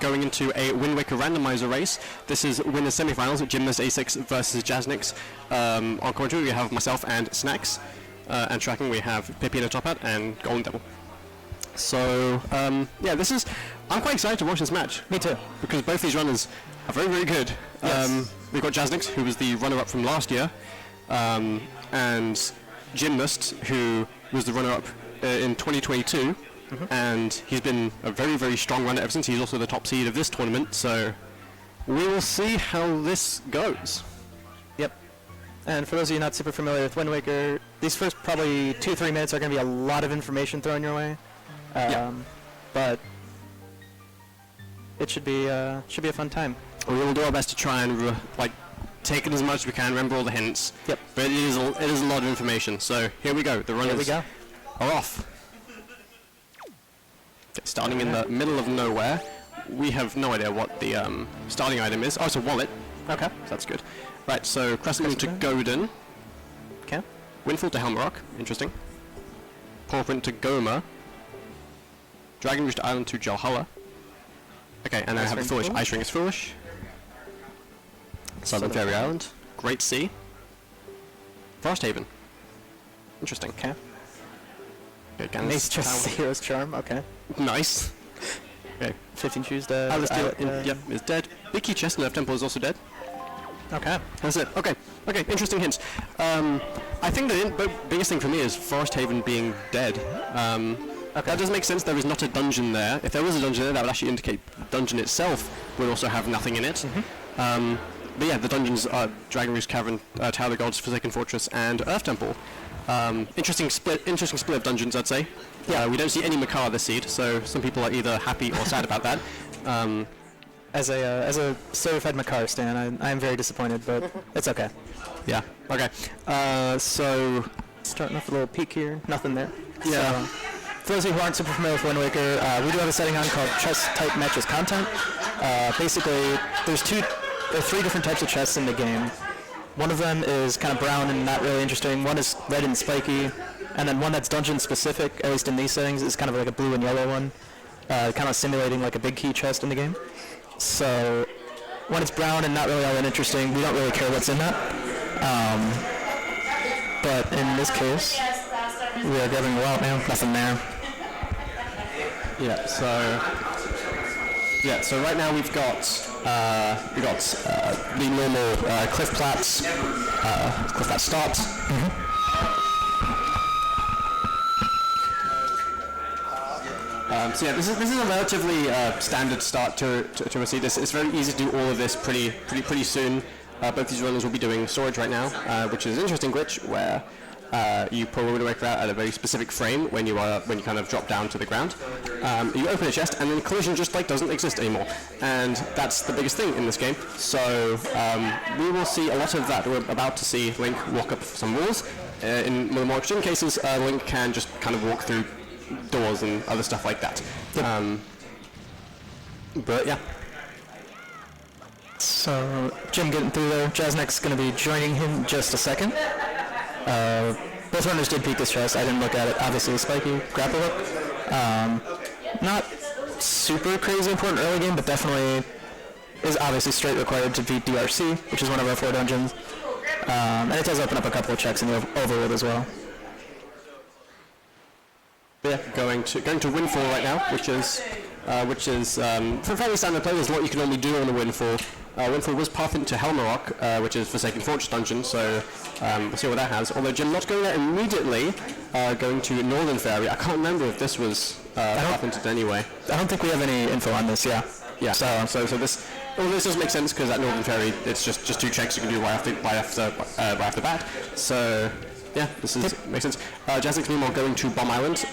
going into a Wind Waker randomizer race. This is winners semifinals, Gymnast86 versus Jasnix. On commentary we have myself and Snacks, and tracking we have Pippi in a top hat and Golden Devil. So yeah, I'm quite excited to watch this match. Me too. Because both these runners are very, very good. Yes. We've got Jasnix, who was the runner-up from last year, and Gymnast, who was the runner-up in 2022, and he's been a very, very strong runner ever since. He's also the top seed of this tournament, so we will see how this goes. Yep. And for those of you not super familiar with Wind Waker, these first probably 2-3 minutes are going to be a lot of information thrown your way. But it should be a fun time. We will do our best to try and take it as much as we can, remember all the hints. Yep. But it is a lot of information. So here we go. The runners are off. Okay, starting in the middle of nowhere. We have no idea what the starting item is. Oh, it's a wallet. Okay. So that's good. Right, so Crescent Moon to Godin. Okay. Windfall to Helmarock. Interesting. Paw Print to Goma. Dragon Roost Island to Jalhalla. Okay, and then I have the Foolish. Ice Ring is Foolish. Southern Fairy Island. Great Sea. Frost Haven. Interesting. Okay. Nice Hero's Charm, okay. Nice. Okay. 15 Shoes dead. Yep, is dead. Big Key Chest in Left Temple is also dead. Okay. That's it. Okay. Okay, interesting hints. I think the biggest thing for me is Forest Haven being dead. Okay. That does make sense. There is not a dungeon there. If there was a dungeon there, that would actually indicate the dungeon itself would also have nothing in it. But yeah, the dungeons are Dragon Roost Cavern, Tower of the Gods, Forsaken Fortress, and Earth Temple. Interesting split of dungeons, I'd say. Yeah, we don't see any Makar this seed, so some people are either happy or sad about that. As a certified Makar stan, I am very disappointed, but it's okay. Yeah. Okay. So starting off with a little peek here. Nothing there. Yeah. So, for those of you who aren't super familiar with Wind Waker, we do have a setting on called Chess Type Matches Content. Basically, there's 3 different types of chests in the game. One of them is kind of brown and not really interesting. One is red and spiky, and then one that's dungeon specific, at least in these settings, is kind of like a blue and yellow one, kind of simulating like a big key chest in the game. So when it's brown and not really all that interesting, we don't really care what's in that. But in this case, we are grabbing a wallet now. Nothing there. yeah. So right now we've got the normal Cliff Platts start. So yeah, this is a relatively standard start to a seed. It's very easy to do all of this pretty soon. Both these runners will be doing storage right now, which is an interesting glitch where you pull Wind Waker out at a very specific frame when you kind of drop down to the ground. You open a chest and then collision just doesn't exist anymore, and that's the biggest thing in this game. So we will see a lot of that. We're about to see Link walk up some walls. In the more extreme cases, Link can just kind of walk through doors and other stuff like that. But yeah. So Jim getting through there. Jasnix going to be joining him just a second. Both runners did peek this chest. I didn't look at it. Obviously, spiky grapple hook. Not super crazy important early game, but definitely is obviously straight required to beat DRC, which is one of our 4 dungeons. And it does open up a couple of checks in the overworld as well. Yeah, going to Windfall right now, which is for fairly standard play. There's a lot you can normally do on the Windfall. Windfall was path into Helmarock, which is Forsaken Fortress dungeon, so we'll see what that has. Although Jim not going there immediately, going to Northern Fairy. I can't remember if this was path into anyway. I don't think we have any info on this. Yeah. Yeah. So this. Well, this does make sense because at Northern Fairy, it's just 2 checks you can do right off the bat. So. Yeah, makes sense. Jasnix meanwhile going to Bomb Island.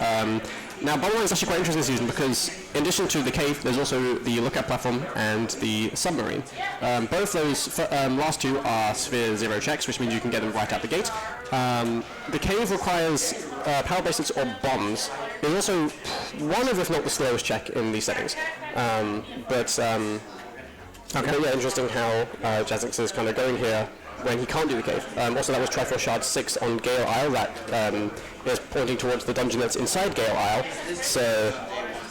Now, Bomb Island is actually quite interesting this season because in addition to the cave, there's also the lookout platform and the submarine. Both those last 2 are Sphere 0 checks, which means you can get them right out the gate. The cave requires power bases or bombs. There's also one of, if not the slowest check in these settings. But yeah, interesting how Jasnix is kind of going here when he can't do the cave. Also, that was Triforce Shard 6 on Gale Isle. That is pointing towards the dungeon that's inside Gale Isle. So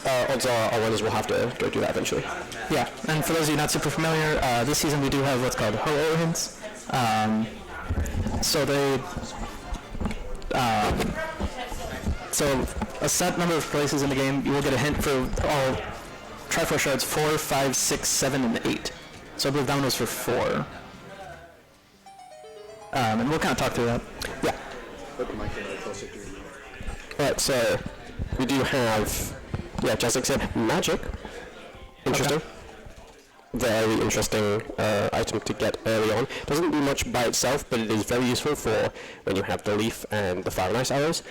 odds are our runners will have to go do that eventually. Yeah, and for those of you not super familiar, this season we do have what's called ho-oh hints. So a set number of places in the game, you will get a hint for all Triforce shards 4, 5, 6, 7, and 8. So I believe that one was for 4. And we'll kind of talk through that. Yeah. Right, so we do have, Jasnix08 magic. Interesting. Okay. Very interesting item to get early on. Doesn't do much by itself, but it is very useful for when you have the leaf and the fire and ice arrows,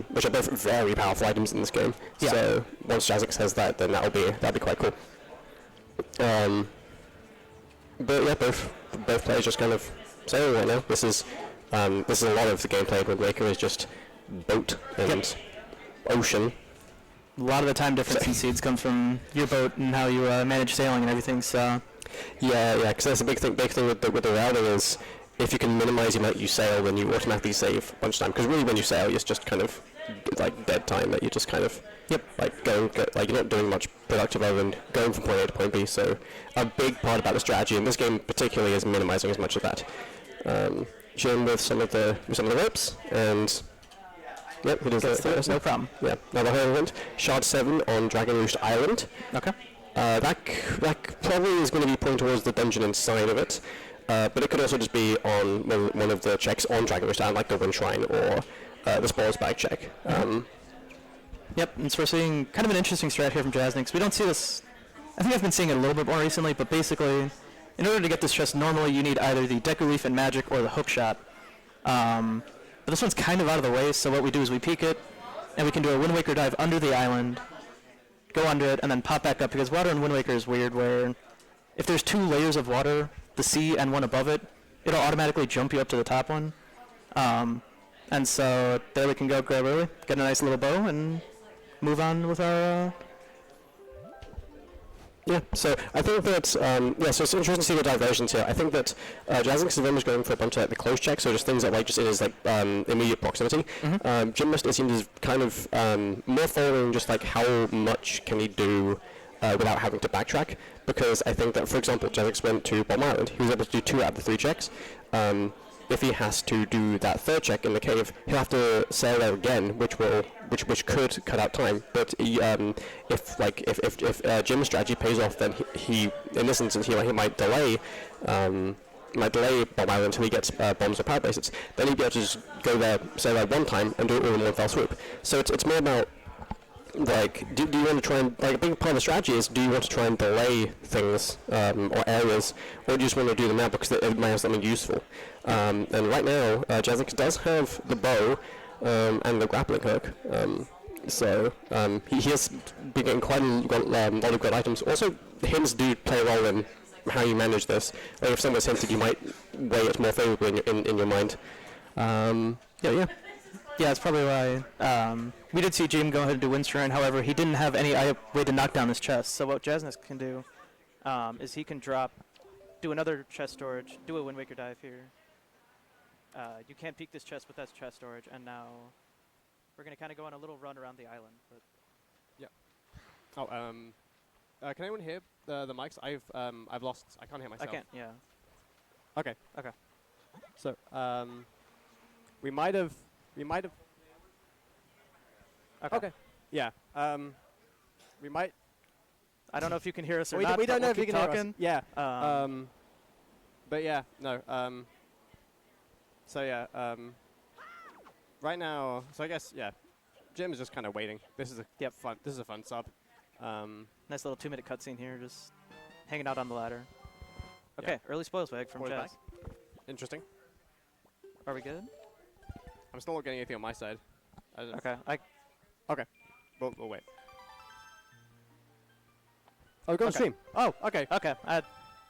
which are both very powerful items in this game. Yeah. So once Jasnix has that, then that'll be quite cool. But yeah, both players just kind of saying right now. This is a lot of the gameplay in Wind Waker is just boat and ocean. A lot of the time difference in seeds comes from your boat and how you manage sailing and everything, so... Yeah, because that's a big thing with the routing is if you can minimize the amount you sail, then you automatically save a bunch of time. Because really when you sail, it's just kind of like dead time that you just kind of... Like you're not doing much productive other than going from point A to point B, so a big part about the strategy in this game particularly is minimizing as much of that. Jim with some of the ropes, and... Yep, it is no problem. Yeah, another event. Shard 7 on Dragon Roost Island. Okay. That probably is going to be pointing towards the dungeon inside of it, but it could also just be on one of the checks on Dragon Roost Island, like the Wind Shrine or the Spoils Bag check. Yep, and so we're seeing kind of an interesting strat here from Jasnix. We don't see this... I think I've been seeing it a little bit more recently, but basically, in order to get this chest, normally you need either the Deku Leaf and Magic or the Hook Shot. But this one's kind of out of the way, so what we do is we peek it, and we can do a Wind Waker dive under the island, go under it, and then pop back up, because water in Wind Waker is weird, where if there's 2 layers of water, the sea and one above it, it'll automatically jump you up to the top one. And so there we can go grab early, get a nice little bow, and move on with our... Yeah, so I think that, so it's interesting to see the diversions here. I think that Jasnix is very much going for a bunch of like the close checks, so just things that just it is immediate proximity. Gymnast, it seems, is kind of more following just like how much can he do without having to backtrack, because I think that, for example, Jasnix went to Bomb Island, he was able to do 2 out of the 3 checks. If he has to do that 3rd check in the cave, he'll have to sail there again, which could cut out time. But if Jim's strategy pays off, then he in this instance he might delay Bomb Island until he gets bombs or power bases. Then he'd be able to just go there, sail there one time, and do it all in one fell swoop. So it's more about do you want to try and, a big part of the strategy is, do you want to try and delay things or areas, or do you just want to do them now because it might have something useful? And right now, Jasnix does have the bow and the grappling hook, so he has been getting quite a lot of good items. Also, hints do play a role in how you manage this. Like if someone's hinted, you might weigh it more favorably in your mind. Yeah, that's probably why. We did see Jim go ahead and do Wind Shrine, however, he didn't have any way to knock down this chest. So what Jasnix can do is he can do another chest storage, do a Wind Waker dive here. You can't peek this chest, but that's chest storage, and now we're going to kind of go on a little run around the island. But can anyone hear the mics? I've lost. I can't hear myself. I can't. Yeah. Okay. Okay. So we might have. Okay. Yeah. We might. I don't know if you can hear us or we not. We don't know we'll if you can talking. hear us. Yeah. But yeah, no. So yeah. Right now, so I guess Jim is just kind of waiting. This is a fun. This is a fun sub. Nice little 2-minute cutscene here, just hanging out on the ladder. Okay, early spoils bag from Jazz. Interesting. Are we good? I'm still not getting anything on my side. Okay. Okay. We'll wait. Oh, go on stream. Oh, okay. Okay.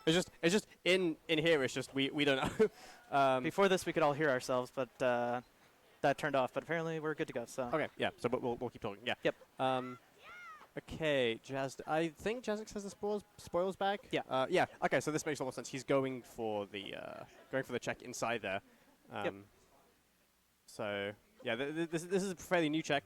It's just in here. It's just we don't know. Before this, we could all hear ourselves, but that turned off. But apparently, we're good to go. So. Okay. Yeah. So we'll keep talking. Yeah. Yep. Okay. I think Jasnix has the spoils bag. Yeah. Yeah. Okay. So this makes a lot of sense. He's going for the check inside there. Yep. So yeah, this is a fairly new check.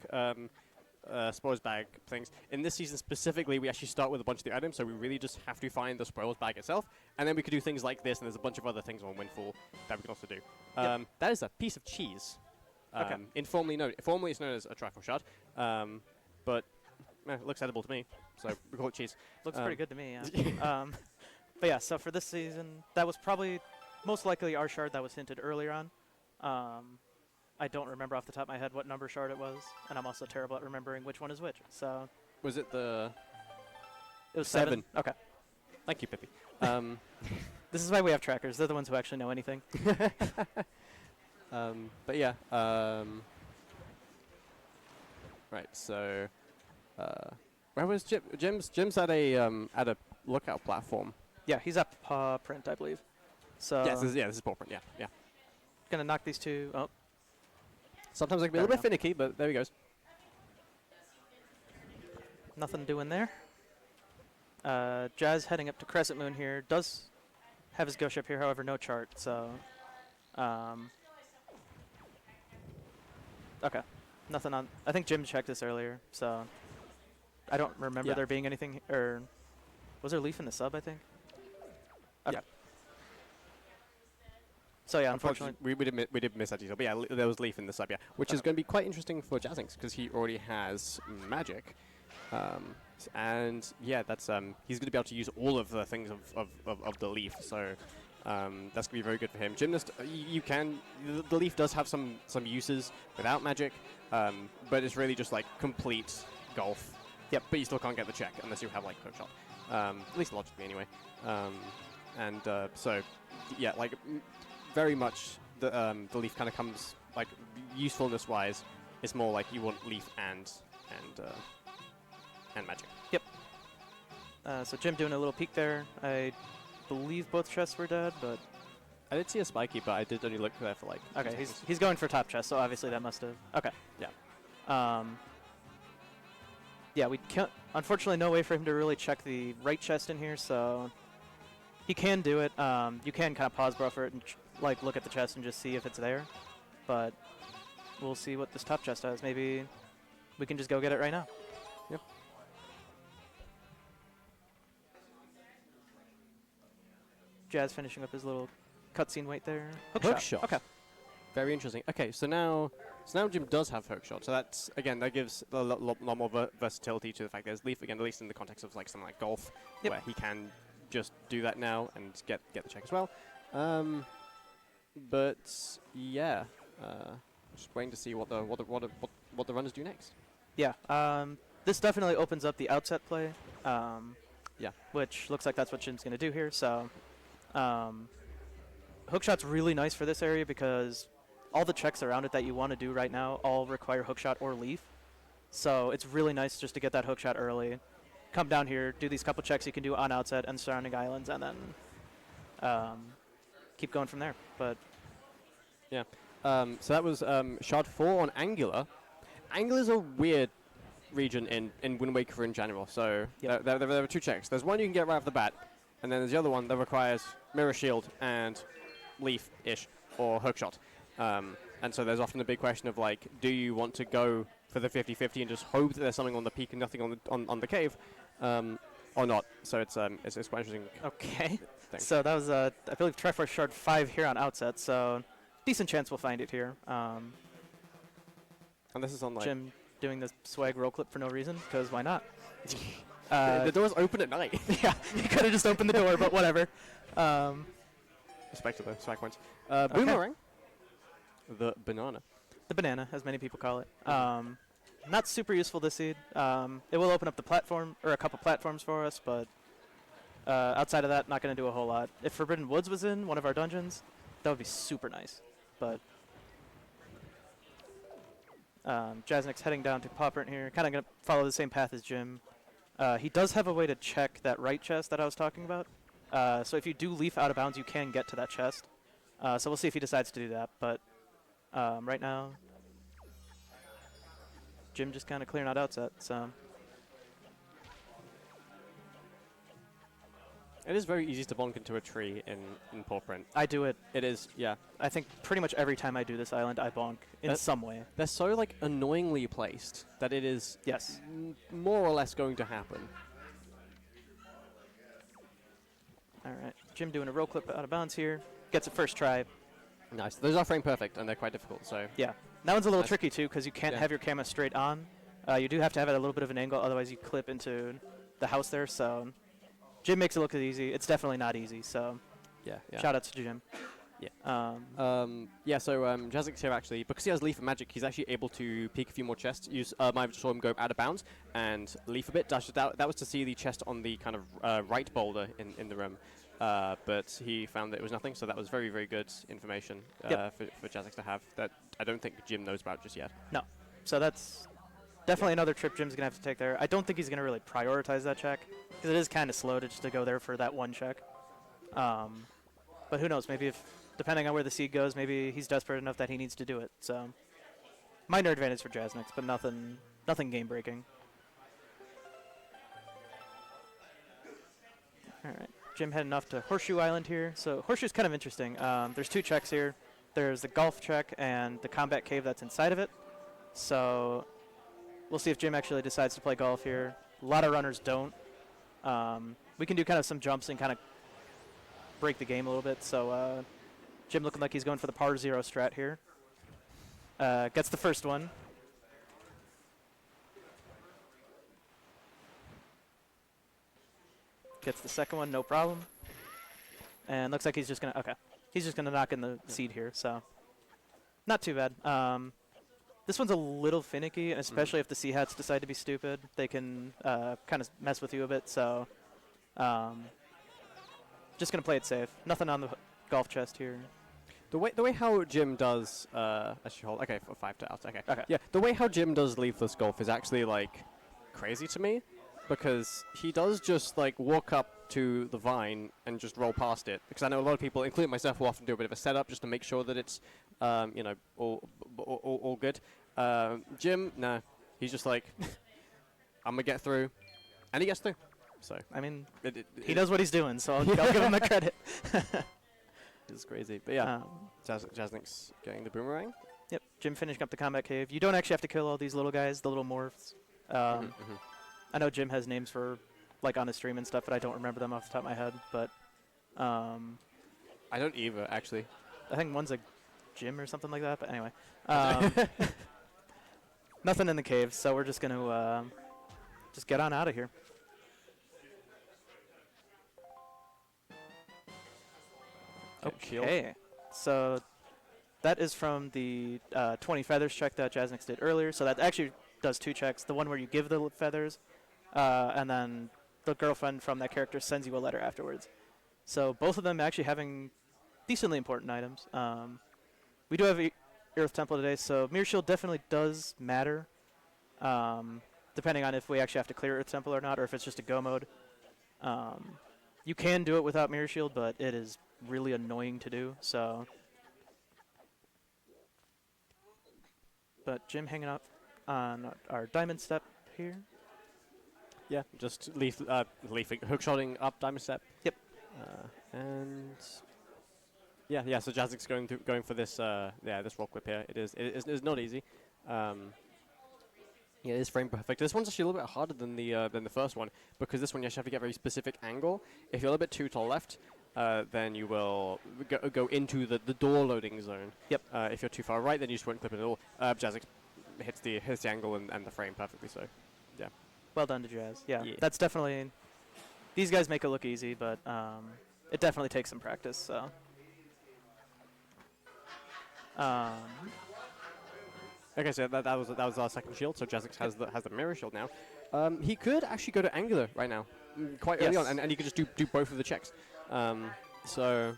spoils bag things. In this season specifically, we actually start with a bunch of the items, so we really just have to find the spoils bag itself, and then we could do things like this, and there's a bunch of other things on Windfall that we can also do. That is a piece of cheese. Formally it's known as a trifle shot, but it looks edible to me, so we call it cheese. Looks pretty good to me, yeah. But yeah, so for this season, that was probably most likely our shard that was hinted earlier on. I don't remember off the top of my head what number shard it was, and I'm also terrible at remembering which one is which. So was it the? It was 7. Okay. Thank you, Pippi. This is why we have trackers. They're the ones who actually know anything. But yeah. Right. So, where was Jim? Jim's at a lookout platform. Yeah, he's at paw print, I believe. So Yes, this is paw print. Yeah. Gonna knock these two. Oh. Sometimes I can be a little bit finicky, but there he goes. Nothing doing there. Jazz heading up to Crescent Moon here. Does have his ghost ship here, however, no chart. So, okay, nothing on. I think Jim checked this earlier, so I don't remember there being anything. Or was there leaf in the sub? I think. Okay. Yeah. So yeah, unfortunately, we did miss that detail. But yeah, there was leaf in the sub. Yeah, which is going to be quite interesting for Jasnix because he already has magic. And yeah, that's he's going to be able to use all of the things of the leaf, so that's going to be very good for him. Gymnast, you can the leaf does have some uses without magic, but it's really just like complete golf. Yep, but you still can't get the check unless you have like hook shot, at least logically anyway. So yeah, like very much the leaf kind of comes like usefulness wise. It's more like you want leaf and magic. Yep. So Jim doing a little peek there. I believe both chests were dead, but I did see a spiky, but I did only look there for like. Okay, he's going for top chest, so obviously that must have. Okay. Yeah. Yeah, we can't. Unfortunately, no way for him to really check the right chest in here, so he can do it. You can kind of pause buffer it and like look at the chest and just see if it's there, but we'll see what this top chest has. Maybe we can just go get it right now. Yep. Jazz finishing up his little cutscene wait there. Hook shot. Okay. Very interesting. Okay, so now Jim does have hook shot. So that's again that gives a lot more versatility to the fact there's leaf again, at least in the context of like something like golf, where he can just do that now and get the check as well. But yeah, just waiting to see what the runners do next. Yeah. This definitely opens up the outset play. Yeah. Which looks like that's what Jim's going to do here. So, hookshot's really nice for this area because all the checks around it that you want to do right now all require hookshot or leaf. So it's really nice just to get that hookshot early. Come down here, do these couple checks you can do on outset and surrounding islands, and then keep going from there. But yeah. So that was shard 4 on Angular. Angular's a weird region in Wind Waker in general. So there are 2 checks. There's one you can get right off the bat, and then there's the other one that requires Mirror Shield and Leaf-ish or Hookshot. And so there's often a big question of like, do you want to go for the 50-50 and just hope that there's something on the peak and nothing on the cave, or not? So it's quite interesting. Okay. Thing. So that was I believe Triforce Shard 5 here on outset. So decent chance we'll find it here. And this is on like Jim doing the swag roll clip for no reason, because why not? the door's open at night. Yeah, he could have just opened the door, but whatever. Respect to the swag points. Boomerang. The banana. The banana, as many people call it. Not super useful this seed. It will open up the platform, or a couple platforms for us, but outside of that, not going to do a whole lot. If Forbidden Woods was in one of our dungeons, that would be super nice. But Jasnix heading down to Pauprint here, kind of going to follow the same path as Jim. He does have a way to check that right chest that I was talking about. So if you do leaf out of bounds, you can get to that chest. So we'll see if he decides to do that. But right now, Jim just kind of clearing out outset. So It is very easy to bonk into a tree in paw print. I do it. It is, yeah. I think pretty much every time I do this island, I bonk in some way. They're so like annoyingly placed that it is Yes. more or less going to happen. All right. Jim doing a roll clip out of bounds here. Gets it first try. Nice. Those are frame perfect and they're quite difficult. So Yeah. That one's a little Nice. tricky too because you can't have your camera straight on. You do have to have it at a little bit of an angle, otherwise you clip into the house there. So Jim makes it look easy. It's definitely not easy. So yeah. shout out to Jim. Yeah. Yeah, so Jasnix here actually, because he has Leaf and Magic, he's actually able to peek a few more chests. Might have saw him go out of bounds and leaf a bit. That was to see the chest on the kind of right boulder in the room. But he found that it was nothing, so that was very, very good information for Jasnix to have that I don't think Jim knows about just yet. No. So that's definitely another trip Jim's going to have to take there. I don't think he's going to really prioritize that check because it is kind of slow to just to go there for that one check. But who knows? Maybe depending on where the seed goes, maybe he's desperate enough that he needs to do it. So minor advantage for Jasnix, but nothing game breaking. All right. Jim heading off to Horseshoe Island here. So Horseshoe's kind of interesting. There's two checks here. There's the golf check and the combat cave that's inside of it. So we'll see if Jim actually decides to play golf here. A lot of runners don't. We can do kind of some jumps and kind of break the game a little bit. So Jim looking like he's going for the par 0 strat here. Gets the first one. Gets the second one, no problem. And looks like he's just going to, he's just going to knock in the seed here, so not too bad. This one's a little finicky, and especially if the C-hats decide to be stupid, they can kind of mess with you a bit, so just going to play it safe. Nothing on the golf chest here. The way how Jim does, actually hold, okay, for 5 to out, okay. Yeah, the way how Jim does leafless golf is actually, like, crazy to me, because he does just, like, walk up to the vine and just roll past it, because I know a lot of people, including myself, will often do a bit of a setup just to make sure that it's, you know, all good. Jim, nah, he's just like, I'm gonna get through, and he gets through, so. I mean, he knows what he's doing, so I'll give him the credit. It's crazy, but yeah, Jasnix getting the boomerang. Yep, Jim finishing up the combat cave. You don't actually have to kill all these little guys, the little morphs. I know Jim has names for, like, on his stream and stuff, but I don't remember them off the top of my head. But I don't either, actually. I think one's a Jim or something like that. But anyway, nothing in the cave, so we're just gonna just get on out of here. Okay, so that is from the 20 feathers check that Jasnix did earlier. So that actually does 2 checks. The one where you give the feathers, and then the girlfriend from that character sends you a letter afterwards. So both of them actually having decently important items. We do have Earth Temple today, so Mirror Shield definitely does matter, depending on if we actually have to clear Earth Temple or not, or if it's just a go mode. You can do it without Mirror Shield, but it is really annoying to do, so. But Jim hanging up on our diamond step here. Yeah, just leafing, hookshotting up diamond step. Yep. And yeah. So Jasnix going for this this roll clip here. It is not easy. Yeah, it is frame perfect. This one's actually a little bit harder than the first one, because this one you actually have to get a very specific angle. If you're a little bit too to the left, then you will go into the door loading zone. Yep. If you're too far right, then you just won't clip it at all. Jasnix hits the angle and the frame perfectly. So, yeah. Well done to Jazz. Yeah, that's definitely. These guys make it look easy, but it definitely takes some practice. So. Okay, so that was our second shield. So Jasnix has the mirror shield now. He could actually go to angular right now, quite early on, and he could just do both of the checks. So,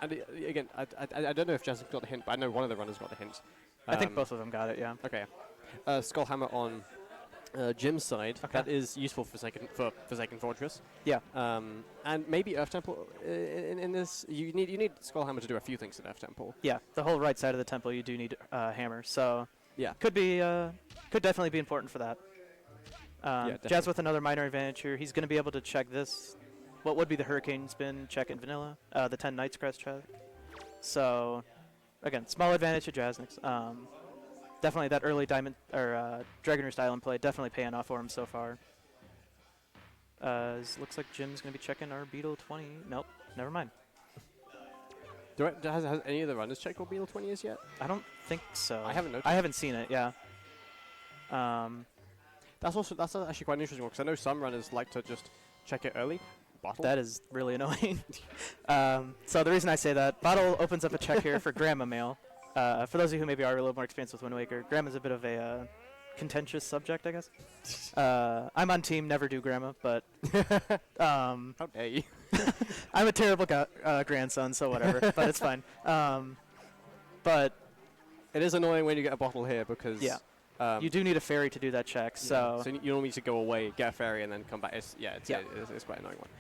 and again, I don't know if Jasnix got the hint, but I know one of the runners got the hint. I think both of them got it. Yeah. Okay. Skull Hammer on Jim's side. Okay. That is useful for Forsaken Fortress. Yeah. And maybe Earth Temple in this. You need Skull Hammer to do a few things in Earth Temple. Yeah. The whole right side of the temple, you do need hammer. So yeah, could definitely be important for that. Jazz with another minor advantage here. He's going to be able to check this what would be the Hurricane Spin check in vanilla, the 10 Knight's Crest check. So, again, small advantage to Jasnix. Definitely that early Diamond or Dragon Roost Island play definitely paying off for him so far. Looks like Jim's going to be checking our Beetle 20. Nope, never mind. Has any of the runners checked what Beetle 20 is yet? I don't think so. I haven't noticed. I haven't seen it, yeah. That's actually quite an interesting one, because I know some runners like to just check it early. Bottle? That is really annoying. So the reason I say that, Bottle opens up a check here for Grandma Mail. For those of you who maybe are a little more experienced with Wind Waker, Grandma's a bit of a contentious subject, I guess. I'm on team never do Grandma, but how dare you? I'm a terrible grandson, so whatever, but it's fine. But it is annoying when you get a bottle here, because you do need a ferry to do that check. So you don't need to go away, get a ferry, and then come back. It's quite an annoying one.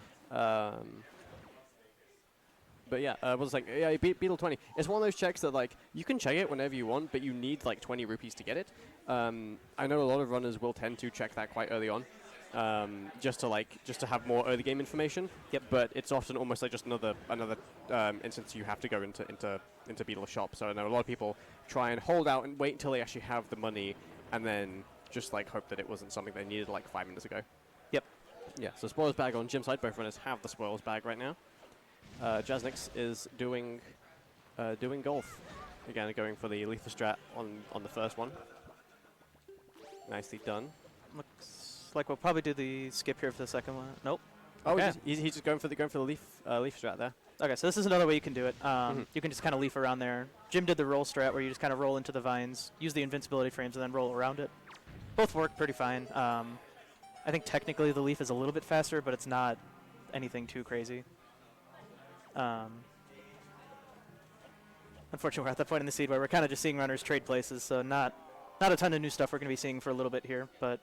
But yeah, what was like, Beetle 20. It's one of those checks that, like, you can check it whenever you want, but you need like 20 rupees to get it. I know a lot of runners will tend to check that quite early on, just to have more early game information. Yep. But it's often almost like just another instance you have to go into Beetle shop. So I know a lot of people try and hold out and wait until they actually have the money, and then just like hope that it wasn't something they needed like 5 minutes ago. Yep. Yeah. So spoils bag on Jim's side. Both runners have the spoils bag right now. Jasnix is doing golf. Again, going for the Letha strat on the first one. Nicely done. Looks like we'll probably do the skip here for the second one. Nope. Oh, okay. he's just going for the leaf strat there. Okay, so this is another way you can do it. You can just kind of leaf around there. Jim did the roll strat where you just kind of roll into the vines, use the invincibility frames, and then roll around it. Both work pretty fine. I think technically the leaf is a little bit faster, but it's not anything too crazy. Unfortunately, we're at that point in the seed where we're kind of just seeing runners trade places, so not a ton of new stuff we're going to be seeing for a little bit here, but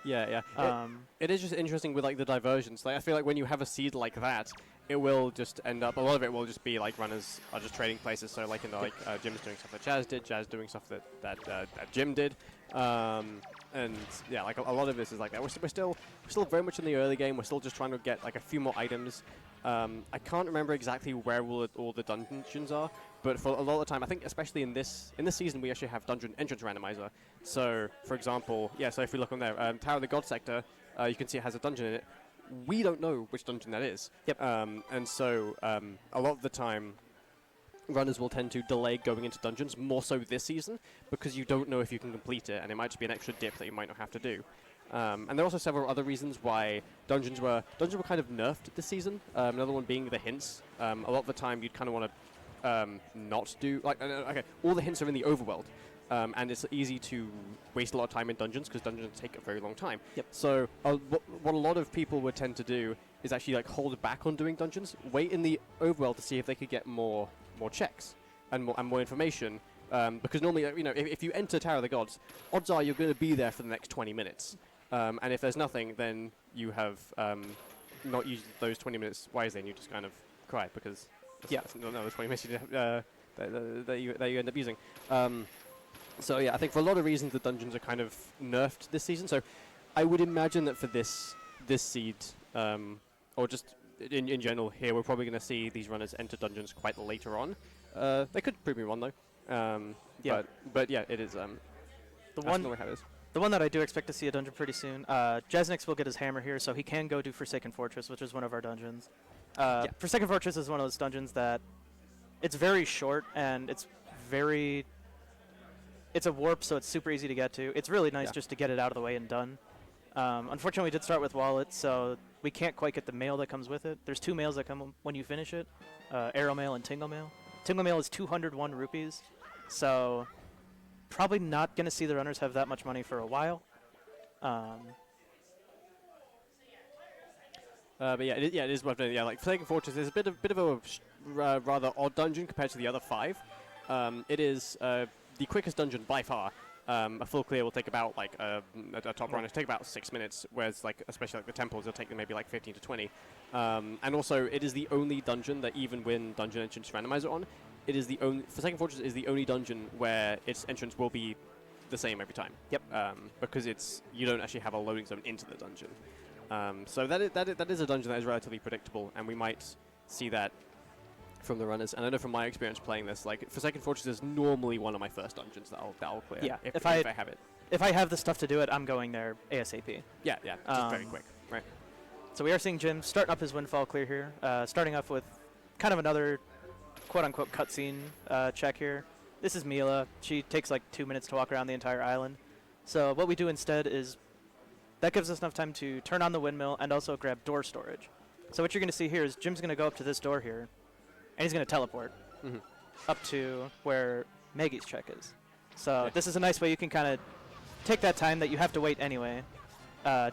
yeah. It is just interesting with like the diversions. Like I feel like when you have a seed like that, it will just end up. A lot of it will just be like runners are just trading places. So like Jim's doing stuff that Jazz did, Jazz doing stuff that Jim did, and yeah, like a lot of this is like that. We're still very much in the early game. We're still just trying to get like a few more items. I can't remember exactly where all the dungeons are, but for a lot of the time, I think especially in this season, we actually have dungeon entrance randomizer. So, for example, so if we look on there, Tower of the God sector, you can see it has a dungeon in it. We don't know which dungeon that is. Yep. And so a lot of the time, runners will tend to delay going into dungeons, more so this season, because you don't know if you can complete it, and it might just be an extra dip that you might not have to do. And there are also several other reasons why dungeons were kind of nerfed this season. Another one being the hints. A lot of the time, you'd kind of want to not do okay. All the hints are in the overworld, and it's easy to waste a lot of time in dungeons because dungeons take a very long time. Yep. So what a lot of people would tend to do is actually like hold back on doing dungeons, wait in the overworld to see if they could get more checks and more information. Because normally, if you enter Tower of the Gods, odds are you're going to be there for the next 20 minutes. And if there's nothing, then you have not used those 20 minutes wisely, and you just kind of cry because that's another 20 minutes that you end up using. So yeah, I think for a lot of reasons the dungeons are kind of nerfed this season. So I would imagine that for this seed, or just in general here, we're probably going to see these runners enter dungeons quite later on. They could prove me wrong though. But yeah, it is. The one that I do expect to see a dungeon pretty soon, Jasnix will get his hammer here, so he can go do Forsaken Fortress, which is one of our dungeons. Forsaken Fortress is one of those dungeons that it's very short, and it's a warp, so it's super easy to get to. It's really nice just to get it out of the way and done. Unfortunately, we did start with Wallet, so we can't quite get the mail that comes with it. There's 2 mails that come when you finish it, Arrow Mail and Tingle Mail. Tingle Mail is 201 rupees, so probably not going to see the runners have that much money for a while. But yeah, it is worth noting. Yeah, like Forsaken Fortress is a bit of a rather odd dungeon compared to the other 5. It is the quickest dungeon by far. A full clear will take about like a top run. It'll take about 6 minutes, whereas like especially like the temples, it'll take them maybe like 15 to 20. And also, it is the only dungeon that even when dungeon entrance randomizer on, it is the only Forsaken Fortress is the only dungeon where its entrance will be the same every time. Yep. Because you don't actually have a loading zone into the dungeon. So that is a dungeon that is relatively predictable, and we might see that from the runners. And I know from my experience playing this, like Forsaken Fortress is normally one of my first dungeons that I'll clear. Yeah, if I have it. If I have the stuff to do it, I'm going there ASAP. Yeah, just very quick, right? So we are seeing Jim starting up his Windfall clear here, starting off with kind of another quote-unquote cutscene check here. This is Mila. She takes like 2 minutes to walk around the entire island. So what we do instead is that gives us enough time to turn on the windmill and also grab door storage. So what you're going to see here is Jim's going to go up to this door here, and he's going to teleport up to where Maggie's check is. So this is a nice way you can kind of take that time that you have to wait anyway,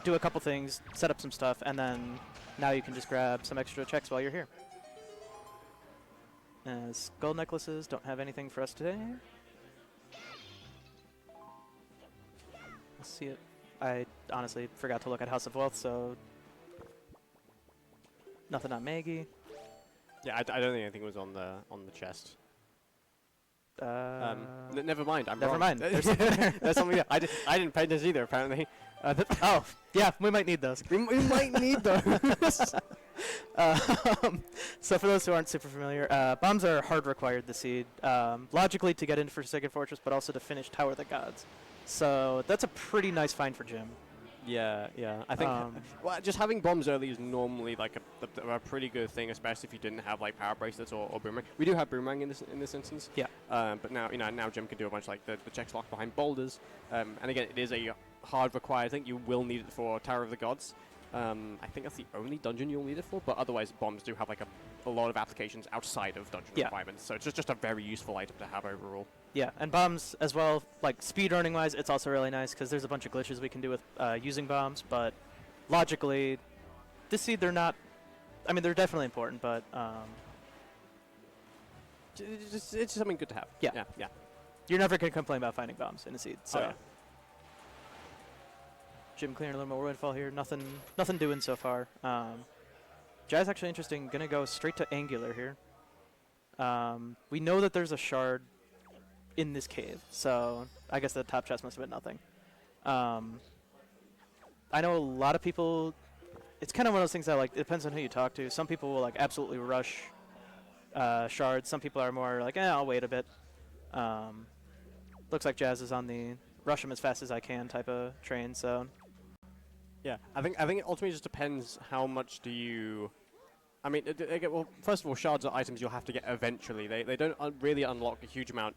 do a couple things, set up some stuff, and then now you can just grab some extra checks while you're here. Skull necklaces don't have anything for us today. Let's see it. I honestly forgot to look at House of Wealth, so nothing on Maggie. Yeah, I don't think anything was on the chest. Never mind. Never wrong. mind. There's something there. I didn't pay this either. Apparently. Oh, yeah, we might need those. we might need those. So for those who aren't super familiar, bombs are hard required this seed, logically to get into Forsaken Fortress, but also to finish Tower of the Gods. So that's a pretty nice find for Jim. Yeah. I think well, just having bombs early is normally like a pretty good thing, especially if you didn't have like power bracelets or boomerang. We do have boomerang in this instance. Yeah. But now now Jim can do a bunch like the checks locked behind boulders. And again, it is a hard required thing. You will need it for Tower of the Gods. I think that's the only dungeon you'll need it for, but otherwise bombs do have like a lot of applications outside of dungeon requirements. So it's just a very useful item to have overall. Yeah, and bombs as well, like speedrunning wise, it's also really nice because there's a bunch of glitches we can do with using bombs, but logically, this seed they're not, I mean they're definitely important, but it's just something good to have. Yeah. You're never going to complain about finding bombs in a seed, so. Jim clearing a little more windfall here, nothing doing so far. Jazz actually interesting, gonna go straight to Angular here. We know that there's a shard in this cave, so I guess the top chest must have been nothing. I know a lot of people, it's kind of one of those things that like, it depends on who you talk to. Some people will like absolutely rush shards, some people are more like, I'll wait a bit. Looks like Jazz is on the rush them as fast as I can type of train, so. Yeah, I think it ultimately just depends how much do you. I mean, well, first of all, shards are items you'll have to get eventually. They don't really unlock a huge amount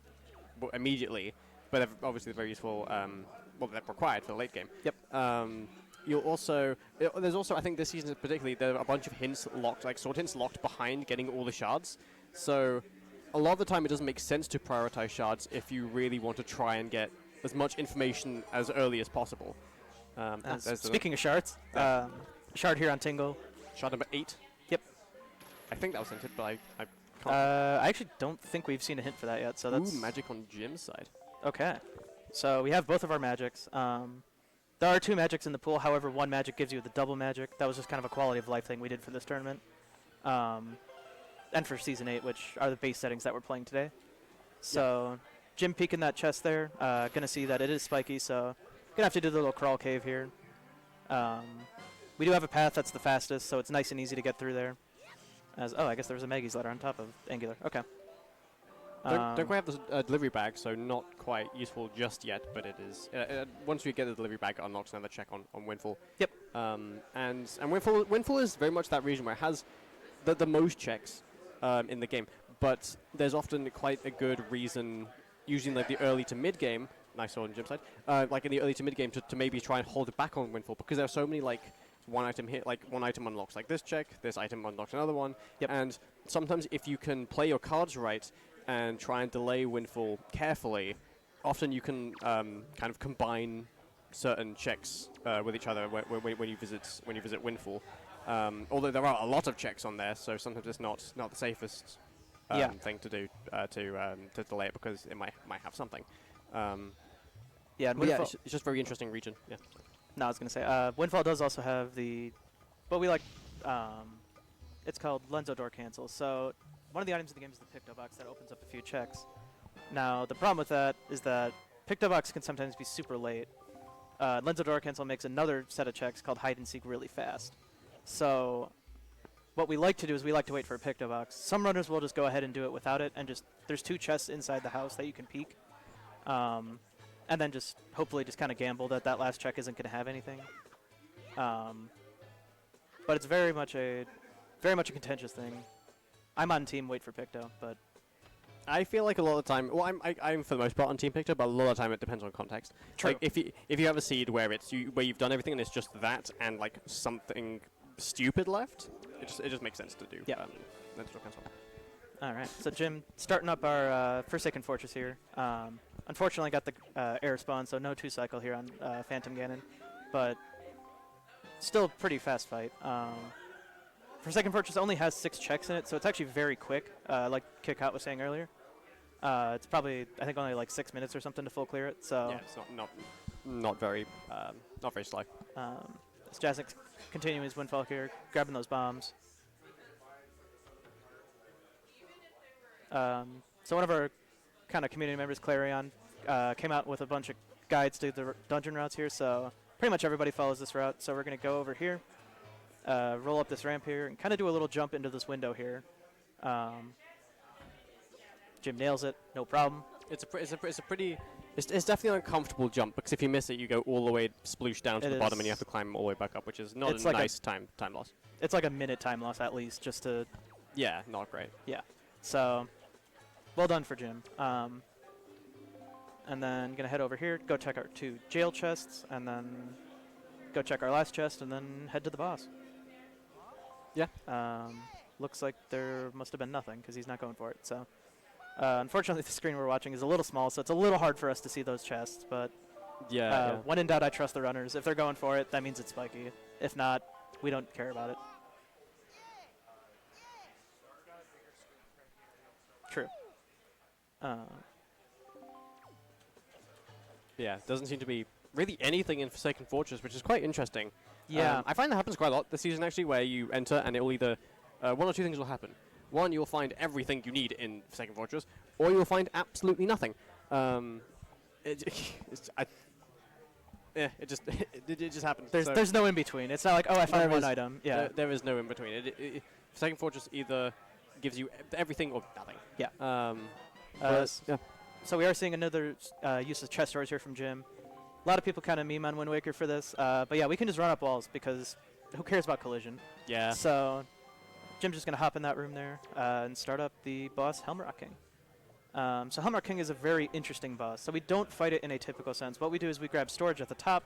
immediately, but they're obviously very useful. Well, they're required for the late game. Yep. You'll also there's also I think this season particularly there are a bunch of hints locked, like sword hints locked behind getting all the shards. So a lot of the time it doesn't make sense to prioritize shards if you really want to try and get as much information as early as possible. Speaking of shards, shard here on Tingle. Shard number 8. Yep. I think that was hinted, but I can't. I actually don't think we've seen a hint for that yet. So that's magic on Jim's side. Okay. So we have both of our magics. There are 2 magics in the pool. However, one magic gives you the double magic. That was just kind of a quality of life thing we did for this tournament, and for Season 8, which are the base settings that we're playing today. So Jim peeking that chest there. Gonna see that it is spiky, so. Gonna have to do the little crawl cave here. We do have a path that's the fastest, so it's nice and easy to get through there. I guess there was a Maggie's letter on top of Angular. Okay. Don't quite have the delivery bag, so not quite useful just yet, but it is. Once we get the delivery bag, it unlocks another check on Windfall. Yep. And Windfall is very much that region where it has the most checks in the game, but there's often quite a good reason, usually like the early to mid game. Nice on Jim's side. Like in the early to mid game, to maybe try and hold it back on Windfall because there are so many like one item hit, like one item unlocks like this check, this item unlocks another one. Yep. And sometimes if you can play your cards right and try and delay Windfall carefully, often you can kind of combine certain checks with each other when you visit Windfall. Although there are a lot of checks on there, so sometimes it's not the safest thing to do to delay it because it might have something. It's just a very interesting region. Yeah. No, I was gonna say Windfall does also have what we like. It's called Lenzo Door Cancel. So one of the items in the game is the Picto Box that opens up a few checks. Now the problem with that is that Picto Box can sometimes be super late. Lens of Door Cancel makes another set of checks called Hide and Seek really fast. So what we like to do is we like to wait for a Picto Box. Some runners will just go ahead and do it without it, and just there's 2 chests inside the house that you can peek. And then just hopefully just kind of gamble that that last check isn't going to have anything. But it's very much a contentious thing. I'm on team wait for Picto, but I feel like a lot of the time, well, I'm for the most part on Team Picto, but a lot of the time it depends on context. True. Like if you have a seed where where you've done everything and it's just that and like something stupid left, it just makes sense to do. Yeah. Lens of Door Cancel. all right. So Jim, starting up our Forsaken Fortress here. Unfortunately, got the air spawn, so no 2-cycle here on Phantom Ganon, but still a pretty fast fight. Forsaken Fortress only has 6 checks in it, so it's actually very quick, like Kickout was saying earlier. It's probably, I think, only like 6 minutes or something to full clear it. So Yeah, it's not very slow. It's Jasnix continuing his windfall here, grabbing those bombs. So one of our kind of community members, Clarion, came out with a bunch of guides to the dungeon routes here, so pretty much everybody follows this route. So we're going to go over here, roll up this ramp here, and kind of do a little jump into this window here. Jim nails it, no problem. It's definitely an uncomfortable jump because if you miss it, you go all the way sploosh down to the bottom and you have to climb all the way back up, which is not a nice time loss. It's like a minute time loss at least, just to. Yeah, not great. Yeah. So, well done for Jim. And then gonna head over here, go check our 2 jail chests, and then go check our last chest, and then head to the boss. Yeah. Looks like there must have been nothing because he's not going for it. So, unfortunately, the screen we're watching is a little small, so it's a little hard for us to see those chests. But Yeah. when in doubt, I trust the runners. If they're going for it, that means it's spiky. If not, we don't care about it. True. Yeah, doesn't seem to be really anything in Forsaken Fortress, which is quite interesting. Yeah. I find that happens quite a lot this season, actually, where you enter and it will either... one or two things will happen. One, you'll find everything you need in Forsaken Fortress, or you'll find absolutely nothing. It just happens. There's no in between. It's not like, oh, I found one item. Yeah. There is no in between. Forsaken Fortress either gives you everything or nothing. Yeah. Yeah. So we are seeing another use of chest doors here from Jim. A lot of people kind of meme on Wind Waker for this. But yeah, we can just run up walls because who cares about collision? Yeah. So Jim's just going to hop in that room there and start up the boss, Helmrock King. So Helmrock King is a very interesting boss. So we don't fight it in a typical sense. What we do is we grab storage at the top,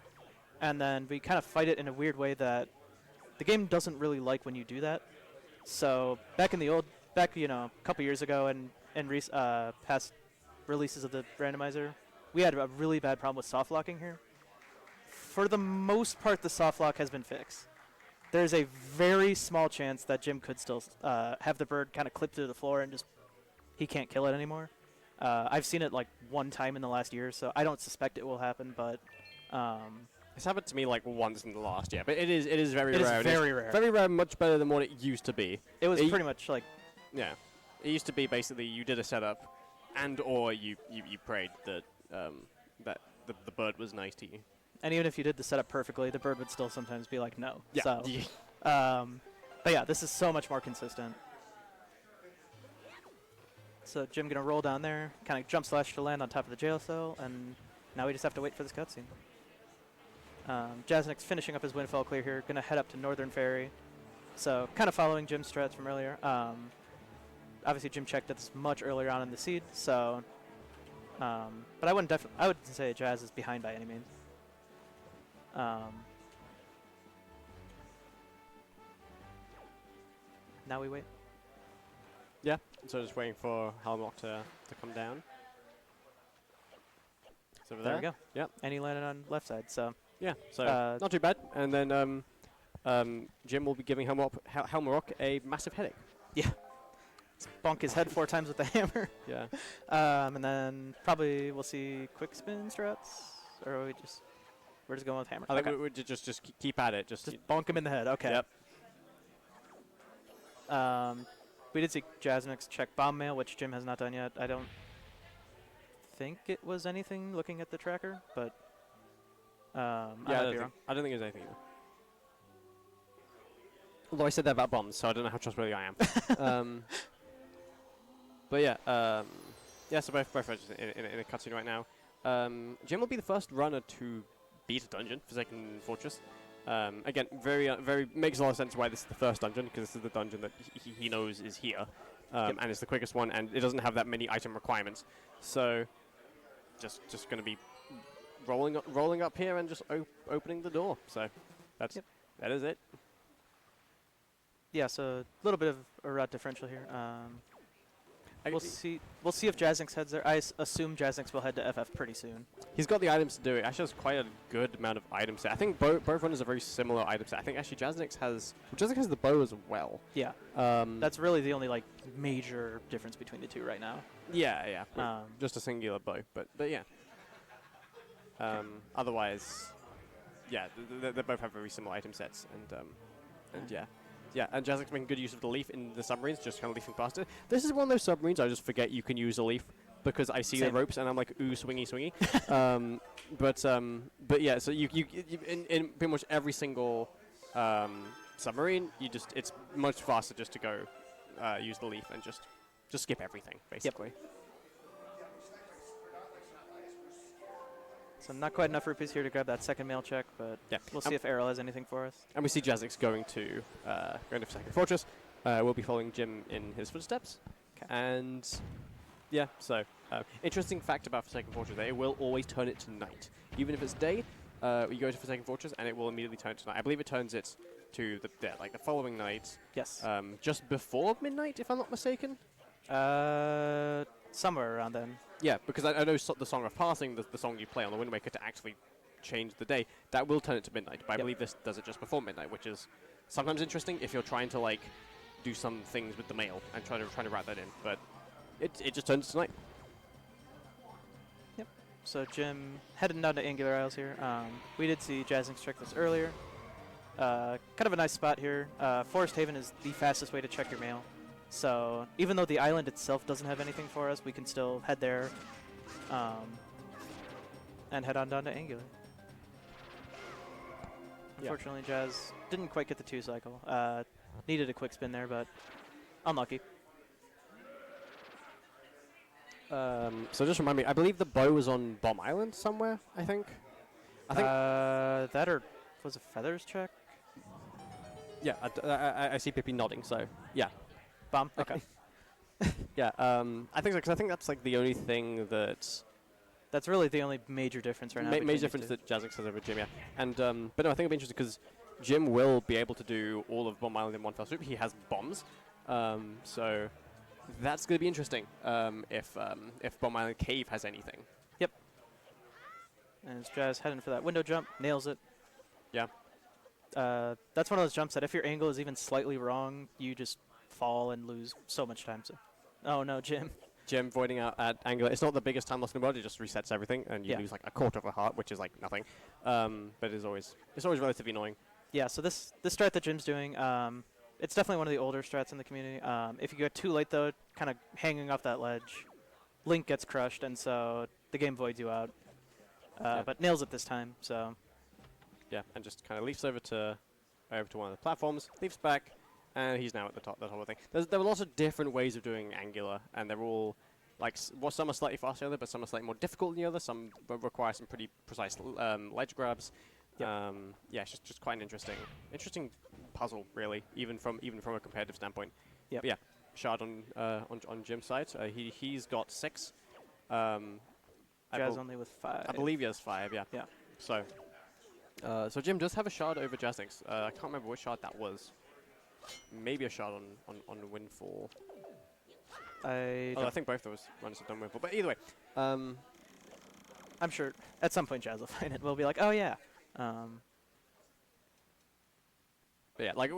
and then we kind of fight it in a weird way that the game doesn't really like when you do that. So back a couple years ago and past releases of the randomizer, we had a really bad problem with soft locking here. For the most part, the soft lock has been fixed. There's a very small chance that Jim could still have the bird kind of clip through the floor and just he can't kill it anymore. I've seen it like one time in the last year, so I don't suspect it will happen, but it's happened to me like once in the last year, but it is very rare. It is very rare. Very rare, much better than what it used to be. It was pretty much like... Yeah. It used to be basically you did a setup and or you prayed that that the bird was nice to you. And even if you did the setup perfectly, the bird would still sometimes be like, no. Yeah. So, but yeah, this is so much more consistent. So Jim going to roll down there, kind of jump slash to land on top of the jail cell, and now we just have to wait for this cutscene. Jasnix finishing up his windfall clear here, going to head up to Northern Ferry. So kind of following Jim's strats from earlier. Obviously, Jim checked this much earlier on in the seed, so... but I wouldn't say Jazz is behind by any means. Now we wait. Yeah, so just waiting for Helmrock to come down. It's over There we go. Yep. And he landed on left side, so... Yeah, so not too bad. And then Jim will be giving Helmrock a massive headache. Yeah. Bonk his head 4 times with the hammer. Yeah. And then probably we'll see quick spin strats, or we're just going with hammer. I think we just keep at it. Just bonk him in the head. Okay. Yep. We did see Jasnix check bomb mail, which Jim has not done yet. I don't think it was anything looking at the tracker, but I might Yeah, be wrong. I don't think there's anything either. Although I said that about bombs, so I don't know how trustworthy I am. But yeah, yeah. So both are just in a cutscene right now. Jim will be the first runner to beat a dungeon, Forsaken Fortress. Again, very makes a lot of sense why this is the first dungeon, because this is the dungeon that he knows is here, and it's the quickest one, and it doesn't have that many item requirements. So, just going to be rolling up here and just opening the door. So, that is it. Yeah, so a little bit of a route differential here. We'll see if Jasnix heads there. I assume Jasnix will head to FF pretty soon. He's got the items to do it. Actually has quite a good amount of item set. I think both runners are very similar item set. I think actually Jasnix has the bow as well. Yeah. That's really the only like major difference between the two right now. Yeah. Just a singular bow, but yeah. Otherwise, yeah, they both have very similar item sets, and yeah. Yeah, and Jasnix making good use of the leaf in the submarines, just kind of leafing past it. This is one of those submarines I just forget you can use a leaf because I see the ropes and I'm like, ooh, swingy. But yeah, so you in pretty much every single submarine, it's much faster just to go use the leaf and just skip everything basically. Yep. So not quite enough rupees here to grab that second mail check, but yeah. We'll see if Errol has anything for us. And we see Jasnix going to Forsaken Fortress. We'll be following Jim in his footsteps. Okay. And yeah, so interesting fact about Forsaken Fortress: it will always turn it to night, even if it's day. You go to Forsaken Fortress and it will immediately turn it to night. I believe it turns it to the following night. Yes. Just before midnight, if I'm not mistaken. Somewhere around then. Yeah, because I know the Song of Passing, the song you play on the Wind Waker to actually change the day, that will turn it to midnight. But I believe this does it just before midnight, which is sometimes interesting if you're trying to like do some things with the mail and trying to route that in. But it just turns to night. Yep. So Jim heading down to Angular Isles here. We did see Jasnix check this earlier. Kind of a nice spot here. Forest Haven is the fastest way to check your mail. So even though the island itself doesn't have anything for us, we can still head there and head on down to Angular. Unfortunately, Jazz didn't quite get the 2 cycle. Needed a quick spin there, but unlucky. So just remind me, I believe the bow was on Bomb Island somewhere, I think. That or was a Feathers check? Yeah, I see Pippi nodding, so yeah. Bomb? Okay. Yeah, I think so, because I think that's like the only thing that... That's really the only major difference right now. Major difference that Jasnix has over Jim, yeah. And, but no, I think it'll be interesting because Jim will be able to do all of Bomb Island in one fell swoop. He has bombs, so that's going to be interesting if Bomb Island Cave has anything. Yep. And it's Jazz heading for that window jump, nails it. Yeah. That's one of those jumps that if your angle is even slightly wrong, you just fall and lose so much time. So, oh no, Jim. Jim voiding out at Angular. It's not the biggest time loss in the world. It just resets everything, and you lose like a quarter of a heart, which is like nothing. But it's always relatively annoying. Yeah. So this strat that Jim's doing, it's definitely one of the older strats in the community. If you go too late though, kind of hanging off that ledge, Link gets crushed, and so the game voids you out. But nails it this time. So. Yeah, and just kind of leaps over to one of the platforms, leaps back. And he's now at the top of the thing. There are lots of different ways of doing Angular, and they're all, like, some are slightly faster than the other, but some are slightly more difficult than the other. Some require some pretty precise ledge grabs. Yep. Yeah, it's just quite an interesting puzzle, really, even from a competitive standpoint. Yep. But yeah, Shard on Jim's side. He's got 6. Jazz only with 5. I believe he has 5. Yeah. Yeah. So Jim does have a Shard over Jasnix. I can't remember which Shard that was. Maybe a shot on Windfall. I think both those runs have done Windfall. But either way, I'm sure at some point Jazz will find it. We'll be like, oh yeah. But yeah, like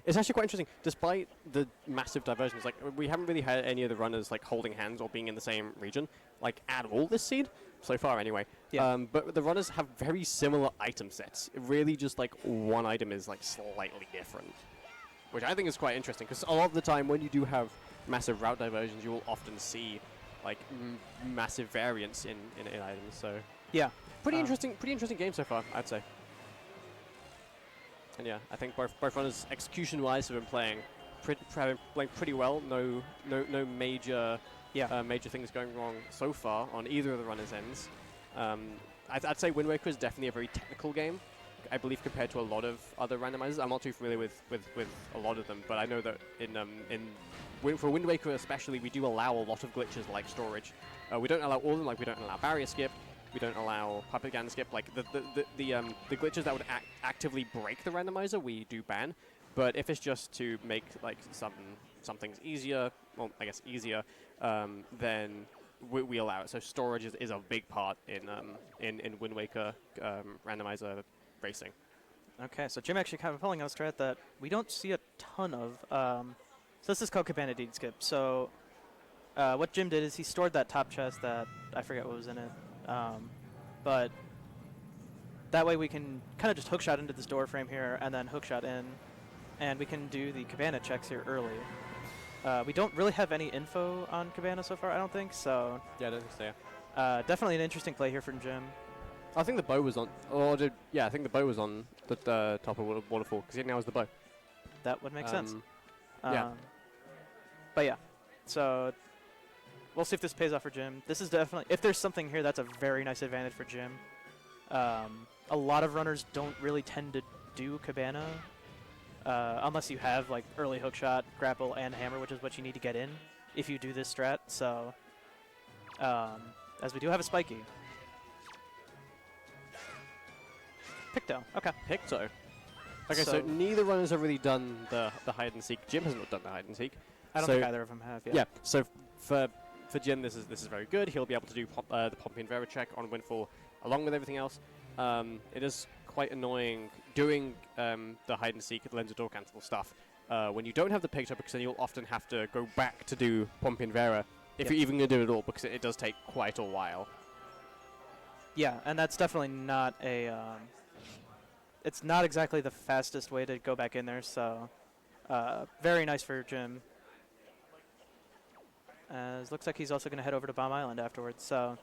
it's actually quite interesting. Despite the massive diversions, like we haven't really had any of the runners like holding hands or being in the same region, like at all this seed so far. Anyway, yeah. But the runners have very similar item sets. It really, just like one item is like slightly different. Which I think is quite interesting, because a lot of the time when you do have massive route diversions, you will often see like massive variance in items. So yeah, Pretty interesting game so far, I'd say. And yeah, I think both runners execution-wise have been playing pretty well. No major major things going wrong so far on either of the runners' ends. I'd say Wind Waker is definitely a very technical game, I believe, compared to a lot of other randomizers. I'm not too familiar with a lot of them, but I know that for Wind Waker especially, we do allow a lot of glitches like storage. We don't allow all of them, like we don't allow barrier skip, we don't allow puppet gun skip. Like the glitches that would actively break the randomizer, we do ban. But if it's just to make like some things easier, well, I guess easier, then we allow it. So storage is a big part in Wind Waker randomizer racing. Okay, so Jim actually kind of pulling on a strat that we don't see a ton of. So this is called Cabana Deed Skip. So what Jim did is he stored that top chest that I forget what was in it, but that way we can kind of just hookshot into this door frame here and then hookshot in, and we can do the Cabana checks here early. We don't really have any info on Cabana so far, I don't think, so... Yeah, I don't think so, yeah. Definitely an interesting play here from Jim. I think the bow was on... I think the bow was on the top of Waterfall, because it now is the bow. That would make sense. Yeah. But yeah, so we'll see if this pays off for Jim. This is definitely... If there's something here, that's a very nice advantage for Jim. A lot of runners don't really tend to do Cabana, unless you have like early hookshot, grapple, and hammer, which is what you need to get in if you do this strat. So, as we do have a spiky. Picto, okay. Picto. Okay, so neither runners have really done the hide and seek. Jim has not done the hide and seek. I don't think either of them have. Yeah. So for Jim, this is very good. He'll be able to do the Pompey and Vera check on Windfall along with everything else. It is quite annoying doing the hide and seek, the lens of door cancel stuff when you don't have the picture, because then you'll often have to go back to do Pompey and Vera if you're even going to do it at all, because it does take quite a while. Yeah, and that's definitely not a... it's not exactly the fastest way to go back in there, so very nice for Jim. As looks like he's also going to head over to Bomb Island afterwards, so...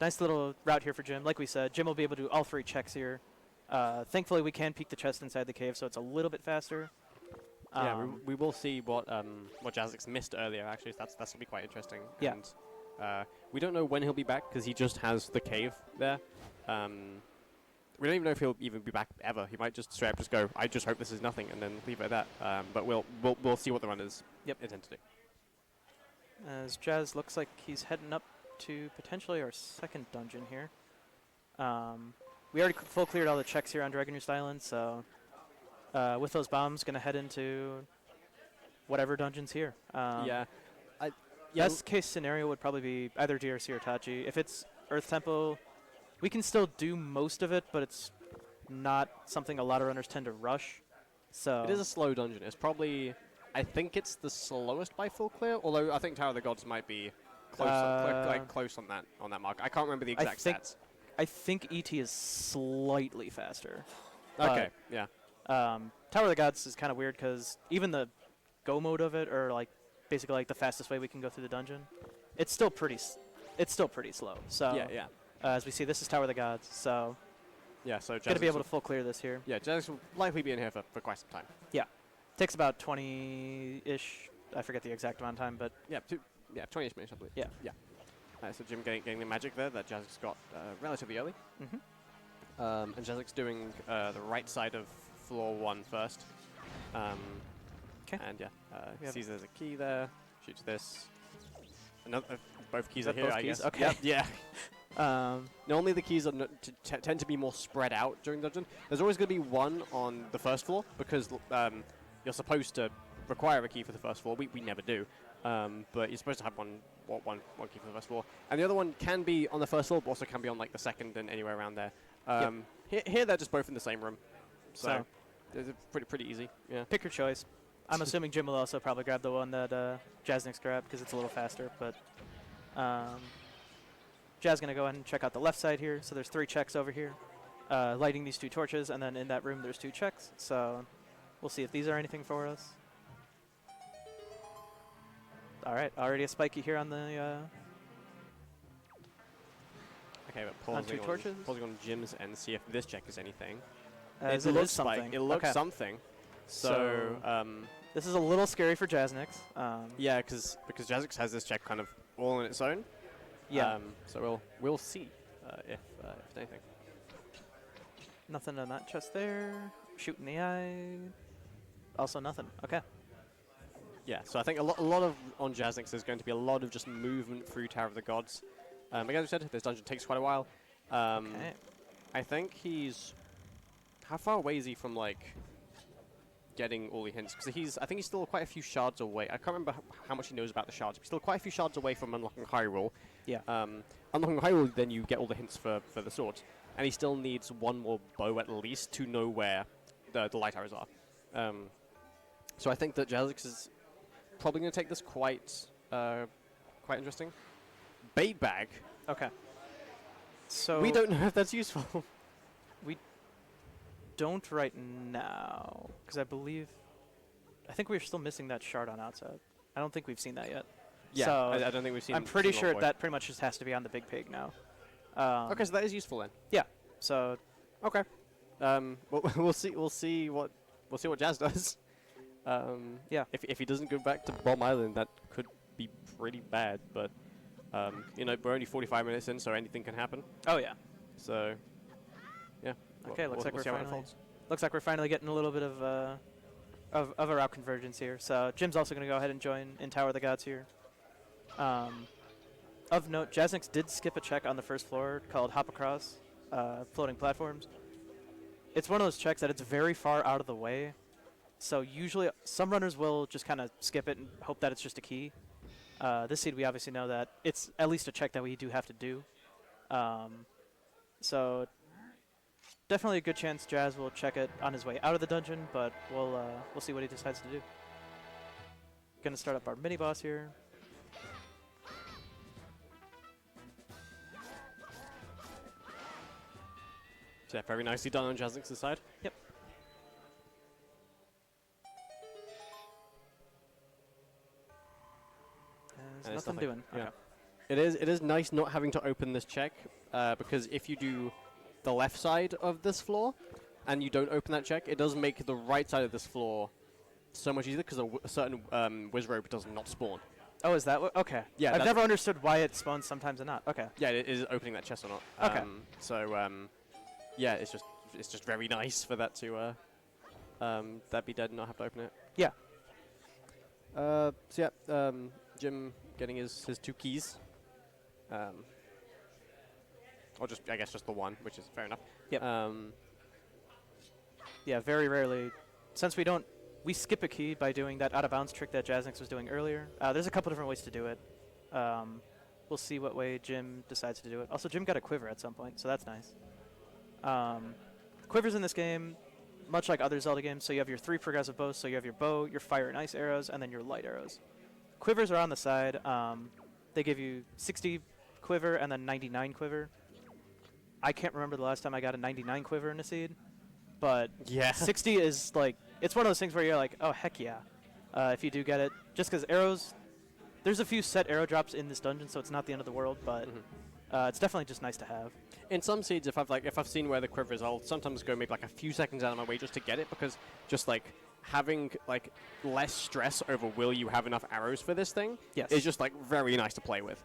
nice little route here for Jim. Like we said, Jim will be able to do all 3 checks here. Thankfully, we can peek the chest inside the cave, so it's a little bit faster. Yeah, we will see what Jasnix missed earlier, actually. So that's going to be quite interesting. Yeah. And we don't know when he'll be back, because he just has the cave there. We don't even know if he'll even be back ever. He might just straight up just go, I just hope this is nothing, and then leave it at that. But we'll see what the runners intend to do. As Jazz looks like he's heading up to potentially our second dungeon here. We already full cleared all the checks here on Dragon Roost Island, so with those bombs, going to head into whatever dungeon's here. Best case scenario would probably be either DRC or Tachi. If it's Earth Temple, we can still do most of it, but it's not something a lot of runners tend to rush. So it is a slow dungeon. It's probably, I think it's the slowest by full clear, although I think Tower of the Gods might be close on that mark. I can't remember the exact stats. I think ET is slightly faster. Okay, yeah. Tower of the Gods is kind of weird because even the go mode of it, or like basically like the fastest way we can go through the dungeon, it's still pretty slow. So yeah. As we see, this is Tower of the Gods. So yeah, so going to be able to full clear this here. Yeah, Jasnix will likely be in here for quite some time. Yeah, takes about 20-ish. I forget the exact amount of time, but yeah, 20-ish minutes, I believe. Yeah. So Jim getting the magic there that Jasnix got relatively early. Mm-hmm. And Jasnix doing the right side of floor 1 first. Okay. And yeah, sees there's a key there. Shoots this. Another, both keys Is are that here, both I keys? guess. Okay. Yeah. Normally the keys are tend to be more spread out during the dungeon. There's always going to be one on the first floor because you're supposed to require a key for the first floor. We never do. But you're supposed to have one key for the first floor. And the other one can be on the first floor, but also can be on like the second and anywhere around there. Here they're just both in the same room. So it's pretty easy. Yeah. Pick your choice. I'm assuming Jim will also probably grab the one that Jasnix grabbed because it's a little faster. But Jazz going to go ahead and check out the left side here. So there's 3 checks over here. Lighting these 2 torches, and then in that room there's 2 checks. So we'll see if these are anything for us. All right, already a spiky here on the Okay, but On 2 torches. pausing on gyms and see if this check is anything. It looks something. It looks something. So this is a little scary for Jasnix. yeah, because Jasnix has this check kind of all on its own. Yeah. So we'll see if anything. Nothing on that chest there. Shoot in the eye. Also nothing. Okay. Yeah, so I think a lot of on Jasnix there's going to be a lot of just movement through Tower of the Gods. Like I said, this dungeon takes quite a while. Okay. I think he's... How far away is he from, like, getting all the hints? Because I think he's still quite a few shards away. I can't remember how much he knows about the shards. He's still quite a few shards away from unlocking Hyrule. Yeah. Unlocking Hyrule, then you get all the hints for the swords. And he still needs one more bow at least to know where the light arrows are. So I think that Jasnix is probably going to take this quite interesting. Bait bag. Okay. So We don't know if that's useful. we don't right now, because I think we're still missing that shard on outside. I don't think we've seen that yet. Yeah, so I don't think we've seen. I'm pretty seen sure that pretty much just has to be on the big pig now. Okay, so that is useful then. Yeah. So Okay. We'll see what Jazz does. Yeah. If he doesn't go back to Bomb Island, that could be pretty bad. But you know, we're only 45 minutes in, so anything can happen. Oh yeah. So yeah. Okay. Looks like we'll see how it finally. unfolds. Looks like we're finally getting a little bit of a route convergence here. So Jim's also going to go ahead and join in Tower of the Gods here. Of note, Jasnix did skip a check on the first floor called Hop Across Floating Platforms. It's one of those checks that it's very far out of the way. So usually some runners will just kind of skip it and hope that it's just a key. This seed, we obviously know that it's at least a check that we do have to do. So definitely a good chance Jazz will check it on his way out of the dungeon, but we'll see what he decides to do. Gonna start up our mini boss here. So yeah, very nicely done on Jasnix's side. Yep. There's nothing doing. Yeah. Okay. It is nice not having to open this check because if you do the left side of this floor and you don't open that check, it does make the right side of this floor so much easier because a certain Wizrobe does not spawn. Oh, is that what? Okay. Yeah, I've never understood why it spawns sometimes and not. Okay. Yeah, it is opening that chest or not. Okay. So yeah, it's just very nice for that to that be dead and not have to open it. Yeah. So yeah, Jim getting his 2 keys. Or just, I guess, just the one, which is fair enough. Yep. Yeah, very rarely. Since we skip a key by doing that out-of-bounds trick that Jasnix was doing earlier. There's a couple different ways to do it. We'll see what way Jim decides to do it. Also, Jim got a quiver at some point, so that's nice. Quivers in this game, much like other Zelda games, so you have your 3 progressive bows, so you have your bow, your fire and ice arrows, and then your light arrows. Quivers are on the side. They give you 60 quiver and then 99 quiver. I can't remember the last time I got a 99 quiver in a seed, but Yeah. 60 is like, it's one of those things where you're like, oh, heck yeah, if you do get it. Just because arrows, there's a few set arrow drops in this dungeon, so it's not the end of the world, but it's definitely just nice to have. In some seeds, if I've seen where the quiver is, I'll sometimes go maybe like a few seconds out of my way just to get it, because just like having like less stress over will you have enough arrows for this thing is just like very nice to play with.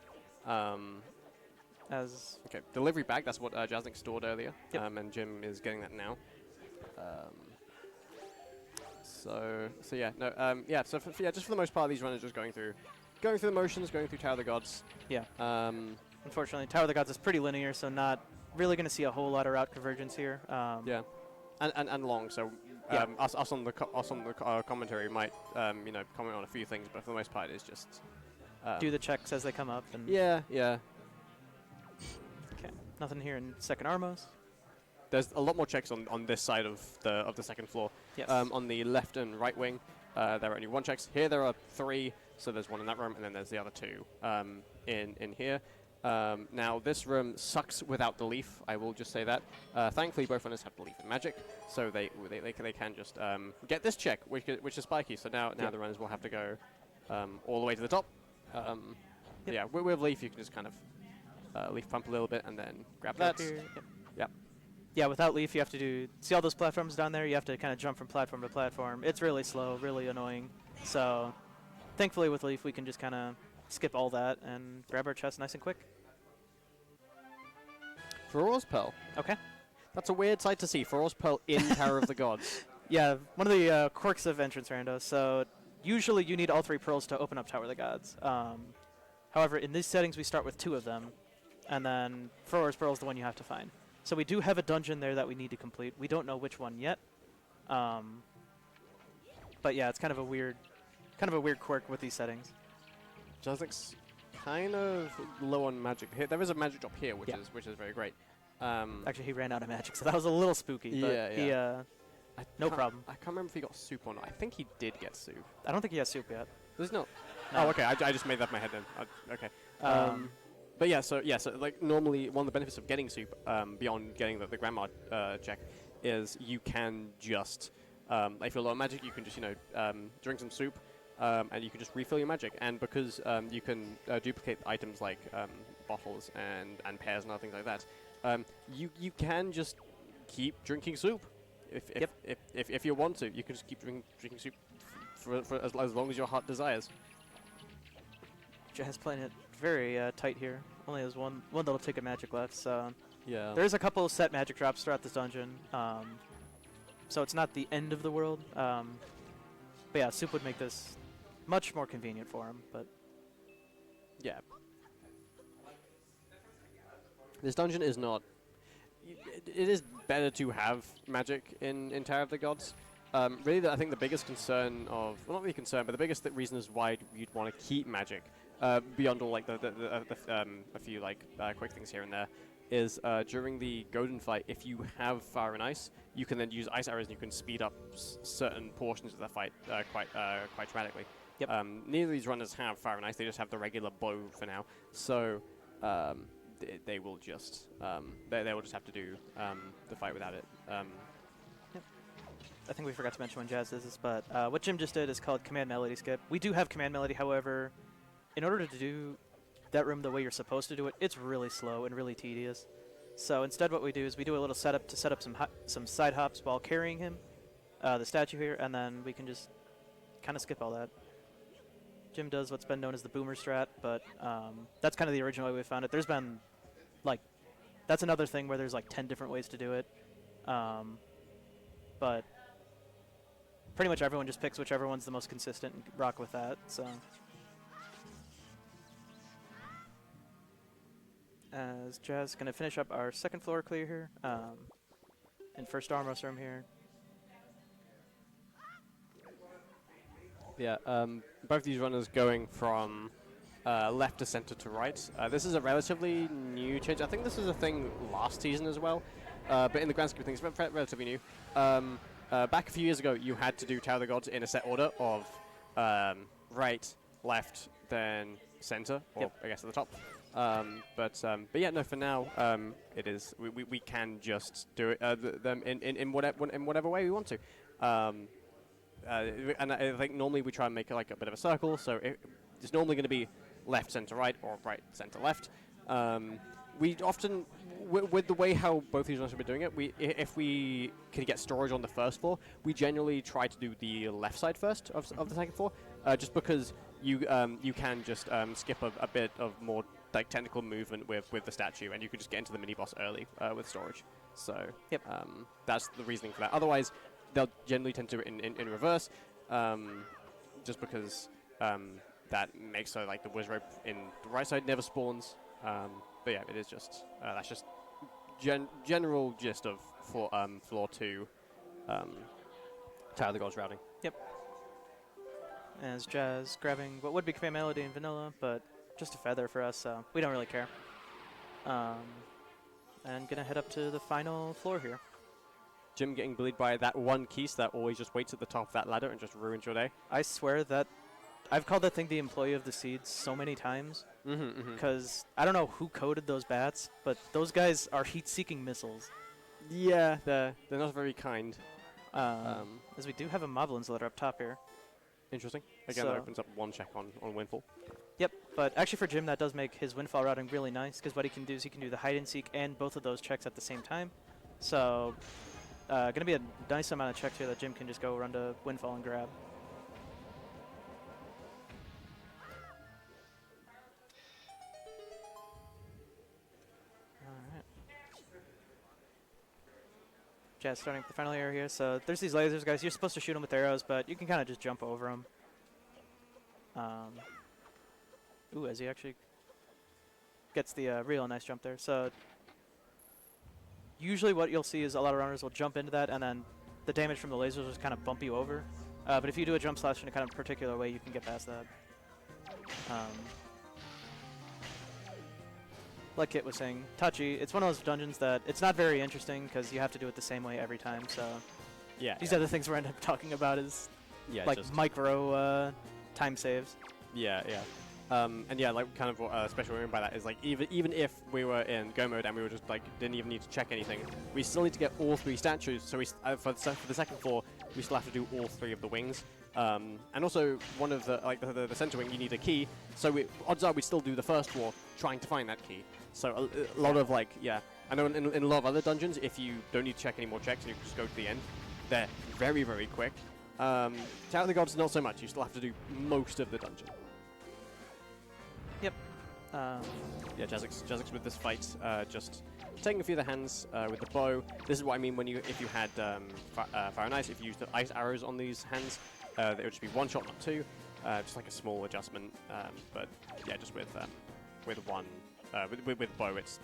Okay, delivery bag, that's what Jasnix stored earlier, and Jim is getting that now. So yeah, no, yeah. So just for the most part, these runners just going through the motions, going through Tower of the Gods. Yeah. Unfortunately, Tower of the Gods is pretty linear, so not really going to see a whole lot of route convergence here. Yeah, and long. So us on the commentary might you know, comment on a few things, but for the most part, it's just do the checks as they come up. And yeah. Okay. Nothing here in second Armos. There's a lot more checks on this side of the second floor. Yes. On the left and right wing, there are only 1 checks. Here there are 3, so there's 1 in that room, and then there's the other 2 in here. Now this room sucks without the leaf. I will just say that. Thankfully, both runners have the leaf and magic, so they can just get this check, which is spiky. So now the runners will have to go all the way to the top. Yeah, with leaf you can just kind of leaf pump a little bit, and then grab Up that. here, yep. Yep. Yeah, without leaf, you have to do... See all those platforms down there? You have to kind of jump from platform to platform. It's really slow, really annoying. So, thankfully with leaf, we can just kind of skip all that and grab our chest nice and quick. Feroz Pearl. Okay. That's a weird sight to see. Feroz Pearl in Tower of the Gods. Yeah, one of the quirks of entrance rando. So, usually you need all 3 pearls to open up Tower of the Gods. However, in these settings, we start with 2 of them. And then Feroz Pearl is the one you have to find. So we do have a dungeon there that we need to complete. We don't know which one yet. But yeah, it's kind of a weird quirk with these settings. Jasnix kind of low on magic here. There is a magic drop here, which is very great. Actually, he ran out of magic, so that was a little spooky. But yeah. No problem. I can't remember if he got soup or not. I think he did get soup. I don't think he has soup yet. There's not. No. Oh, okay. I just made that in my head then. Okay. But yeah, so like normally one of the benefits of getting soup, beyond getting the grandma check, is you can just, if you're low on magic, you can just drink some soup, and you can just refill your magic. And because you can duplicate items like bottles and pears and other things like that, you can just keep drinking soup. If you want to, you can just keep drinking soup for as long as your heart desires. Jazz playing it very tight here. Only has one little ticket magic left, so Yeah. there's a couple of set magic drops throughout this dungeon. So it's not the end of the world. But yeah, soup would make this much more convenient for him. But yeah, this dungeon is not. It is better to have magic in Tower of the Gods. Really, I think the biggest concern of, well, not really concern, but the biggest reason is why you'd want to keep magic, beyond all like a few quick things here and there, is during the Godin fight, if you have fire and ice, you can then use ice arrows and you can speed up certain portions of the fight quite dramatically. Yep. Neither of these runners have fire and ice; they just have the regular bow for now. So they will just they will just have to do the fight without it. I think we forgot to mention when Jazz does this, but what Jim just did is called Command Melody Skip. We do have Command Melody, however, in order to do that room the way you're supposed to do it, it's really slow and really tedious. So instead what we do is we do a little setup to set up some side hops while carrying him, the statue here, and then we can just kind of skip all that. Jim does what's been known as the boomer strat, but that's kind of the original way we found it. There's been, that's another thing where there's 10 different ways to do it. But pretty much everyone just picks whichever one's the most consistent and rock with that. So, as Jazz is going to finish up our second floor clear here, and first Armos room here. Yeah, both these runners going from left to center to right. This is a relatively new change. I think this was a thing last season as well, but in the grand scheme of things, it's relatively new. Back a few years ago, you had to do Tower of the Gods in a set order of right, left, then center, or I guess at the top. But yeah, no. For now, it is we can just do it them in whatever way we want to. And I think normally we try and make it like a bit of a circle, so it's normally going to be left, center, right, or right, center, left. We often, with the way how both these runners have been doing it, if we can get storage on the first floor, we generally try to do the left side first of the second floor, just because you can just skip a bit of more technical movement with the statue, and you can just get into the mini boss early with storage. So that's the reasoning for that. Otherwise, they'll generally tend to do it in reverse, just because that makes so the wizard rope in the right side never spawns. But yeah, it is just that's just general gist of floor 2 Tower of the Gods routing. Yep. As Jazz grabbing what would be Command Melody and Vanilla, but just a feather for us, so we don't really care. And gonna head up to the final floor here. Jim getting bullied by that one Keese that always just waits at the top of that ladder and just ruins your day. I swear that I've called that thing the employee of the seeds so many times, because I don't know who coded those bats, but those guys are heat-seeking missiles. Yeah, they're not very kind. As we do have a Moblins letter up top here. Interesting. Again, so that opens up one check on Windfall. Yep, but actually for Jim, that does make his Windfall routing really nice, because what he can do is he can do the hide and seek and both of those checks at the same time. So, going to be a nice amount of checks here that Jim can just go run to Windfall and grab. Alright. Jazz starting up the final area here. So there's these lasers, guys. You're supposed to shoot them with arrows, but you can kind of just jump over them. Ooh, as he actually gets the real nice jump there. So usually what you'll see is a lot of runners will jump into that, and then the damage from the lasers will just kind of bump you over. But if you do a jump slash in a kind of particular way, you can get past that. Like Kit was saying, Touchy, it's one of those dungeons that it's not very interesting because you have to do it the same way every time. So Yeah. these other things we're end up talking about is like just micro time saves. Yeah. And yeah, like kind of what especially what I mean by that is like even if we were in go mode and we were just like didn't even need to check anything, we still need to get all 3 statues. So we for the second floor, we still have to do all 3 of the wings. And also one of the like the center wing, you need a key. So odds are we still do the first floor trying to find that key. So a lot of like I know in a lot of other dungeons, if you don't need to check any more checks and you just go to the end, they're very, very quick. Tower of the Gods, not so much. You still have to do most of the dungeon. Yep. Yeah, Jasnix with this fight, just taking a few of the hands with the bow. This is what I mean when if you had fire and ice, if you used the ice arrows on these hands, it would just be 1 shot, not 2. Just like a small adjustment. But yeah, just with one. With bow, it's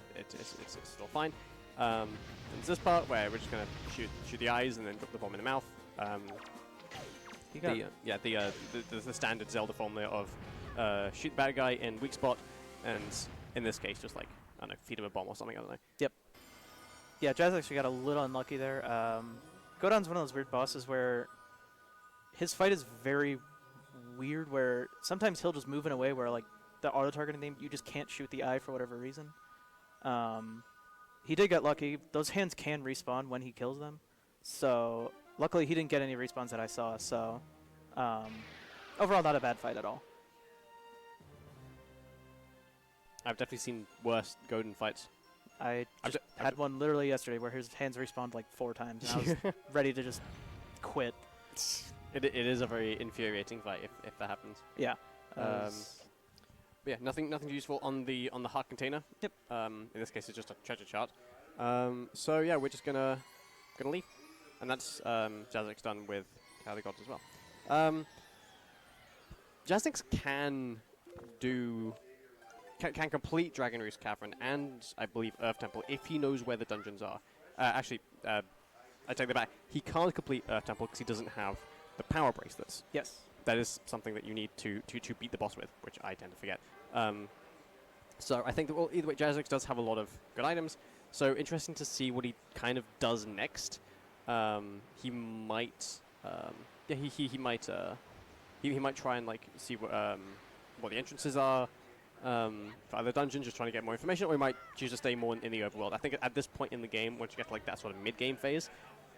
still fine. And this part where we're just gonna shoot the eyes and then drop the bomb in the mouth. The standard Zelda formula of shoot the bad guy in weak spot, and in this case, just like I don't know, feed him a bomb or something. I don't know. Yep. Yeah, Jazz actually got a little unlucky there. Godon's one of those weird bosses where his fight is very weird. Where sometimes he'll just move in a way where like the auto-targeting thing, you just can't shoot the eye for whatever reason. He did get lucky. Those hands can respawn when he kills them. So, luckily he didn't get any respawns that I saw. So, overall not a bad fight at all. I've definitely seen worse Godin fights. I just had one literally yesterday where his hands respawned like 4 times, and I was ready to just quit. It is a very infuriating fight if that happens. Yeah. But yeah, nothing useful on the heart container. Yep. In this case, it's just a treasure chart. So yeah, we're just gonna leave, and that's Jasnix done with Tower of the Gods as well. Jasnix can complete Dragon Roost Cavern and I believe Earth Temple if he knows where the dungeons are. I take that back. He can't complete Earth Temple because he doesn't have the power bracelets. Yes. That is something that you need to beat the boss with, which I tend to forget. So I think that either way, Jasnix does have a lot of good items. So interesting to see what he kind of does next. He might, he might try and like see what the entrances are for other dungeons, just trying to get more information, or he might choose to stay more in the overworld. I think at this point in the game, once you get to like that sort of mid-game phase,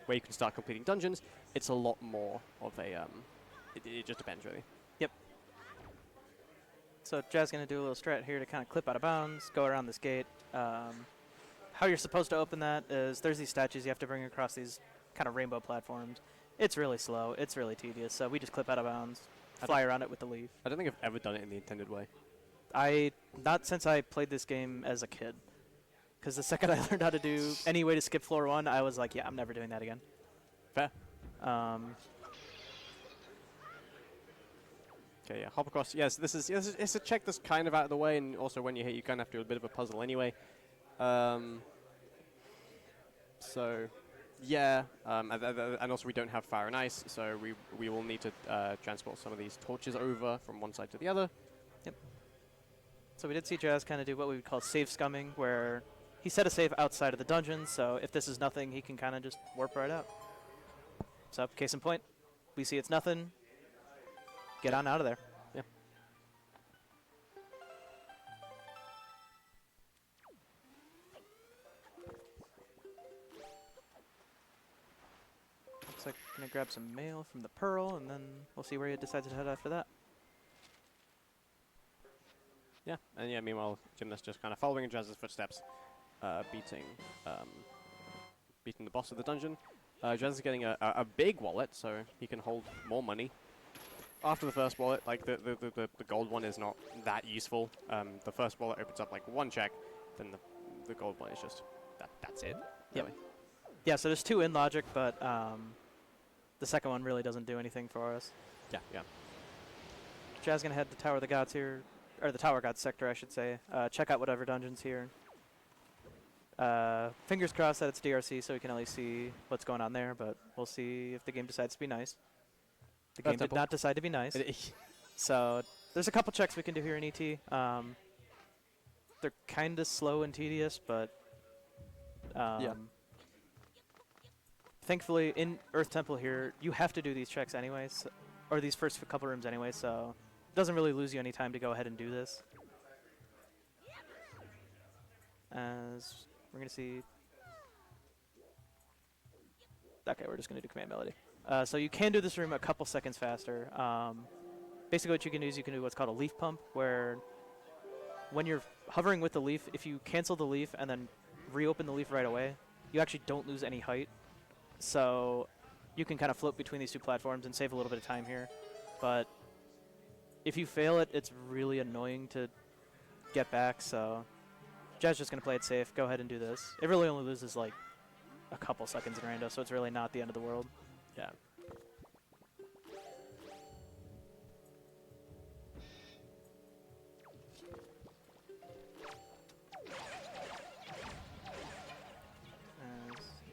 where you can start completing dungeons, it's a lot more of a It just depends, really. Yep. So Jazz going to do a little strat here to kind of clip out of bounds, go around this gate. How you're supposed to open that is there's these statues you have to bring across these kind of rainbow platforms. It's really slow. It's really tedious. So we just clip out of bounds, fly around it with the leaf. I don't think I've ever done it in the intended way. Not since I played this game as a kid. Because the second I learned how to do any way to skip floor 1, I was like, yeah, I'm never doing that again. Fair. Okay, yeah, hop across. Yes, it's a check that's kind of out of the way, and also when you hit, you kind of have to do a bit of a puzzle anyway. So, yeah, and also we don't have fire and ice, so we will need to transport some of these torches over from one side to the other. Yep. So we did see Jazz kind of do what we would call save scumming, where he set a save outside of the dungeon, so if this is nothing, he can kind of just warp right out. So, case in point, we see it's nothing. Get on out of there. Yeah. Looks like Gonna grab some mail from the Pearl, and then we'll see where he decides to head after that. Yeah, and yeah, meanwhile, Gymnast just kind of following in Jazz's footsteps, beating the boss of the dungeon. Jazz is getting a big wallet, so he can hold more money. After the first wallet, like the gold one is not that useful. The first wallet opens up like one check, then the gold one is just that's it. Really. Yep. Yeah, so there's 2 in logic, but the second one really doesn't do anything for us. Yeah, yeah. Jazz gonna head to Tower of the Gods here, or the Tower Gods sector, I should say. Check out whatever dungeons here. Fingers crossed that it's DRC, so we can at least see what's going on there, but we'll see if the game decides to be nice. The game did not decide to be nice. So there's a couple checks we can do here in ET. They're kind of slow and tedious, but Yeah. thankfully in Earth Temple here, you have to do these checks anyways, or these first couple rooms anyway, so it doesn't really lose you any time to go ahead and do this. As we're going to see... Okay, we're just going to do command melody. So you can do this room a couple seconds faster. Basically what you can do is you can do what's called a leaf pump, where when you're hovering with the leaf, if you cancel the leaf and then reopen the leaf right away, you actually don't lose any height. So you can kind of float between these 2 platforms and save a little bit of time here. But if you fail it, it's really annoying to get back, so Jazz just going to play it safe. Go ahead and do this. It really only loses like a couple seconds in rando, so it's really not the end of the world. Yeah.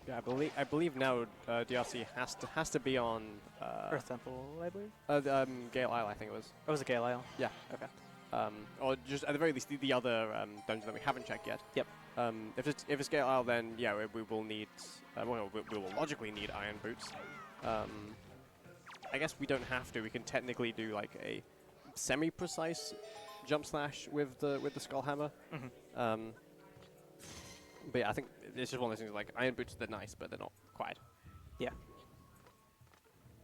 Yeah, I believe now DRC has to be on Earth Temple, I believe. Gale Isle, I think it was. Oh, was it Gale Isle? Yeah. Okay. Or just at the very least the other dungeon that we haven't checked yet. Yep. If it's Gale Isle, then yeah, we will need well, we will logically need iron boots. I guess we don't have to. We can technically do like a semi-precise jump slash with the skull hammer. Mm-hmm. But yeah, I think it's just one of those things like iron boots. They're nice, but they're not quite. Yeah.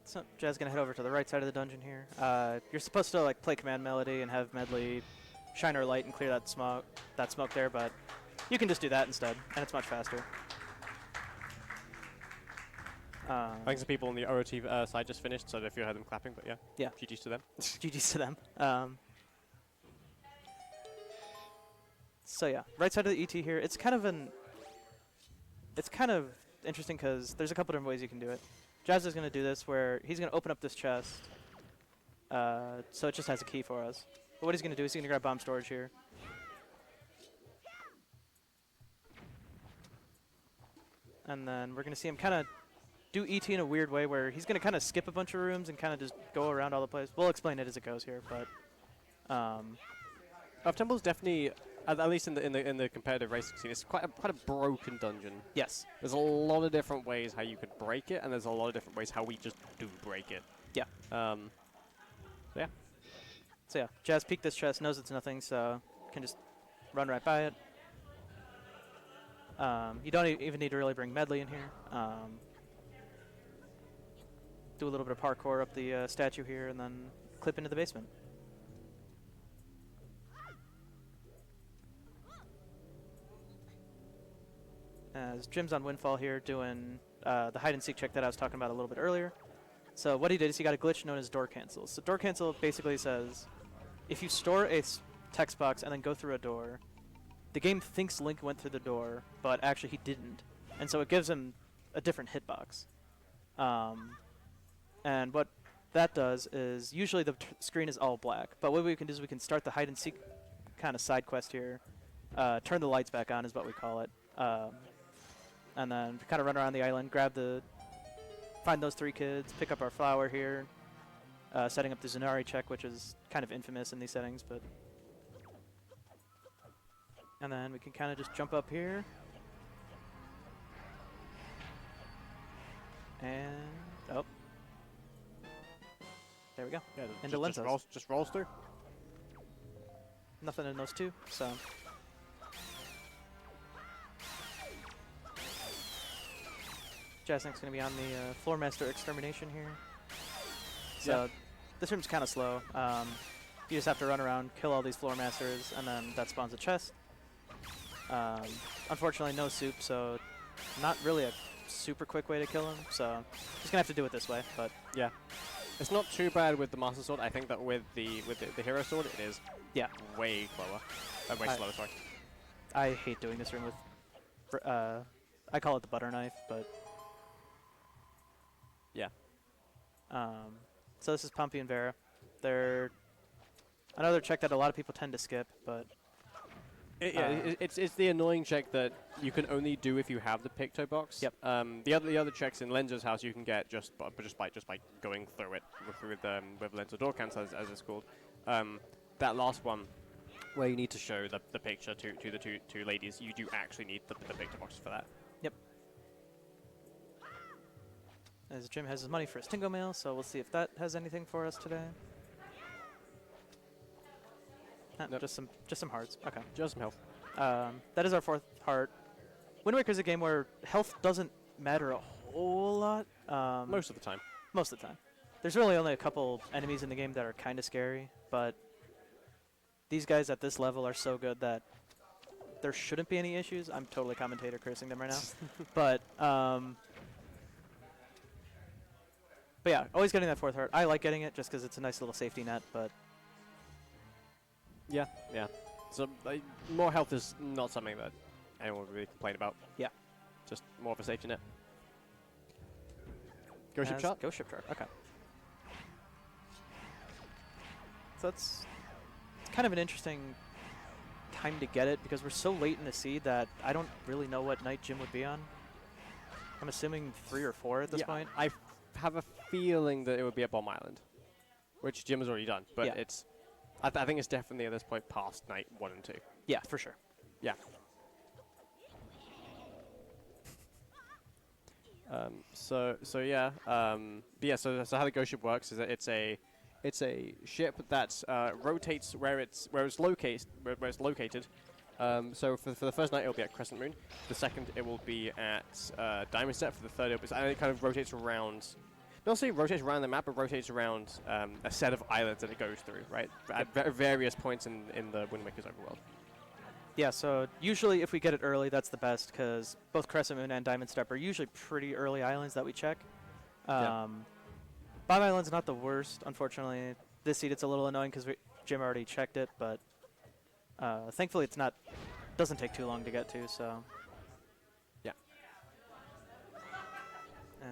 So Jazz gonna head over to the right side of the dungeon here. You're supposed to like play command melody and have Medley shine her light and clear that smoke there, but you can just do that instead, and it's much faster. I think some people on the OOT side just finished, so if you heard them clapping, but yeah. Yeah. GG's to them. GG's to them. So yeah, right side of the ET here. It's kind of interesting because there's a couple different ways you can do it. Jazz is going to do this where he's going to open up this chest, so it just has a key for us. But what he's going to do is he's going to grab bomb storage here. And then we're going to see him kind of do ET in a weird way where he's going to kind of skip a bunch of rooms and kind of just go around all the place. We'll explain it as it goes here, but... Temple's definitely, at least in the competitive racing scene, it's quite a broken dungeon. Yes. There's a lot of different ways how you could break it, and there's a lot of different ways how we just do break it. Yeah. Yeah. So yeah, Jazz peeked this chest, knows it's nothing, so can just run right by it. You don't even need to really bring Medley in here. Do a little bit of parkour up the statue here, and then clip into the basement. As Jim's on Windfall here doing the hide-and-seek check that I was talking about a little bit earlier. So what he did is he got a glitch known as door cancel. So door cancel basically says, if you store a text box and then go through a door, the game thinks Link went through the door, but actually he didn't. And so it gives him a different hitbox. And what that does is, usually the screen is all black, but what we can do is we can start the hide-and-seek kind of side quest here. Turn the lights back on is what we call it. And then kind of run around the island, find those 3 kids, pick up our flower here, setting up the Zenari check, which is kind of infamous in these settings, but... And then we can kind of just jump up here. And... oh. There we go. Yeah, Into Lentos. just rolls through. Nothing in those 2, so... Jasnix going to be on the Floor Master Extermination here. So this room's kind of slow. You just have to run around, kill all these Floor Masters, and then that spawns a chest. Unfortunately, no soup, so not really a super quick way to kill him. So just gonna have to do it this way. But yeah, it's not too bad with the Master Sword. I think that with the Hero Sword, it is way slower. Way slower, sorry. I hate doing this room with. I call it the butter knife, but yeah. So this is Pumpy and Vera. They're another check that a lot of people tend to skip, but it's the annoying check that you can only do if you have the Picto box. Yep. The other checks in Lenza's house you can get just by going through it with Lenza door cancel as it's called. That last one where you need to show the picture to the two ladies, you do actually need the Picto boxes for that. Yep. As Jim has his money for his Tingo Mail, so we'll see if that has anything for us today. Nope. Just some hearts. Okay. Just some health. That is our 4th heart. Wind Waker is a game where health doesn't matter a whole lot. Most of the time. Most of the time. There's really only a couple enemies in the game that are kind of scary, but these guys at this level are so good that there shouldn't be any issues. I'm totally commentator cursing them right now. But yeah, always getting that 4th heart. I like getting it just because it's a nice little safety net, but yeah. So more health is not something that anyone would really complain about. Yeah. Just more of a safety net. Go ship chart? Go ship chart, okay. So it's kind of an interesting time to get it because we're so late in the seed that I don't really know what night Jim would be on. I'm assuming 3 or 4 at this point. I have a feeling that it would be at Bomb Island, which Jim has already done, but it's... I think it's definitely at this point past night 1 and 2. Yeah, for sure. Yeah. So how the ghost ship works is that it's a ship that rotates where it's located. So for the first night it'll be at Crescent Moon. The second it will be at Diamond Step. For the third it kind of rotates around. Not necessarily rotates around the map, but rotates around a set of islands that it goes through, right? At various points in the Wind Waker's overworld. Yeah, so usually if we get it early, that's the best, because both Crescent Moon and Diamond Step are usually pretty early islands that we check. Bomb Island's not the worst, unfortunately. This seed, it's a little annoying because Jim already checked it, but thankfully it's doesn't take too long to get to, so... Yeah.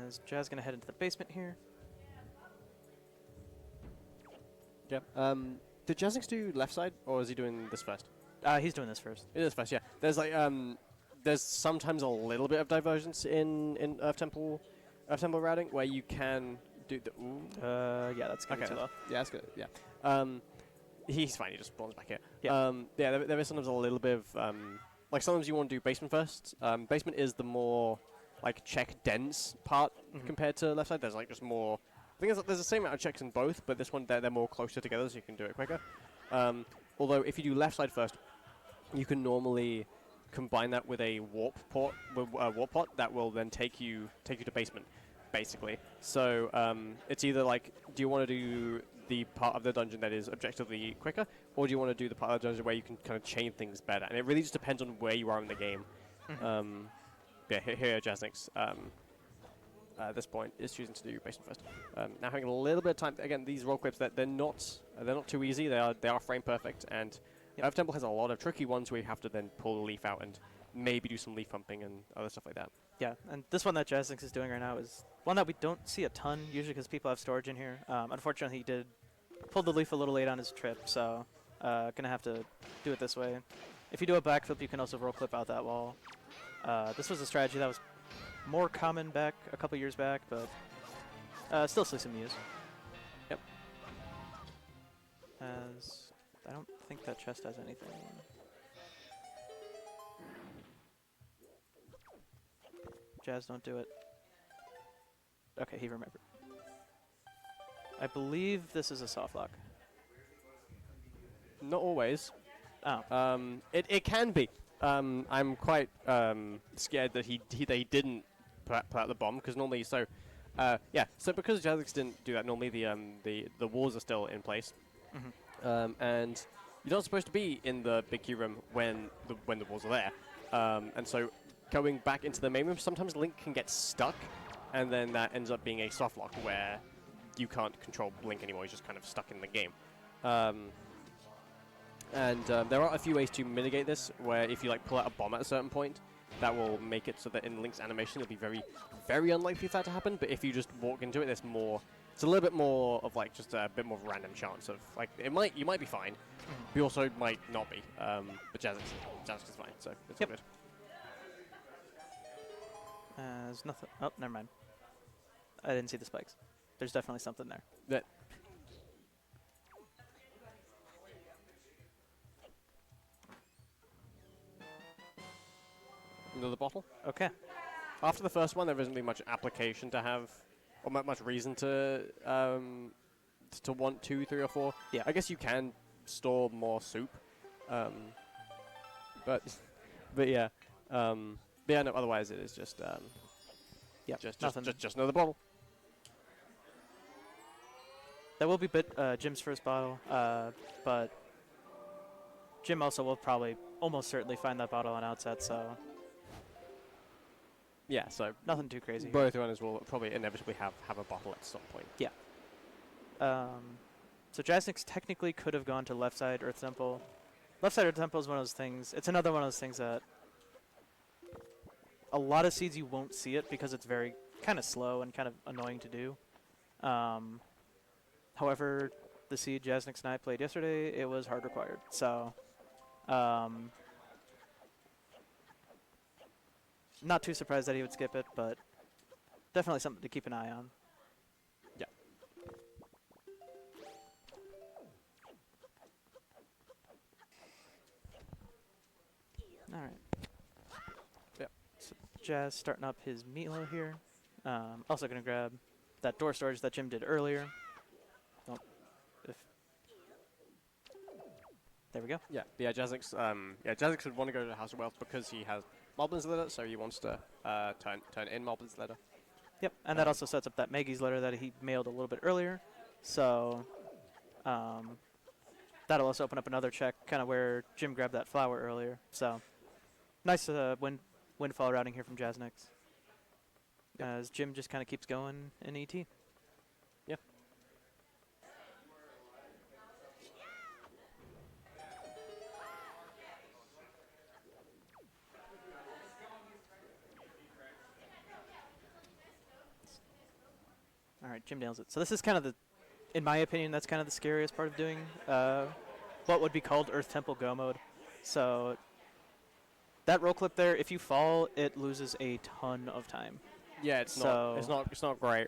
As Jazz going to head into the basement here. Yeah. Did Jasnix do left side, or is he doing this first? He's doing this first. It is first, yeah. There's there's sometimes a little bit of divergence in Earth Temple routing where you can do the. Ooh. Yeah, that's going to be too low. Yeah, that's good. Yeah. He's fine. He just spawns back here. Yeah. There is sometimes a little bit of like sometimes you want to do basement first. Basement is the more like check dense part compared to left side. There's like just more. I think there's the same amount of checks in both, but this one they're more closer together, so you can do it quicker. Although if you do left side first, you can normally combine that with a warp port, that will then take you to basement, basically. So it's either like, do you want to do the part of the dungeon that is objectively quicker, or do you want to do the part of the dungeon where you can kind of chain things better? And it really just depends on where you are in the game. Here Jasnix, at this point, is choosing to do basement first. Now having a little bit of time. Again, these roll clips they're not too easy. They are frame perfect, and Earth Temple has a lot of tricky ones where you have to then pull the leaf out and maybe do some leaf pumping and other stuff like that. Yeah, and this one that Jasnix is doing right now is one that we don't see a ton usually because people have storage in here. Unfortunately, he did pull the leaf a little late on his trip, so gonna have to do it this way. If you do a backflip, you can also roll clip out that wall. This was a strategy that was more common back a couple years back, but still see some use. Yep. As I don't think that chest has anything. Jazz, don't do it. Okay, he remembered. I believe this is a soft lock. Not always. Oh. It can be. I'm quite scared that he didn't put out the bomb, because normally, so because Jasnix didn't do that, normally the walls are still in place, and you're not supposed to be in the big queue room when the walls are there, and so going back into the main room, sometimes Link can get stuck, and then that ends up being a soft lock where you can't control Link anymore. He's just kind of stuck in the game. There are a few ways to mitigate this, where if you like pull out a bomb at a certain point, that will make it so that in Link's animation it'll be very, very unlikely for that to happen. But if you just walk into it, it's a little bit more of like just a bit more of a random chance of like you might be fine, but you also might not be. But Jasnix is fine, so it's all good. There's nothing. Oh, never mind. I didn't see the spikes. There's definitely something there. That. Another bottle. Okay. After the first one, there isn't really much application to have, or much reason to want 2, 3, or 4. Yeah. I guess you can store more soup, but yeah, no. Otherwise, it is just just another bottle. That will be Jim's first bottle, but Jim also will probably almost certainly find that bottle on outset, so yeah, so nothing too crazy. Both runners will probably inevitably have a bottle at some point. Yeah. So Jasnix technically could have gone to left side Earth Temple. Left side Earth Temple is one of those things. It's another one of those things that a lot of seeds you won't see it because it's very kind of slow and kind of annoying to do. However, the seed Jasnix and I played yesterday, it was hard required. So, not too surprised that he would skip it, but definitely something to keep an eye on. Yeah. All right. Yep. So Jazz starting up his meatloaf here. Also going to grab that door storage that Jim did earlier. Oh, there we go. Yeah, Jasnix would want to go to the House of Wealth because he has Moblin's Letter, so he wants to turn in Moblin's Letter. Yep, and that also sets up that Maggie's letter that he mailed a little bit earlier. So that'll also open up another check, kind of where Jim grabbed that flower earlier. So nice windfall routing here from Jasnix. Yep. As Jim just kind of keeps going in ET. Yeah. All right, Jim nails it. So this is kind of in my opinion, that's kind of the scariest part of doing what would be called Earth Temple Go mode. So that roll clip there, if you fall, it loses a ton of time. Yeah, it's not great.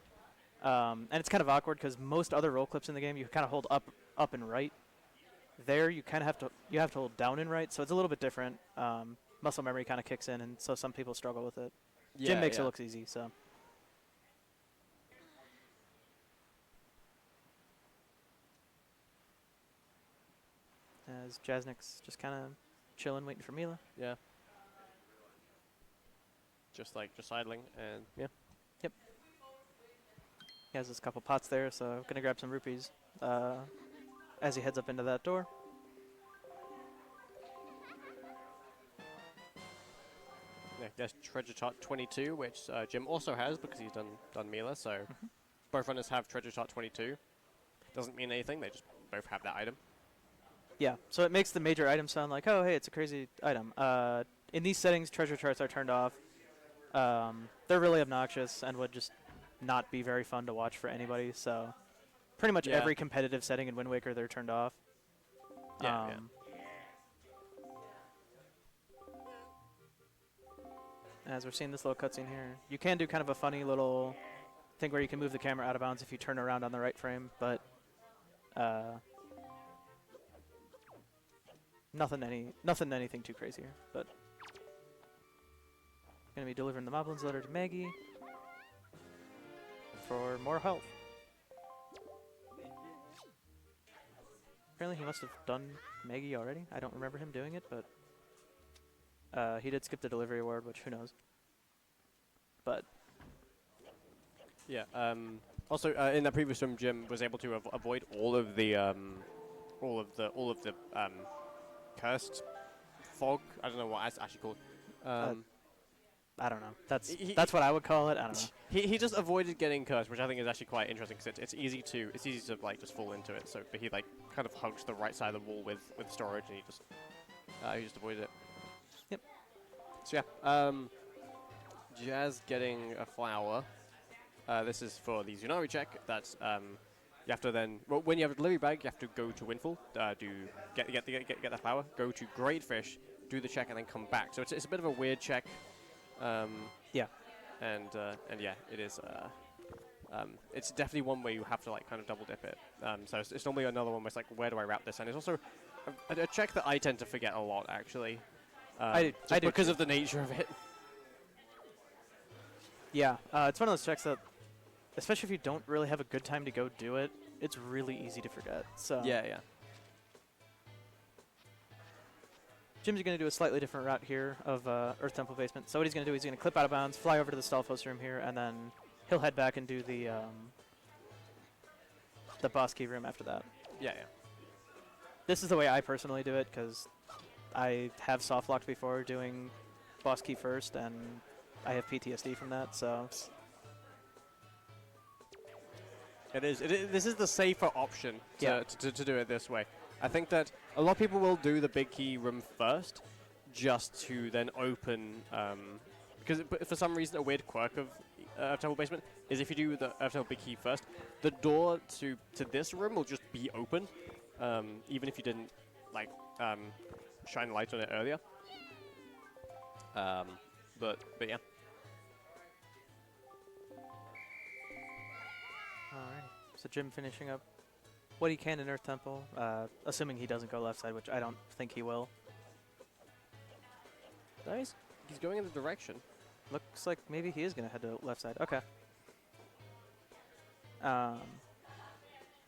And it's kind of awkward because most other roll clips in the game you kind of hold up and right. There you kind of have to hold down and right, so it's a little bit different. Muscle memory kind of kicks in, and so some people struggle with it. Yeah, Jim makes it look easy, so. As Jasnix just kind of chilling, waiting for Mila. Yeah. Just idling, and yeah. Yep. He has his couple pots there, so gonna grab some rupees as he heads up into that door. Yeah, there's Treasure Chart 22, which Jim also has because he's done Mila, so both runners have Treasure Chart 22. Doesn't mean anything, they just both have that item. Yeah, so it makes the major item sound like, oh, hey, it's a crazy item. In these settings, treasure charts are turned off. They're really obnoxious and would just not be very fun to watch for anybody. So pretty much every competitive setting in Wind Waker, they're turned off. Yeah, As we're seeing this little cutscene here, you can do kind of a funny little thing where you can move the camera out of bounds if you turn around on the right frame, but nothing anything too crazy here. But gonna be delivering the Moblin's letter to Maggie for more health. Apparently he must have done Maggie already. I don't remember him doing it, but he did skip the delivery award, which who knows. But Yeah. Also, in that previous room, Jim was able to avoid all of the cursed fog. I don't know what it's actually called. I don't know. That's He- what I would call it. I don't know. He just avoided getting cursed, which I think is actually quite interesting because it's easy to like just fall into it. So, but he like kind of hugs the right side of the wall with storage, and he just avoided it. Yep. So yeah, Jazz getting a flower. This is for the Zunari check. That's you have to then when you have a delivery bag, you have to go to Windfall, get that flower, go to Great Fish, do the check, and then come back. So it's a bit of a weird check. Yeah. And yeah, it is. It's definitely one where you have to like kind of double dip it. So it's normally another one where it's like, where do I route this? And it's also a check that I tend to forget a lot actually. I do because of the nature of it. Yeah, it's one of those checks that, especially if you don't really have a good time to go do it, it's really easy to forget. So Yeah. Jim's going to do a slightly different route here of Earth Temple basement. So what he's going to do is he's going to clip out of bounds, fly over to the Stalfos room here, and then he'll head back and do the boss key room after that. Yeah. This is the way I personally do it because I have soft locked before doing boss key first, and I have PTSD from that. So It is. This is the safer option Yeah. to do it this way. I think that a lot of people will do the big key room first, just to then open. Because for some reason, a weird quirk of Temple Basement is if you do the Temple big key first, the door to this room will just be open, even if you didn't like shine light on it earlier. But yeah. Alright. So Jim finishing up what he can in Earth Temple, assuming he doesn't go left side, which I don't think he will. Nice. He's going in the direction. Looks like maybe he is going to head to left side. Okay.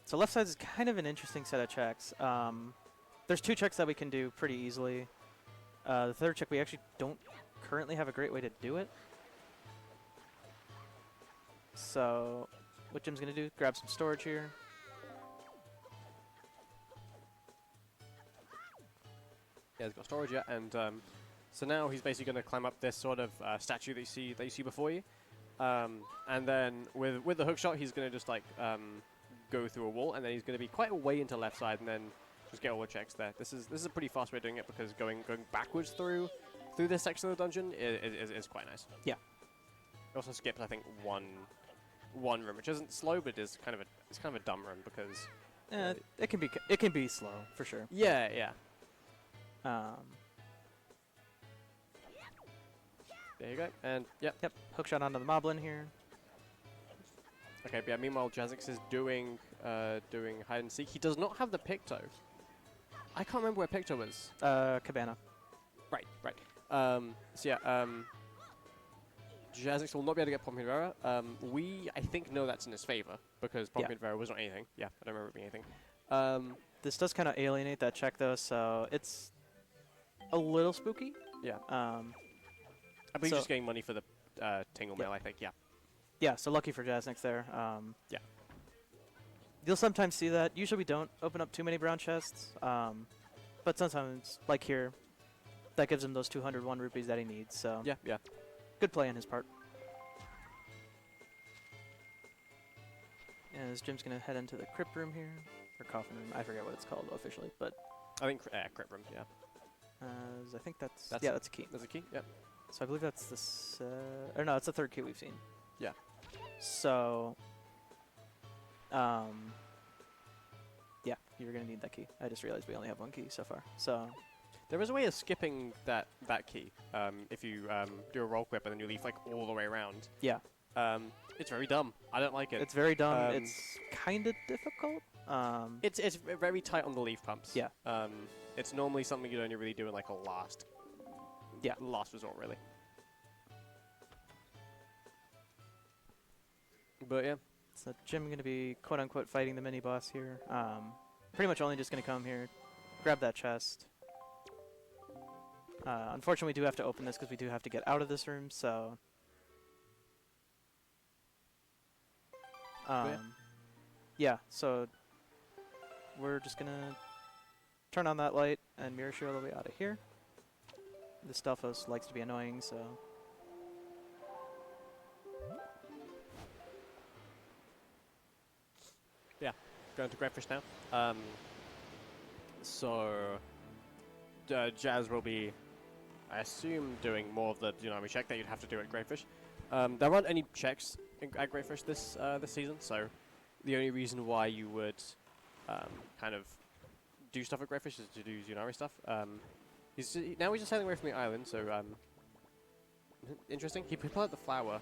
So left side is kind of an interesting set of checks. There's two checks that we can do pretty easily. The third check, we actually don't currently have a great way to do it. So what Jim's going to do, grab some storage here. Yeah, he's got storage, yeah, and so now he's basically going to climb up this sort of statue that you see before you, and then with the hook shot, he's going to just like go through a wall, and then he's going to be quite a way into left side, and then just get all the checks there. This is a pretty fast way of doing it because going backwards through this section of the dungeon is quite nice. Yeah. He also skips, I think, one room, which isn't slow, but it's kind of a dumb room because it can be slow for sure. yeah. There you go, and yep. Hook shot onto the moblin here. Okay, but yeah, meanwhile, Jasnix is doing hide and seek. He does not have the Picto. I can't remember where Picto is. Cabana. Right. So yeah, Jasnix will not be able to get Pompidera. We, I think, know that's in his favor because Pompidera was not anything. Yeah, I don't remember it being anything. This does kind of alienate that check though, so it's a little spooky. Yeah. I believe so he's just getting money for the Tingle Mail, I think, yeah. Yeah, so lucky for Jasnix there. Yeah. You'll sometimes see that. Usually we don't open up too many brown chests, but sometimes, like here, that gives him those 201 rupees that he needs. So Yeah. good play on his part. As Jim's going to head into the crypt room here, or coffin room. I forget what it's called officially, but I think crypt room, yeah. I think that's a key. That's a key, yep. So I believe that's or no, it's the third key we've seen. Yeah. So, yeah, you're going to need that key. I just realized we only have one key so far. So there is a way of skipping that key if you do a roll clip and then you leave like all the way around. yeah, It's very dumb. I don't like it. it's very dumb. It's kind of difficult. It's very tight on the leaf pumps. Yeah. It's normally something you'd only really do in like a last resort, really. But yeah. So Jim going to be quote unquote fighting the mini boss here. Pretty much only just going to come here, grab that chest. Unfortunately, we do have to open this because we do have to get out of this room. So Yeah, so we're just gonna turn on that light and mirror shield will be out of here. The Stelphos likes to be annoying, so... Yeah, going to Greyfish now. So Jazz will be, I assume, doing more of the dynamic check that you'd have to do at Greyfish. There aren't any checks at Greyfish this season, so the only reason why you would kind of do stuff at Greyfish is to do Yunari stuff. Now he's just sailing away from the island, so interesting. He pulled out the flower.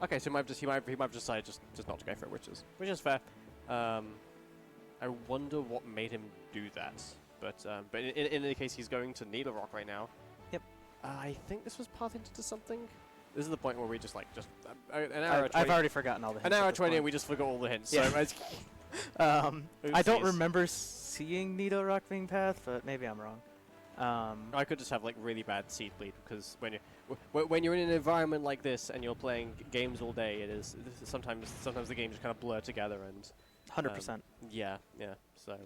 Okay, so he might have decided just not to go for it, which is fair. I wonder what made him do that, but in any case, he's going to Needle Rock right now. Yep. I think this was part into something. This is the point where we just an hour. I've already forgotten all the hints. An hour 20, and we just forgot all the hints. Yeah. So I don't remember seeing Needle Rock being path, but maybe I'm wrong. I could just have like really bad seed bleed because when you're in an environment like this and you're playing games all day, it is sometimes the games kind of blur together and 100%. Yeah. So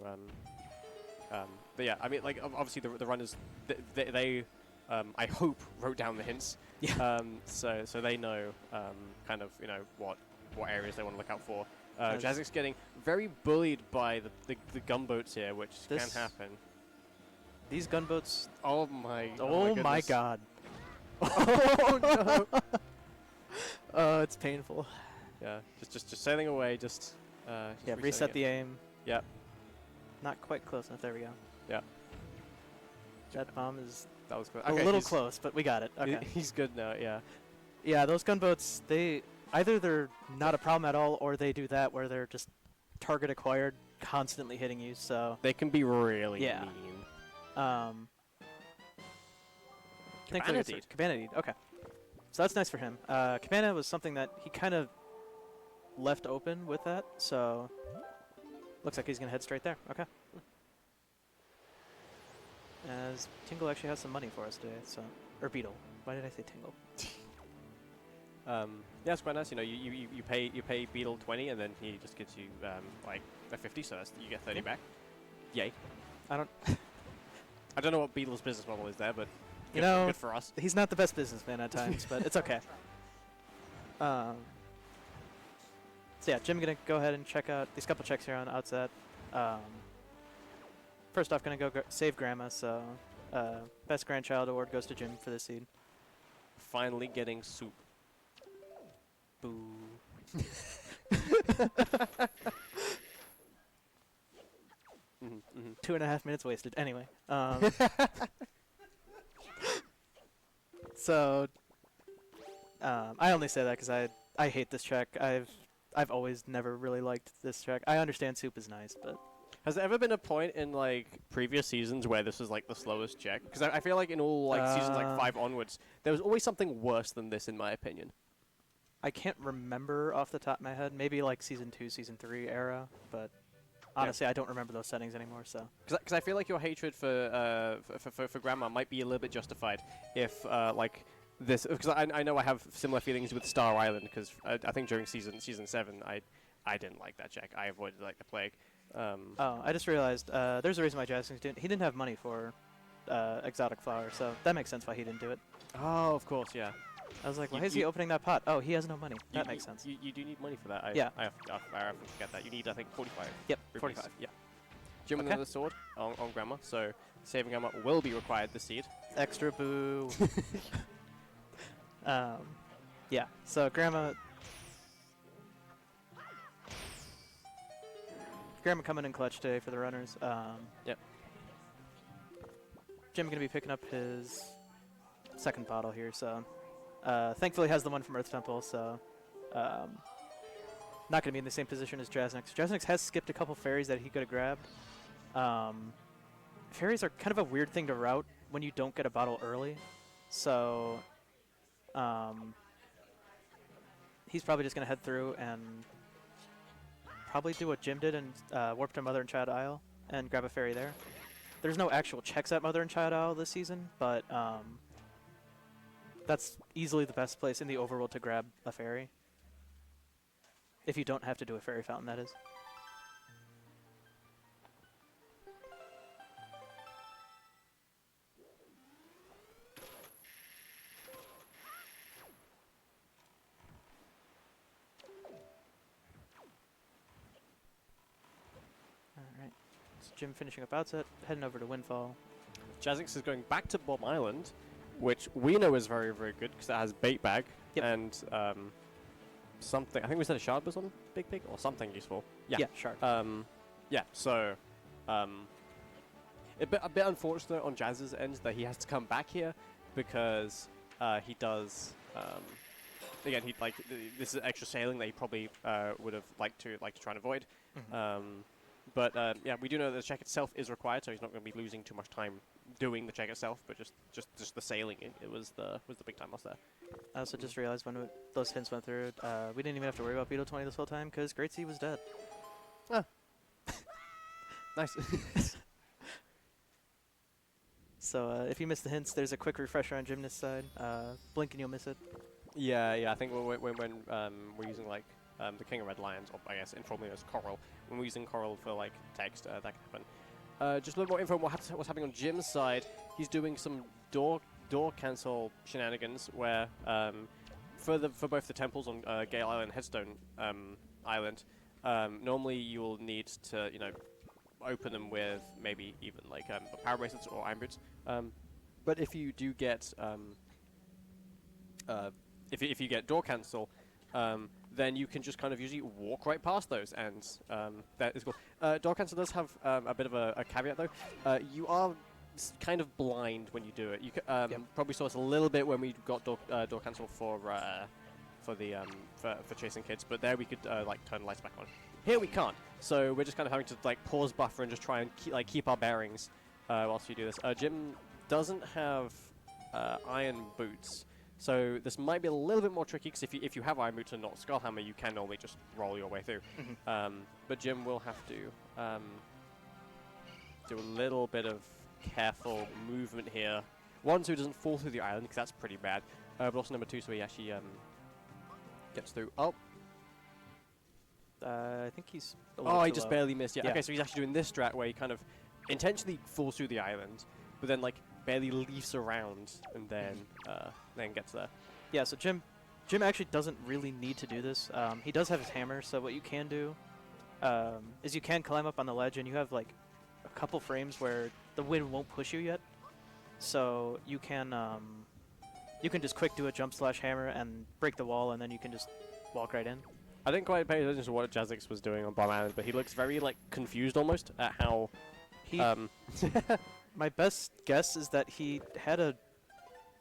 but yeah, I mean, like obviously the runners they I hope wrote down the hints. Yeah. So they know kind of what areas they want to look out for. Jasnix getting very bullied by the gunboats here, which can happen. These gunboats. Oh my. Oh my god. Oh no. Oh, it's painful. Yeah, just sailing away. Just reset the aim. Yeah. Not quite close enough. There we go. Yeah. That bomb is. That was close. A little close, but we got it. Okay. He's good now. Yeah. Yeah, those gunboats. Either they're not a problem at all, or they do that where they're just target acquired, constantly hitting you. So they can be really mean. Cabana. Okay. So that's nice for him. Cabana was something that he kind of left open with that, so looks like he's going to head straight there. Okay. As Tingle actually has some money for us today, so... Or Beetle. Why did I say Tingle? Yeah, it's quite nice. You pay Beetle 20, and then he just gives you like a 50, so you get 30 back. Yay! I don't know what Beetle's business model is there, but good for us. He's not the best businessman at times, but it's okay. So yeah, Jim gonna go ahead and check out these couple checks here on outset. First off, gonna go save Grandma. So best grandchild award goes to Jim for this seed. Finally getting soup. Boo. 2.5 minutes wasted. Anyway. So I only say that because I hate this check. I've always never really liked this check. I understand soup is nice, but has there ever been a point in like previous seasons where this was like the slowest check? Because I feel like in all like seasons like 5 onwards, there was always something worse than this, in my opinion. I can't remember off the top of my head. Maybe like season 2, season 3 era, but honestly, I don't remember those settings anymore. So because I feel like your hatred for Grandma might be a little bit justified if like this, because I know I have similar feelings with Star Island, because I think during season 7 I didn't like that check. I avoided like the plague. I just realized there's a reason why Jasnix didn't have money for exotic flower, so that makes sense why he didn't do it. Oh, of course, yeah. I was like, why is he opening that pot? Oh, he has no money. That makes sense. You do need money for that. I often forget that. You need, I think, 45. Yep, rupees. 45. Yeah. Jim with another sword on Grandma, so saving Grandma will be required this seed. Extra boo. Yeah, so Grandma coming in clutch today for the runners. Yep. Jim going to be picking up his second bottle here, so thankfully has the one from Earth Temple, so not going to be in the same position as Jasnix. Jasnix has skipped a couple fairies that he could have grabbed. Fairies are kind of a weird thing to route when you don't get a bottle early, so he's probably just going to head through and probably do what Jim did and warp to Mother and Child Isle and grab a fairy there. There's no actual checks at Mother and Child Isle this season, but that's easily the best place in the overworld to grab a fairy. If you don't have to do a fairy fountain, that is. Alright. So Jim finishing up outset, heading over to Windfall. Jasnix is going back to Bomb Island, which we know is very, very good because it has Bait Bag and something. I think we said a Shard was on Big Pig or something useful. Yeah, Shard. Yeah, so a bit unfortunate on Jazz's end that he has to come back here because he does. Again, he this is extra sailing that he probably would have liked to try and avoid. But yeah, we do know that the check itself is required, so he's not going to be losing too much time doing the check itself. But just the sailing, it was the big time loss there. I also just realized when those hints went through, we didn't even have to worry about Beetle 20 this whole time because Great Sea was dead. Ah. Nice. So if you missed the hints, there's a quick refresher on Gymnast's side. Blink and you'll miss it. Yeah. I think when we're using the King of Red Lions, or I guess informally as Coral, when we're using Coral for text, that can happen. Just a little more info on what's happening on Jim's side. He's doing some door cancel shenanigans where for both the temples on Gale Island and Headstone Island, normally you will need to open them with maybe even power bracelets or iron boots. But if you do get if you get door cancel, then you can just kind of usually walk right past those, and that is cool. Door cancel does have a bit of a caveat though. You are kind of blind when you do it. You probably saw us a little bit when we got door cancel for chasing kids, but there we could turn the lights back on. Here we can't, so we're just kind of having to pause buffer and just try and keep our bearings whilst we do this. Jim doesn't have iron boots, so this might be a little bit more tricky because if you have iron boots and not Skullhammer, you can normally just roll your way through. But Jim will have to do a little bit of careful movement here. One, so he doesn't fall through the island because that's pretty bad. But also number two, so he actually gets through. Oh. I think he's a little he too just low. barely missed. Yeah. Okay, so he's actually doing this strat where he kind of intentionally falls through the island, but then barely leafs around and then gets there. Yeah. So Jim actually doesn't really need to do this. He does have his hammer, so what you can do is you can climb up on the ledge, and you have a couple frames where the wind won't push you yet, so you can just quick do a jump slash hammer and break the wall, and then you can just walk right in. I didn't quite pay attention to what Jasnix was doing on Bomb Island, but he looks very confused almost at how he. My best guess is that he had a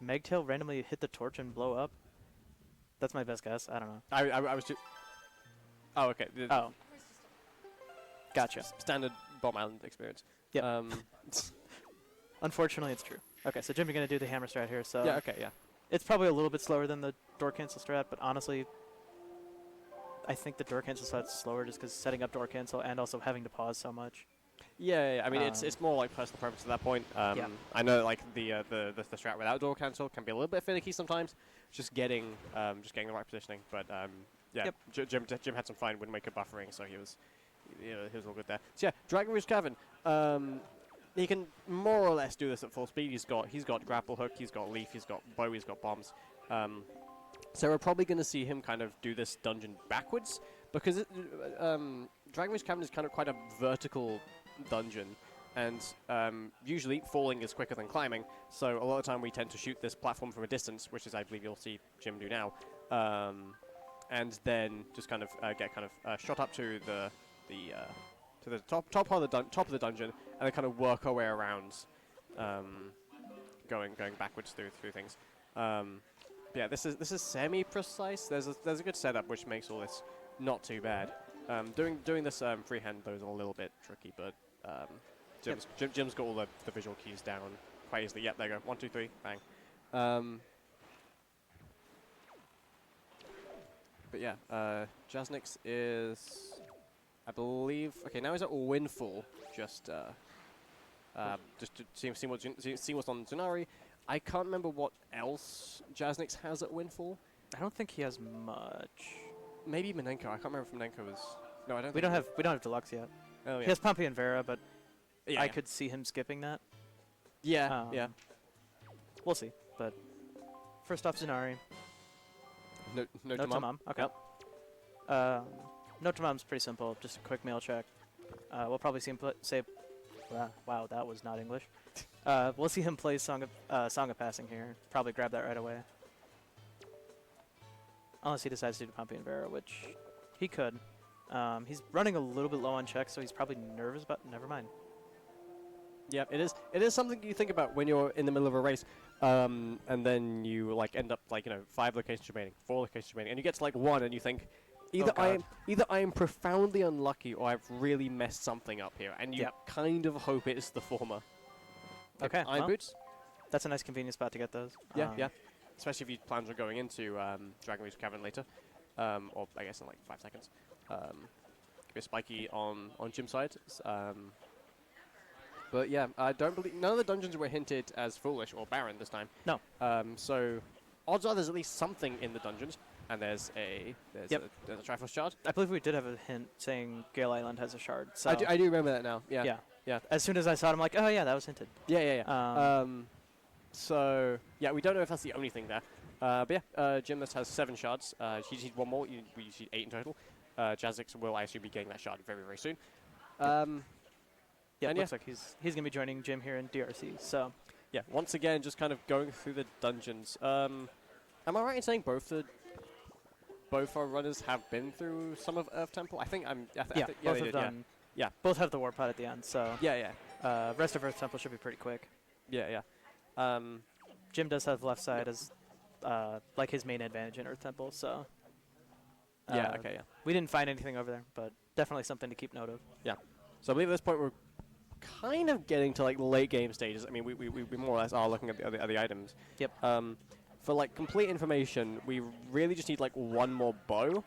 Megtail randomly hit the torch and blow up. That's my best guess. I don't know. I was too. Oh, okay. Oh. Gotcha. Standard Bomb Island experience. Yep. Unfortunately, it's true. Okay, so Jim's going to do the hammer strat here. So yeah, okay, yeah. It's probably a little bit slower than the door cancel strat, but honestly, I think the door cancel strat's slower just because setting up door cancel and also having to pause so much. Yeah. I mean, it's more personal preference at that point. Yeah. I know the strat without door cancel can be a little bit finicky sometimes. Just getting the right positioning, but yeah. Yep. Jim had some fine Wind Waker buffering, so he was all good there. So yeah, Dragon Rouge Cavern. He can more or less do this at full speed. He's got grapple hook, he's got leaf, he's got bow, he's got bombs. So we're probably going to see him kind of do this dungeon backwards because Dragon Rouge Cavern is kind of quite a vertical dungeon, and usually falling is quicker than climbing. So a lot of the time we tend to shoot this platform from a distance, which is I believe you'll see Jim do now, and then just kind of get shot up to the top of the dungeon, and then kind of work our way around, going backwards through things. Yeah, this is semi-precise. There's a good setup which makes all this not too bad. Doing this freehand though is a little bit tricky, but Jim's got all the visual keys down quite easily. Yep, there you go. 1, 2, 3, bang. But yeah, Jasnix is, I believe, okay. Now he's at Windfall, just to see what's on Zanari. I can't remember what else Jasnix has at Windfall. I don't think he has much. maybe Minenko. I can't remember if Minenko was. No, I don't. We don't have deluxe yet. Oh yeah. He has Pompey and Vera, but Yeah, I yeah. could see him skipping that. Yeah. Yeah. We'll see. But first off, Zenari. No No to mom. Mom. Okay. No to Mom's pretty simple. Just a quick mail check. We'll probably see him say. Wow, that was not English. We'll see him play Song of Passing here. Probably grab that right away. Unless he decides to do Pompey and Vera, which he could. He's running a little bit low on checks, so he's probably nervous, but never mind. Yeah, it is. It is something you think about when you're in the middle of a race, and then you like end up like 5 locations remaining, 4 locations remaining, and you get to like 1, and you think either I am profoundly unlucky or I've really messed something up here, and you kind of hope it's the former. Okay. Iron boots. That's a nice convenient spot to get those. Yeah, yeah. Especially if you plan on going into Dragon Reach Cavern later, or I guess in like 5 seconds. Could be a spiky on gym side. But yeah, I don't believe none of the dungeons were hinted as foolish or barren this time. No. So odds are there's at least something in the dungeons, and there's a Triforce shard. I believe we did have a hint saying Gale Island has a shard. So I do remember that now. Yeah. Yeah. Yeah. As soon as I saw it, I'm like, oh yeah, that was hinted. Yeah. So yeah, we don't know if that's the only thing there. But yeah, Gymnast has 7 shards. She needs 1 more. We need 8 in total. Jasnix will, I assume, be getting that shard very, very soon. Yeah, it looks like he's going to be joining Jim here in DRC. So yeah, once again, just kind of going through the dungeons. Am I right in saying both our runners have been through some of Earth Temple? I think I'm. both have done. Yeah. Both have the war pod at the end. So yeah. Rest of Earth Temple should be pretty quick. Yeah. Jim does have left side as like his main advantage in Earth Temple. So okay. We didn't find anything over there, but definitely something to keep note of. Yeah. So I believe at this point we're kind of getting to like late game stages. I mean, we more or less are looking at the items. Yep. For like complete information, we really just need like 1 more bow.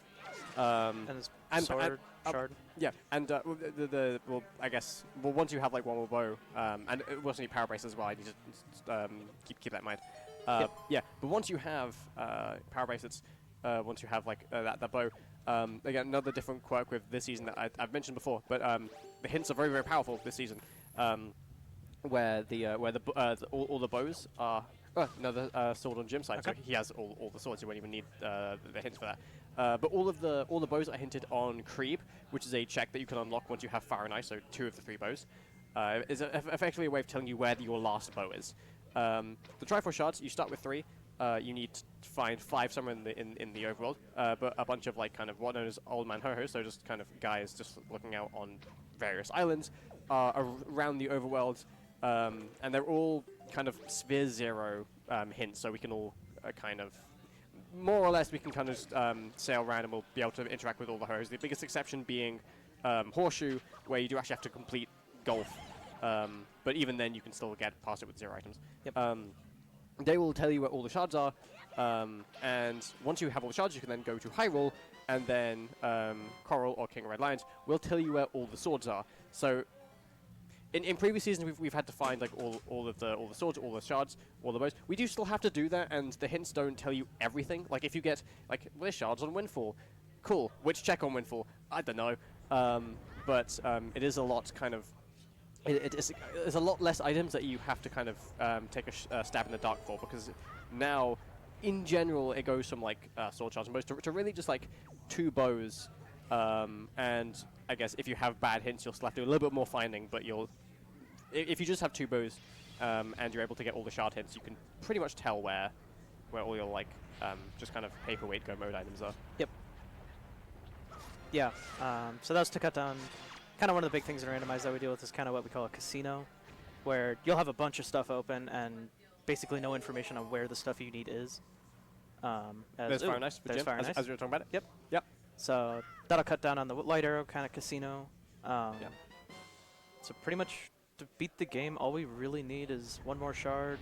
And sword shard. Yeah, and well, I guess once you have like 1 more bow, and it wasn't any power brace as well. I need to keep that in mind. Yeah, but once you have power bracelets, once you have like that bow, again another different quirk with this season that I've mentioned before, but the hints are very, very powerful this season, where all the bows are. Another sword on Jim's side, so he has all the swords. You won't even need the hints for that. But all the bows are hinted on Creep, which is a check that you can unlock once you have Fire and Ice. So 2 of the 3 bows is effectively a way of telling you where your last bow is. The Triforce shards, you start with 3. You need to find 5 somewhere in the overworld, but a bunch of like kind of what known as old man ho-ho, so just kind of guys just looking out on various islands around the overworld, and they're all kind of Sphere 0 hints, so we can all kind of more or less we can kind of sail around and we'll be able to interact with all the ho-hos. The biggest exception being Horseshoe, where you do actually have to complete Golf, but even then you can still get past it with 0 items. Yep. They will tell you where all the shards are, and once you have all the shards, you can then go to Hyrule, and then Coral or King of Red Lions will tell you where all the swords are. So, in previous seasons, we've had to find like all the swords, all the shards, all the bows. We do still have to do that, and the hints don't tell you everything. Like if you get like there's shards on Windfall, cool. Which check on Windfall? I don't know. But it is a lot kind of. There's a lot less items that you have to kind of take a stab in the dark for, because now, in general, it goes from like sword shards and bows to really just like 2 bows, and I guess if you have bad hints, you'll still have to do a little bit more finding. But if you just have 2 bows and you're able to get all the shard hints, you can pretty much tell where all your like just kind of paperweight go mode items are. Yep. Yeah. So that was to cut down. Kind of one of the big things in Randomizer that we deal with is kind of what we call a casino, where you'll have a bunch of stuff open and basically no information on where the stuff you need is. There's Fire and Ice for Jim, as we were talking about it. Yep. So that'll cut down on the light arrow kind of casino. So pretty much to beat the game, all we really need is 1 more shard,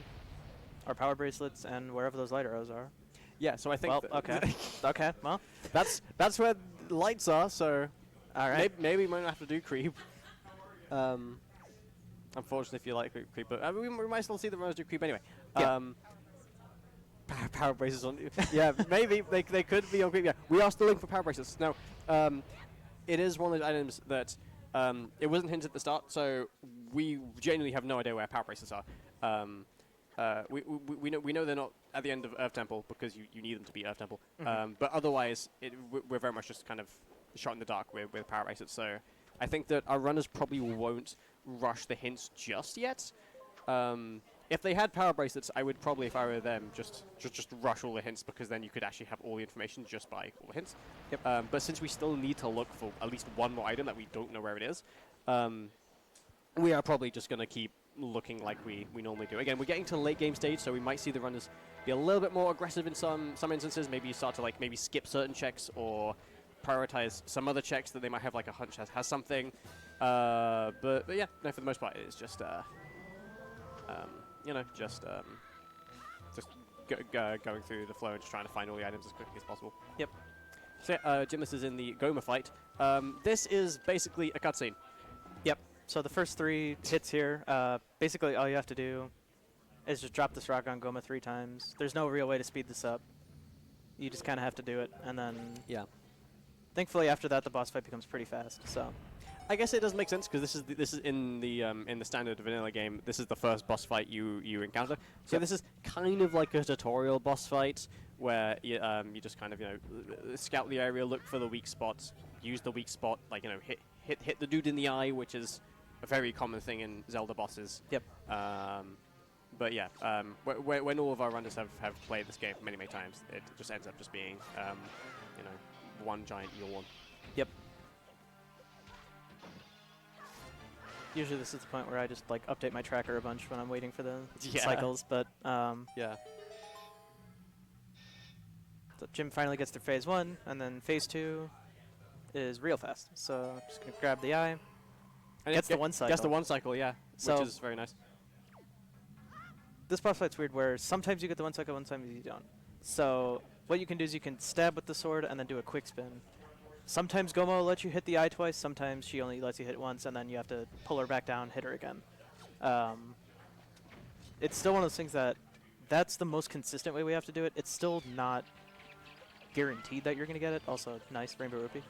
our power bracelets, and wherever those light arrows are. Yeah. So I think. Well, okay. Okay. Well, that's where the lights are. So. All right. Maybe we might have to do Creep. Unfortunately, if you like Creep, but we might still see the runners do Creep anyway. Yeah. Power braces on. Yeah, maybe they could be on green. Yeah, we are still looking for power braces. Now, it is one of those items that it wasn't hinted at the start, so we genuinely have no idea where power braces are. We know they're not at the end of Earth Temple because you need them to be Earth Temple. But otherwise, we're very much just kind of shot in the dark with power braces. So I think that our runners probably won't rush the hints just yet. If they had power bracelets, I would probably, if I were them, just rush all the hints, because then you could actually have all the information just by all the hints. Yep. But since we still need to look for at least one more item that we don't know where it is, we are probably just going to keep looking like we normally do. Again, we're getting to the late game stage, so we might see the runners be a little bit more aggressive in some instances. Maybe you start to maybe skip certain checks or prioritize some other checks that they might have like a hunch has something. But yeah, no, for the most part, it's just going through the flow and just trying to find all the items as quickly as possible. Yep. So Gymnast is in the Goma fight. This is basically a cutscene. Yep. So the first 3 hits here, basically all you have to do is just drop this rock on Goma 3 times. There's no real way to speed this up. You just kind of have to do it, and then thankfully after that the boss fight becomes pretty fast. So I guess it does make sense, because this is in the standard vanilla game. This is the first boss fight you encounter. So this is kind of like a tutorial boss fight where you just kind of scout the area, look for the weak spots, use the weak spot, hit the dude in the eye, which is a very common thing in Zelda bosses. Yep. But yeah, when all of our runners have played this game many times, it just ends up just being one giant yawn. Yep. Usually this is the point where I just update my tracker a bunch when I'm waiting for the cycles, but yeah. So Jim finally gets through phase 1, and then phase 2 is real fast. So I'm just gonna grab the eye. And gets the 1 cycle. Gets the 1 cycle, yeah, so which is very nice. This boss fight's weird, where sometimes you get the 1 cycle, sometimes you don't. So what you can do is you can stab with the sword and then do a quick spin. Sometimes Goma will let you hit the eye twice, sometimes she only lets you hit once, and then you have to pull her back down, hit her again. It's still one of those things that's the most consistent way we have to do it. It's still not guaranteed that you're going to get it. Also, nice, Rainbow Rupee.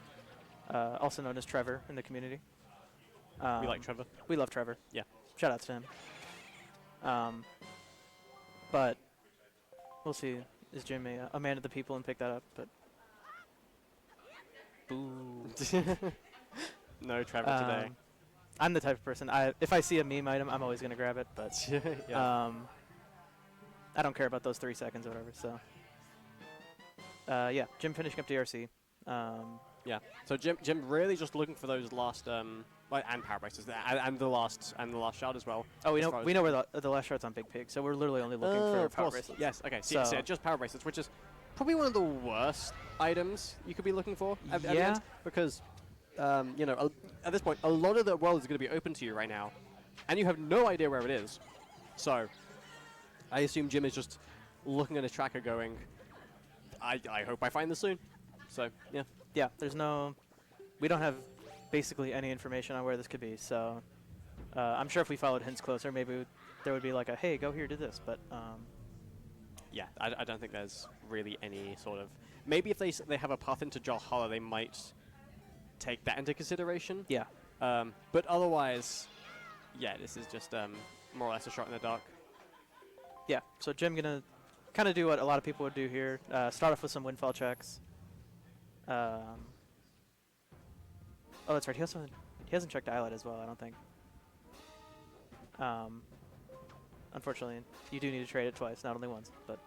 Also known as Trevor in the community. We like Trevor. We love Trevor. Yeah. Shout out to him. But we'll see. Is Jim a man of the people and pick that up? But boo. No Trevor today. I'm the type of person, if I see a meme item, I'm always going to grab it, but yeah. I don't care about those 3 seconds or whatever, so. Yeah, Jim finishing up DRC. Yeah, so Jim really just looking for those last, and power braces, and the last shard as well. Oh, we know where the last shard's on Big Pig, so we're literally only looking for power bracelets. Yes, okay, so just power bracelets, which is probably one of the worst items you could be looking for at the end, because at this point, a lot of the world is going to be open to you right now, and you have no idea where it is. So I assume Jim is just looking at his tracker going, I hope I find this soon. So, yeah. Yeah, we don't have basically any information on where this could be, so I'm sure if we followed hints closer, maybe there would be like a, hey, go here, do this, but yeah, I don't think there's really any sort of, maybe if they have a path into Valhalla, they might take that into consideration. Yeah. But otherwise, yeah, this is just more or less a shot in the dark. Yeah, so Jim gonna kind of do what a lot of people would do here, start off with some windfall checks. Oh, that's right. He hasn't checked Islet as well, I don't think. Unfortunately, you do need to trade it twice, not only once. But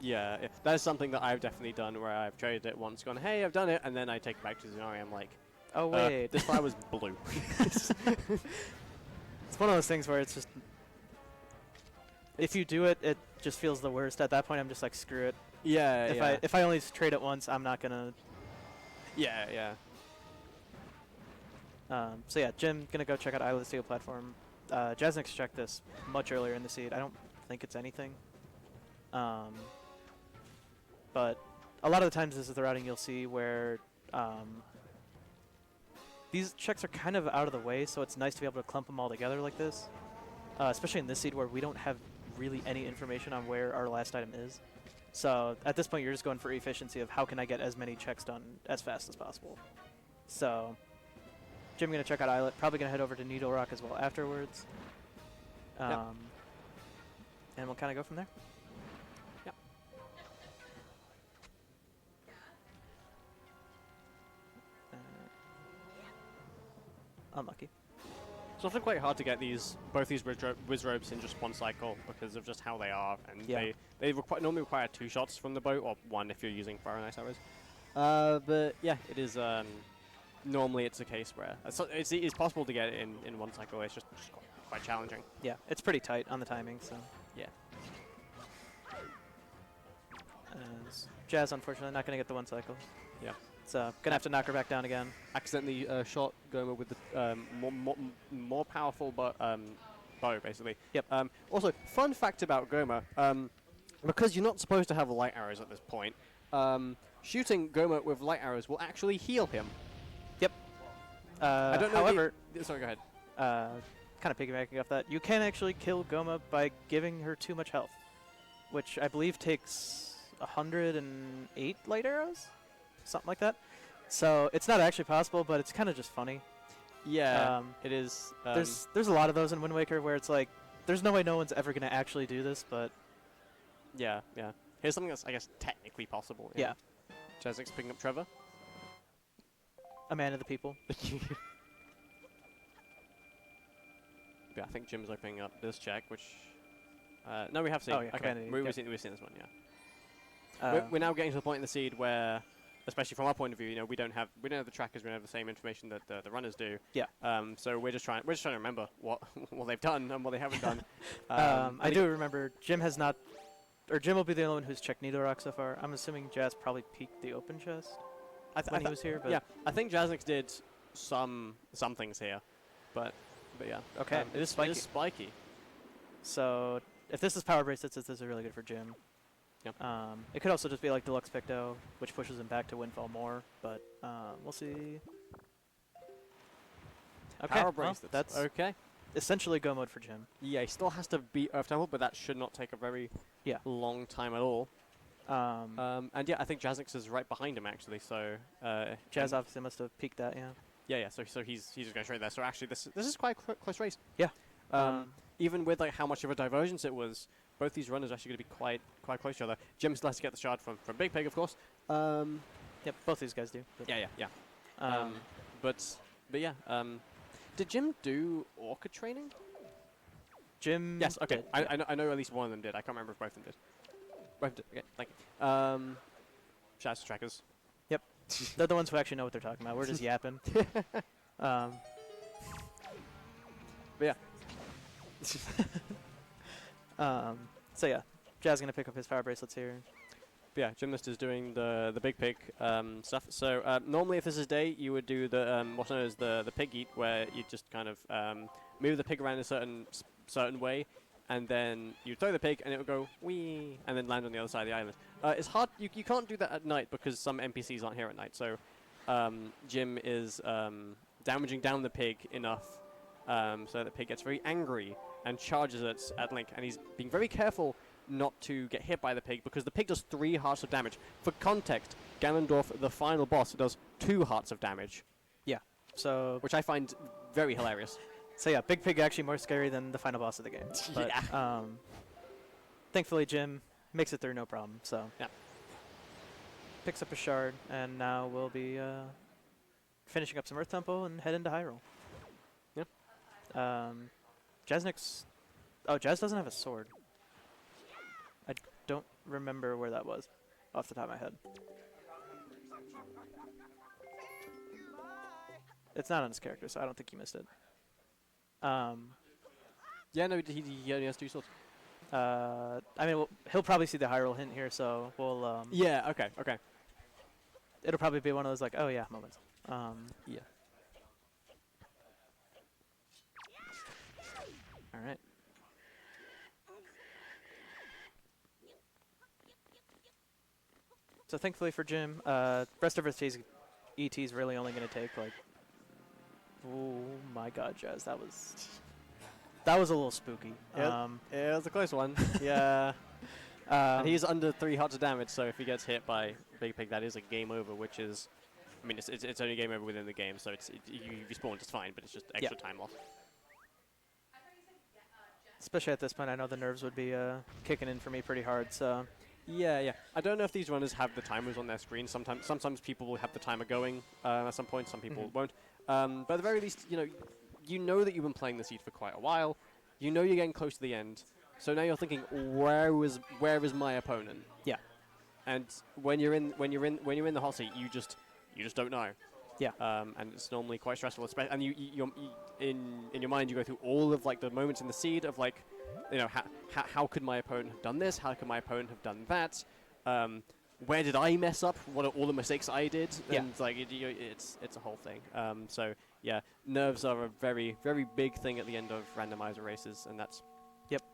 yeah, that is something that I've definitely done, where I've traded it once, gone, hey, I've done it, and then I take it back to Zenari. I'm like, oh wait, this fire was blue. It's one of those things where it's just, if you do it, it just feels the worst. At that point, I'm just like, screw it. Yeah. If I only trade it once, I'm not gonna. Yeah. So yeah, Jim gonna go check out Islet Steel Platform. Jasnix checked this much earlier in the seed. I don't think it's anything. But a lot of the times this is the routing you'll see where these checks are kind of out of the way, so it's nice to be able to clump them all together like this. Especially in this seed where we don't have really any information on where our last item is. So at this point, you're just going for efficiency of how can I get as many checks done as fast as possible. So Jim going to check out Islet. Probably going to head over to Needle Rock as well afterwards. Yep. And we'll kind of go from there. Yep. Unlucky. It's often quite hard to get both these whiz ropes in just one cycle because of just how they are, and they normally require 2 shots from the bow, or 1 if you're using fire and ice arrows. But yeah, it is. Normally, it's a case where it's possible to get it in 1 cycle. It's just quite challenging. Yeah, it's pretty tight on the timing. So yeah. Jazz, unfortunately, not going to get the 1 cycle. Yeah. So going to have to knock her back down again. Accidentally shot Goma with the more powerful bow, basically. Yep. Also, fun fact about Goma, because you're not supposed to have light arrows at this point, shooting Goma with light arrows will actually heal him. Yep. I don't know. However, sorry, go ahead. kind of piggybacking off that, you can actually kill Goma by giving her too much health, which I believe takes 108 light arrows? Something like that. So it's not actually possible, but it's kind of just funny. Yeah, it is. There's a lot of those in Wind Waker where it's like, there's no way no one's ever going to actually do this, but... Yeah. Here's something that's, I guess, technically possible. Yeah. Jasnix picking up Trevor. A man of the people. Yeah, I think Jim's opening up this check, which... no, we have seen. Oh, yeah, okay, we've seen this one, yeah. We're now getting to the point in the seed where, especially from our point of view, we don't have the trackers, we don't have the same information that the runners do. Yeah. So we're just trying to remember what they've done and what they haven't done. I do remember Jim has not, or Jim will be the only one who's checked Needle Rock so far. I'm assuming Jazz probably peeked the open chest when he was here. But yeah, I think Jasnix did some things here, but yeah. Okay. It is spiky. So if this is power bracelets, this is really good for Jim. Yep. It could also just be like Deluxe Picto, which pushes him back to Windfall more, but we'll see. Okay, Power bracelets. That's okay. Essentially go mode for Jim. Yeah, he still has to beat Earth Temple, but that should not take a very long time at all. And yeah, I think Jasnix is right behind him actually. So Jazz obviously must have peeked that. Yeah. Yeah. So he's just going straight there. So actually, this is quite a close race. Yeah. Even with like how much of a divergence it was, both these runners are actually going to be quite close to each other. Jim still has to get the shard from Big Pig, of course. Yep, both these guys do. Yeah. But yeah. Did Jim do Orca training? Jim. Yes. Okay. Did, I know at least one of them did. I can't remember if both of them did. Both did. Okay. Thank you. Shouts to trackers. Yep. They're the ones who actually know what they're talking about. We're just yapping. But yeah. So yeah, Jazz gonna pick up his power bracelets here. But yeah, Gymnast is doing the Big Pig stuff. So normally, if this is day, you would do the what's known as the pig eat, where you just kind of move the pig around a certain way, and then you throw the pig, and it will go wee, and then land on the other side of the island. It's hard. You can't do that at night because some NPCs aren't here at night. So Jim is damaging down the pig enough so the pig gets very angry and charges at Link, and he's being very careful not to get hit by the pig because the pig does 3 hearts of damage. For context, Ganondorf, the final boss, does 2 hearts of damage. Yeah. So which I find very hilarious. So yeah, Big Pig actually more scary than the final boss of the game. But, yeah. Thankfully, Jim makes it through no problem. So yeah. Picks up a shard, and now we'll be finishing up some Earth Temple and head into Hyrule. Yeah. Jasnix. Oh, Jazz doesn't have a sword. I don't remember where that was off the top of my head. It's not on his character, so I don't think he missed it. Yeah, no, he only has 2 swords. I mean, he'll probably see the Hyrule hint here, so we'll... yeah, okay. It'll probably be one of those, like, oh yeah, moments. Yeah. All right. So thankfully for Jim, rest of his ET is really only going to take like, oh my God, Jazz, that was a little spooky. Yeah, it was a close one. Yeah. And he's under 3 hearts of damage, so if he gets hit by Big Pig, that is a game over, which is... I mean, it's only game over within the game, so you respawn just fine, but it's just extra time loss. Especially at this point, I know the nerves would be kicking in for me pretty hard, so... Yeah. I don't know if these runners have the timers on their screen. Sometimes people will have the timer going at some point. Some people won't. But at the very least, you know that you've been playing the seed for quite a while. You know you're getting close to the end. So now you're thinking, where is my opponent? Yeah. And when you're in the hot seat, you just don't know. Yeah. And it's normally quite stressful. And you're in your mind, you go through all of like the moments in the seed of like, how could my opponent have done this? How could my opponent have done that? Where did I mess up? What are all the mistakes I did? Yeah. And like it's a whole thing. So yeah, nerves are a very, very big thing at the end of randomizer races, and that's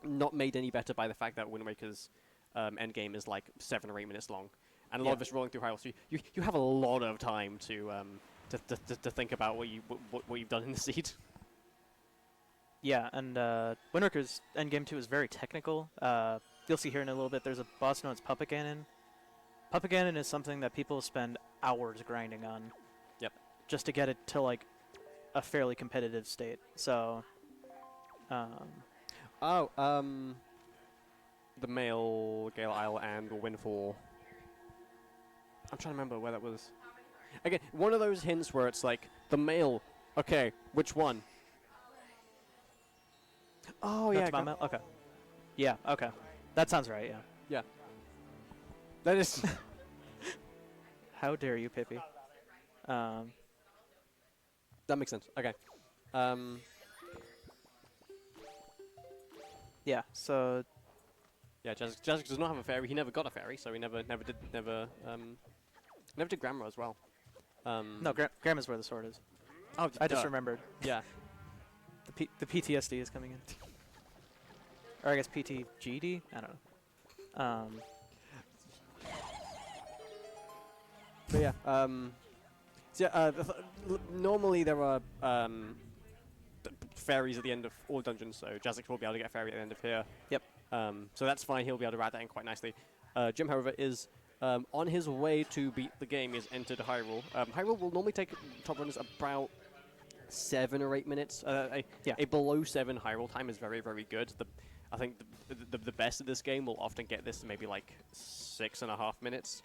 not made any better by the fact that Wind Waker's end game is like 7 or 8 minutes long, and a lot of it's rolling through high roll. So you have a lot of time to think about what you've done in the seed. Yeah, and Wind Waker's endgame 2 is very technical. You'll see here in a little bit there's a boss known as Puppet Ganon. Puppet Ganon is something that people spend hours grinding on. Yep. Just to get it to like a fairly competitive state. So the male Gale Isle and the Windfall. I'm trying to remember where that was. Again, one of those hints where it's like the male. Okay, which one? Oh yeah. Okay. Yeah. Okay. That sounds right. Yeah. Yeah. That is. How dare you, Pippi? That makes sense. Okay. Yeah. So. Yeah, Jasnix does not have a fairy. He never got a fairy, so he never did grammar as well. No, Grandma's where the sword is. Oh, I just remembered. Yeah. The PTSD is coming in. Or I guess PTGD? I don't know. But yeah, so yeah, normally there are fairies at the end of all dungeons, so Jasnix will be able to get a fairy at the end of here. Yep. So that's fine, he'll be able to write that in quite nicely. Jim, however, is on his way to beat the game. He has entered Hyrule. Hyrule will normally take top runners about 7 or 8 minutes. A below 7 Hyrule time is very, very good. I think the best of this game will often get this to maybe like 6.5 minutes.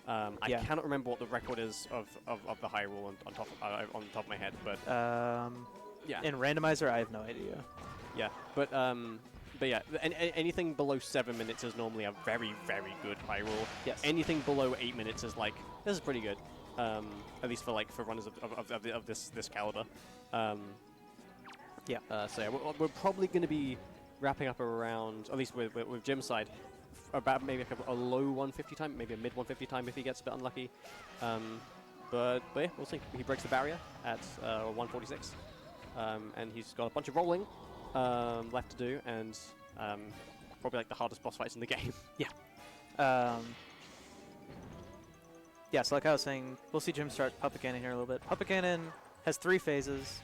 I cannot remember what the record is of the Hyrule on top of my head, but yeah. In Randomizer, I have no idea. Yeah, but yeah, anything below 7 minutes is normally a very, very good Hyrule. Yes. Anything below 8 minutes is like, this is pretty good. At least for runners of this caliber. Yeah. So yeah, we're probably going to be wrapping up around, at least with Jim's side, about maybe a low 150 time, maybe a mid 150 time if he gets a bit unlucky. But yeah, we'll see. He breaks the barrier at 146, and he's got a bunch of rolling left to do, and probably like the hardest boss fights in the game. Yeah. Yeah, so like I was saying, we'll see Jim start Puppet Ganon here in a little bit. Puppet Ganon has 3 phases.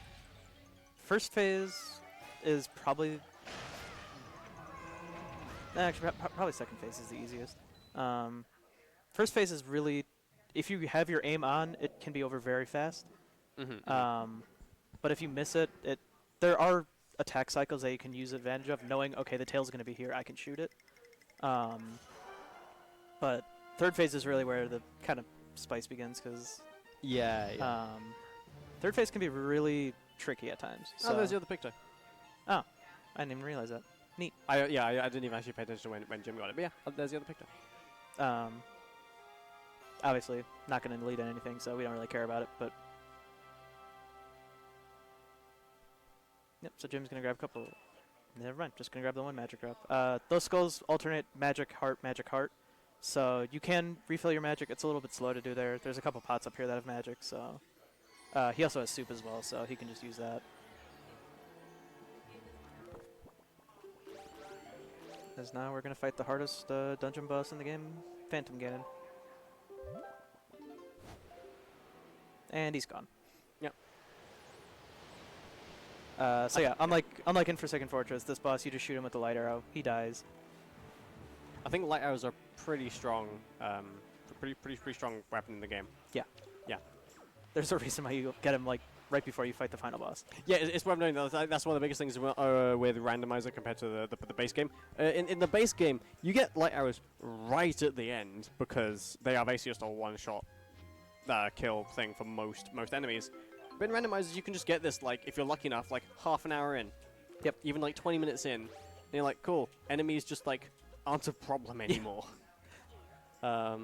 First phase is probably... Actually, probably second phase is the easiest. First phase is really... If you have your aim on, it can be over very fast. But if you miss it, there are attack cycles that you can use advantage of, knowing, okay, the tail's going to be here, I can shoot it. But third phase is really where the kind of spice begins, because third phase can be really tricky at times. Oh, there's the other picture. Oh, I didn't even realize that. Neat. I didn't even actually pay attention when Jim got it, but yeah, there's the other picture. Obviously, not going to lead in anything, so we don't really care about it, but... Yep, so Jim's going to grab a couple... Never mind, just going to grab the one magic drop. Those skulls alternate magic, heart. So you can refill your magic. It's a little bit slow to do there. There's a couple pots up here that have magic, so... he also has soup as well, so he can just use that. As now we're going to fight the hardest dungeon boss in the game, Phantom Ganon. And he's gone. Yep. So yeah, unlike in Forsaken Fortress, this boss, you just shoot him with the light arrow. He dies. I think light arrows are pretty strong, pretty strong weapon in the game. Yeah. Yeah. There's a reason why you get him like right before you fight the final boss. Yeah, it's what I'm doing. That's one of the biggest things with Randomizer compared to the base game. In the base game, you get light arrows right at the end because they are basically just a one-shot kill thing for most enemies. But in Randomizers, you can just get this, like, if you're lucky enough, like half an hour in. Yep. Even like 20 minutes in. And you're like, cool, enemies just like aren't a problem anymore. But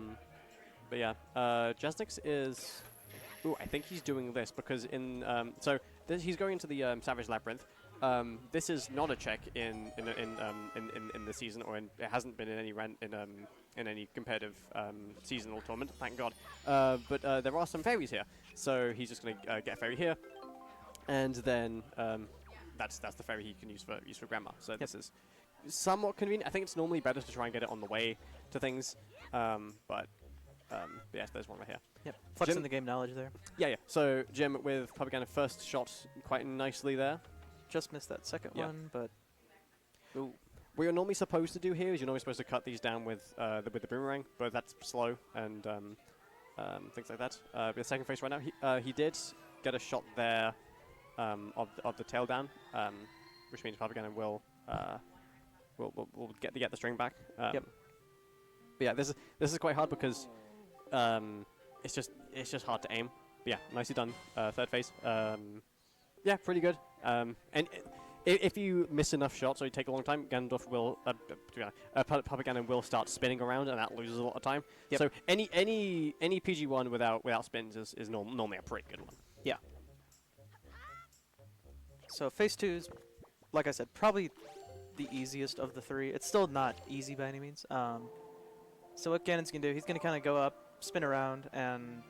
yeah, Jasnix is... Ooh, I think he's doing this because in... he's going into the Savage Labyrinth. This is not a check in the season, or it hasn't been in any competitive seasonal tournament, thank God. But there are some fairies here, so he's just going to get a fairy here, and then that's the fairy he can use for Grandma. So this is somewhat convenient. I think it's normally better to try and get it on the way to things, but yes, there's one right here. Yep, flexing the game knowledge there. Yeah. So Jim with Propaganda first shot quite nicely there. Just missed that second one, but... Ooh. What you're normally supposed to do here is you're normally supposed to cut these down with the boomerang, but that's slow and things like that. But the second phase right now, he did get a shot there of the tail down, which means Propaganda will get the string back. Yep. But yeah, this is quite hard because it's just hard to aim. But yeah, nicely done. Third phase. Yeah, pretty good. And if you miss enough shots or you take a long time, Ganondorf will, Propaganda will start spinning around, and that loses a lot of time. Yep. So any PG1 without spins is normally a pretty good one. Yeah. So phase 2 is, like I said, probably the easiest of the three. It's still not easy by any means. So what Ganon's going to do, he's going to kind of go up, spin around, and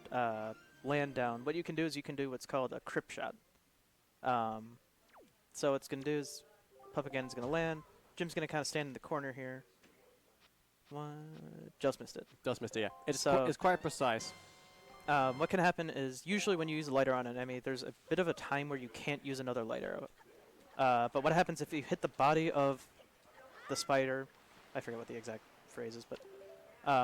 land down. What you can do is you can do what's called a crypt shot. So what it's going to do is Propagand's going to land. Jim's going to kind of stand in the corner here. Just missed it. Just missed it, yeah. It's quite precise. What can happen is usually when you use a light arrow on an enemy, there's a bit of a time where you can't use another light arrow. But what happens if you hit the body of the spider, I forget what the exact phrase is, but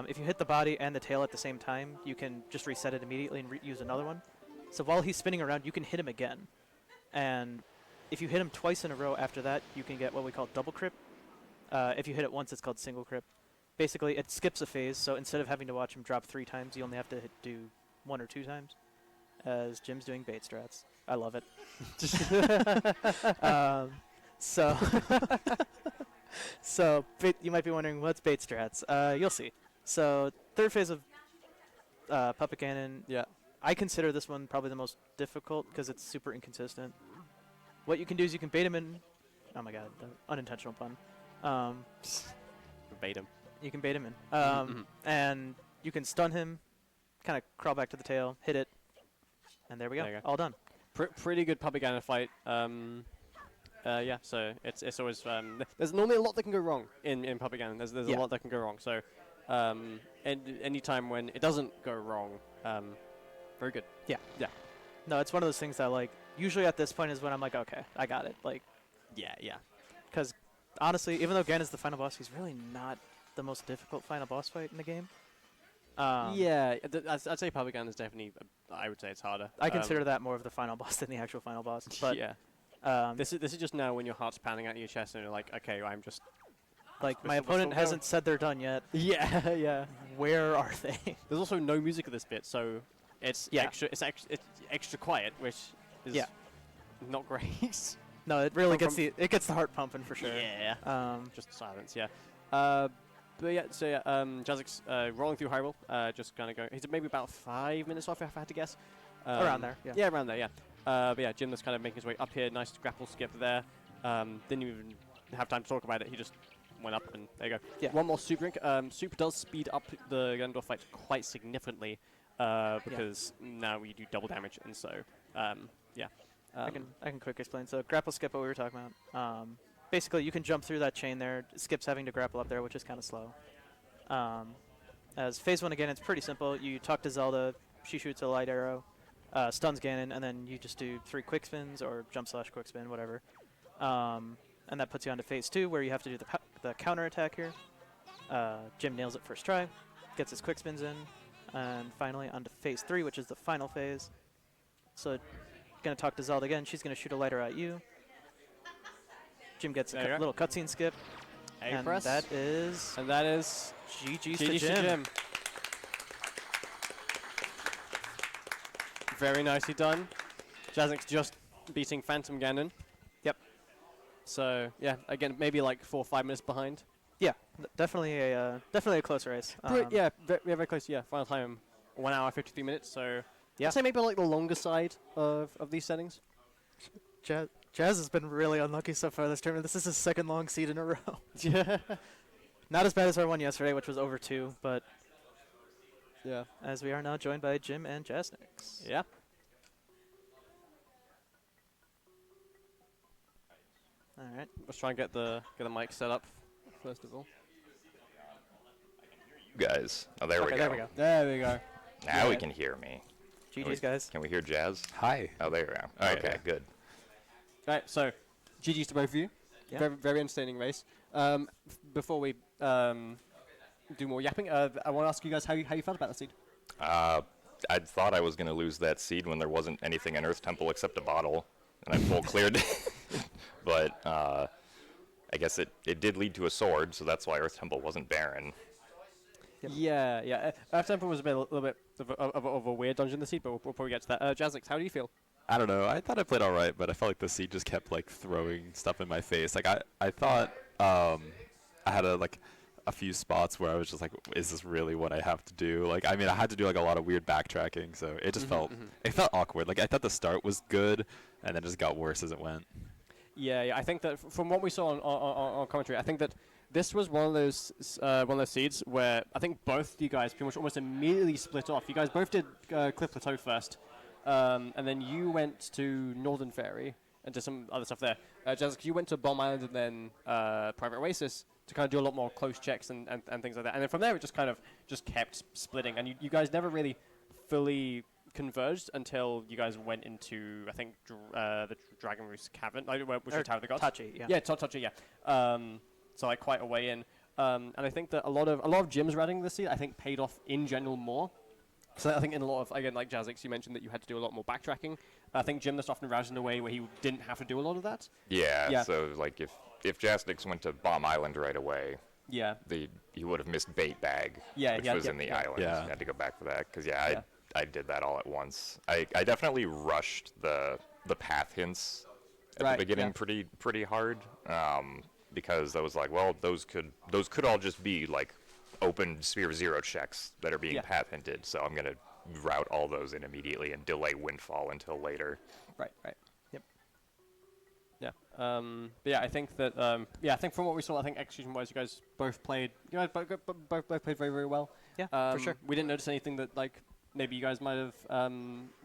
if you hit the body and the tail at the same time, you can just reset it immediately and use another one. So while he's spinning around, you can hit him again. And if you hit him twice in a row after that, you can get what we call double crypt. If you hit it once, it's called single crypt. Basically, it skips a phase, so instead of having to watch him drop 3 times, you only have to do 1 or 2 times. As Jim's doing bait strats. I love it. So you might be wondering, what's bait strats? You'll see. So third phase of Puppet Ganon, yeah. I consider this one probably the most difficult because it's super inconsistent. What you can do is you can bait him in... Oh my god, unintentional pun. Bait him. You can bait him in. And you can stun him, kind of crawl back to the tail, hit it, and there we go. All done. Pretty good Propaganda fight. Yeah, so it's always... there's normally a lot that can go wrong in Propaganda. There's a lot that can go wrong. So any time when it doesn't go wrong... very good. Yeah. No, it's one of those things that, like, usually at this point is when I'm like, okay, I got it. Like, yeah. Because, honestly, even though Ganon's the final boss, he's really not the most difficult final boss fight in the game. Yeah, I'd say Propaganda is definitely, I would say it's harder. I consider that more of the final boss than the actual final boss. But yeah. This is just now when your heart's pounding out of your chest and you're like, okay, I'm just... Like, my opponent hasn't said they're done yet. Yeah. Where are they? There's also no music at this bit, so... It's extra quiet, which is not great. No, it really gets the heart pumping for sure. Yeah. Just silence, yeah. But yeah, so yeah, Jasnix rolling through Hyrule, just kind of going. He's maybe about 5 minutes off, if I had to guess. Around there, yeah. Yeah, around there, yeah. But yeah, Jim was kind of making his way up here. Nice grapple skip there. Didn't even have time to talk about it. He just went up, and there you go. Yeah. One more Soup drink. Soup does speed up the Ganondorf fight quite significantly. Because now we do double damage, and so yeah. I can quick explain. So grapple skip, what we were talking about. Basically, you can jump through that chain there. Skip's having to grapple up there, which is kind of slow. As phase 1 again, it's pretty simple. You talk to Zelda, she shoots a light arrow, stuns Ganon, and then you just do 3 quick spins or jump / quick spin, whatever. And that puts you on to phase 2, where you have to do the counter attack here. Jim nails it first try, gets his quick spins in, and finally onto phase 3, which is the final phase. So, gonna talk to Zelda again. She's gonna shoot a lighter at you. Jim gets a little cutscene skip. And that is GG's to Jim. Very nicely done. Jasnix just beating Phantom Ganon. Yep. So yeah, again maybe like 4 or 5 minutes behind. Yeah, definitely a close race. Yeah, very close. Yeah, final time 1 hour 53 minutes. So yeah, I'd say maybe like the longer side of these settings. Jazz has been really unlucky so far this tournament. This is his second long seed in a row. Yeah. Not as bad as our one yesterday, which was over 2, but yeah. As we are now joined by Jim and Jasnix. Yeah. All right. Let's try and get the mic set up first of all. You guys. Oh, there we go. There we go. There we go. Now we can hear me. GG's, guys. Can we hear Jazz? Hi. Oh, there we go. Okay, good. All right, so GG's to both of you. Yeah. Very, very entertaining race. Before we do more yapping, I want to ask you guys how you felt about the seed. I thought I was going to lose that seed when there wasn't anything in Earth Temple except a bottle, and I full cleared it. But I guess it did lead to a sword, so that's why Earth Temple wasn't barren. Yep. Yeah. Earth Temple was a little bit of a weird dungeon this seed, but we'll probably get to that. Jasnix, how do you feel? I don't know. I thought I played all right, but I felt like the seed just kept like throwing stuff in my face. Like I thought I had a few spots where I was just like, is this really what I have to do? Like, I mean, I had to do like a lot of weird backtracking, so it just felt awkward. Like I thought the start was good, and then it just got worse as it went. Yeah. I think that from what we saw on commentary, I think that this was one of those seeds where I think both you guys pretty much almost immediately split off. You guys both did Cliff Plateau first. And then you went to Northern Fairy and did some other stuff there. Jasnix, you went to Bomb Island and then Private Oasis to kind of do a lot more close checks and things like that. And then from there, it just kind of kept splitting. And you guys never really fully converged until you guys went into, I think, the Dragon Roost Cavern, which is Tower of the Gods. Tachi, yeah. Yeah, Tachi, yeah. So like quite a way in. And I think that a lot of Jim's routing this year, I think, paid off in general more. So I think in a lot of, again, like Jasnix, you mentioned that you had to do a lot more backtracking. I think Jim just often routed in a way where he didn't have to do a lot of that. Yeah. So like if Jasnix went to Bomb Island right away, yeah, he would have missed Bait Bag, which was in the island. Yeah. He had to go back for that because I did that all at once. I definitely rushed the path hints at the beginning pretty hard because I was like, well, those could all just be like open Sphere 0 checks that are being path hinted, so I'm gonna route all those in immediately and delay Windfall until later. Right. Yep. Yeah. But yeah, I think that I think from what we saw, I think execution-wise, you guys both played both played very, very well. Yeah, for sure. We didn't notice anything that like maybe you guys might have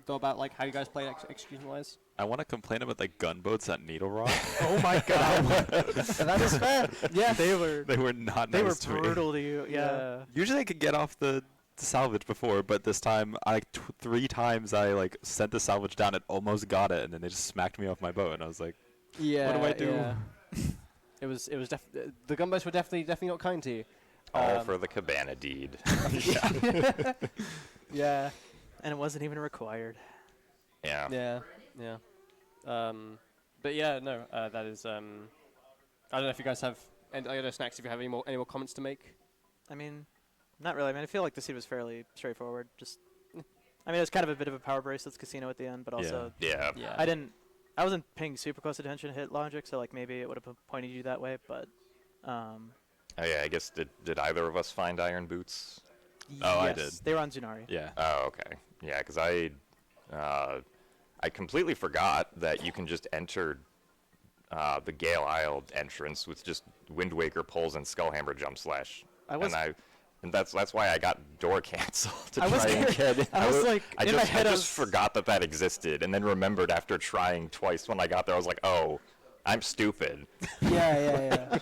thought about like how you guys played execution-wise. I want to complain about the gunboats at Needle Rock. Oh my god. That is fair. Yeah, they were not they nice were to brutal me. to you. Yeah. Usually I could get off the salvage before, but this time I 3 times I like sent the salvage down, it almost got it, and then they just smacked me off my boat, and I was like, yeah, what do I do? Yeah. it was the gunboats were definitely not kind to you. All for the Cabana deed. Yeah. And it wasn't even required. Yeah. Yeah. But yeah, no, that is. I don't know if you guys have any other snacks. If you have any more comments to make. I mean, not really. I mean, I feel like the seed was fairly straightforward. Just, I mean, it was kind of a bit of a power bracelets casino at the end, but also, Yeah. I wasn't paying super close attention to hit logic, so like maybe it would have pointed you that way, but. Oh yeah, I guess did either of us find iron boots? Oh, yes, I did. They were on Zunari. Yeah. Oh, okay. Yeah, because I completely forgot that you can just enter the Gale Isle entrance with just Wind Waker pulls and Skullhammer jump slash. And that's why I got door cancel to try and get. I just forgot that existed, and then remembered after trying twice when I got there. I was like, oh, I'm stupid. Yeah.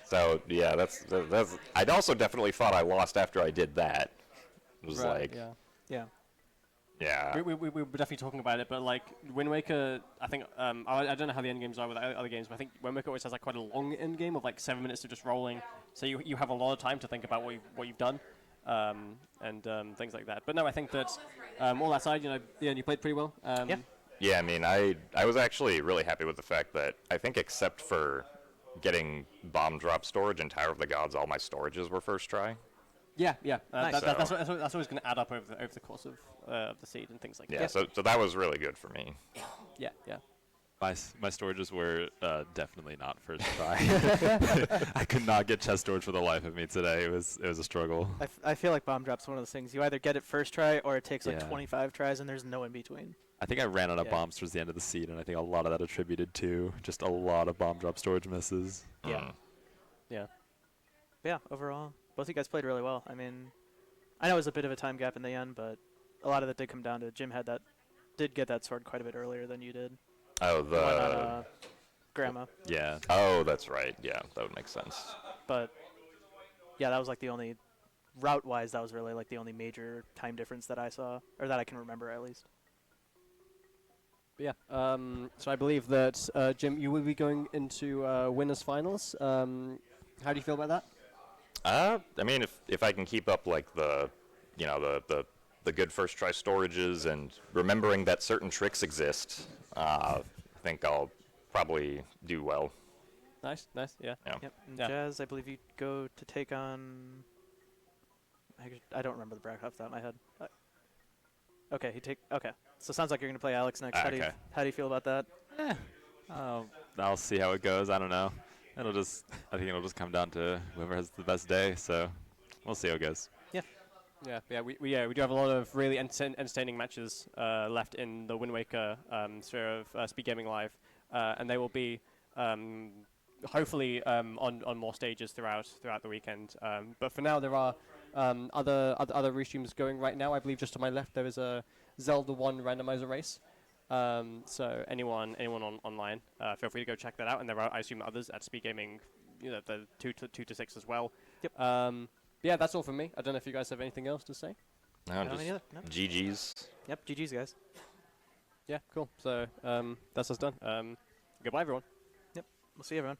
So yeah, that's. I'd also definitely thought I lost after I did that. It was right, like. Yeah. Yeah. We were definitely talking about it, but like Wind Waker, I think I don't know how the end games are with other games, but I think Wind Waker always has like quite a long end game of like 7 minutes of just rolling, so you have a lot of time to think about what you've done, and things like that. But no, I think that all that side, you played pretty well. Yeah. Yeah, I mean, I was actually really happy with the fact that I think except for getting bomb drop storage and Tower of the Gods, all my storages were first try. Yeah. Nice. That's always going to add up over the course of the seed and things like Yeah, that. so that was really good for me. Yeah. My storages were definitely not first try. I could not get chest storage for the life of me today. It was a struggle. I feel like bomb drop's one of those things. You either get it first try or it takes like Yeah. 25 tries and there's no in between. I think I ran out of Yeah. bombs towards the end of the seed, and I think a lot of that attributed to just a lot of bomb drop storage misses. Yeah. Yeah. Yeah, overall, both of you guys played really well. I mean, I know it was a bit of a time gap in the end, but a lot of that did come down to Jim did get that sword quite a bit earlier than you did. Oh, The one on Grandma. Yeah. Oh, that's right. Yeah, that would make sense. But yeah, that was like the only route-wise. That was really like the only major time difference that I saw, or that I can remember at least. But yeah. So I believe that Jim, you will be going into winners finals. How do you feel about that? I mean, if I can keep up like the good first try storages and remembering that certain tricks exist, I think I'll probably do well. Nice. Yeah. Yeah. Yep. And Yeah. Jazz, I believe you go to take on. I don't remember the bracket off the top of my head. Okay, Okay, so it sounds like you're gonna play Alex next. How do you feel about that? I'll see how it goes. I don't know. I think it'll just come down to whoever has the best day. So we'll see how it goes. Yeah. We do have a lot of really entertaining matches left in the Wind Waker sphere of Speedgaming Live, and they will be hopefully on more stages throughout the weekend. But for now, there are other restreams going right now. I believe just to my left there is a Zelda 1 randomizer race. So anyone online, feel free to go check that out. And there are, I assume, others at Speedgaming, the 2 to 6 as well. Yep. Yeah, that's all from me. I don't know if you guys have anything else to say. No, don't just either, no. GG's. Yep, GG's guys. Yeah, cool. So that's us done. Goodbye, everyone. We'll see you, everyone.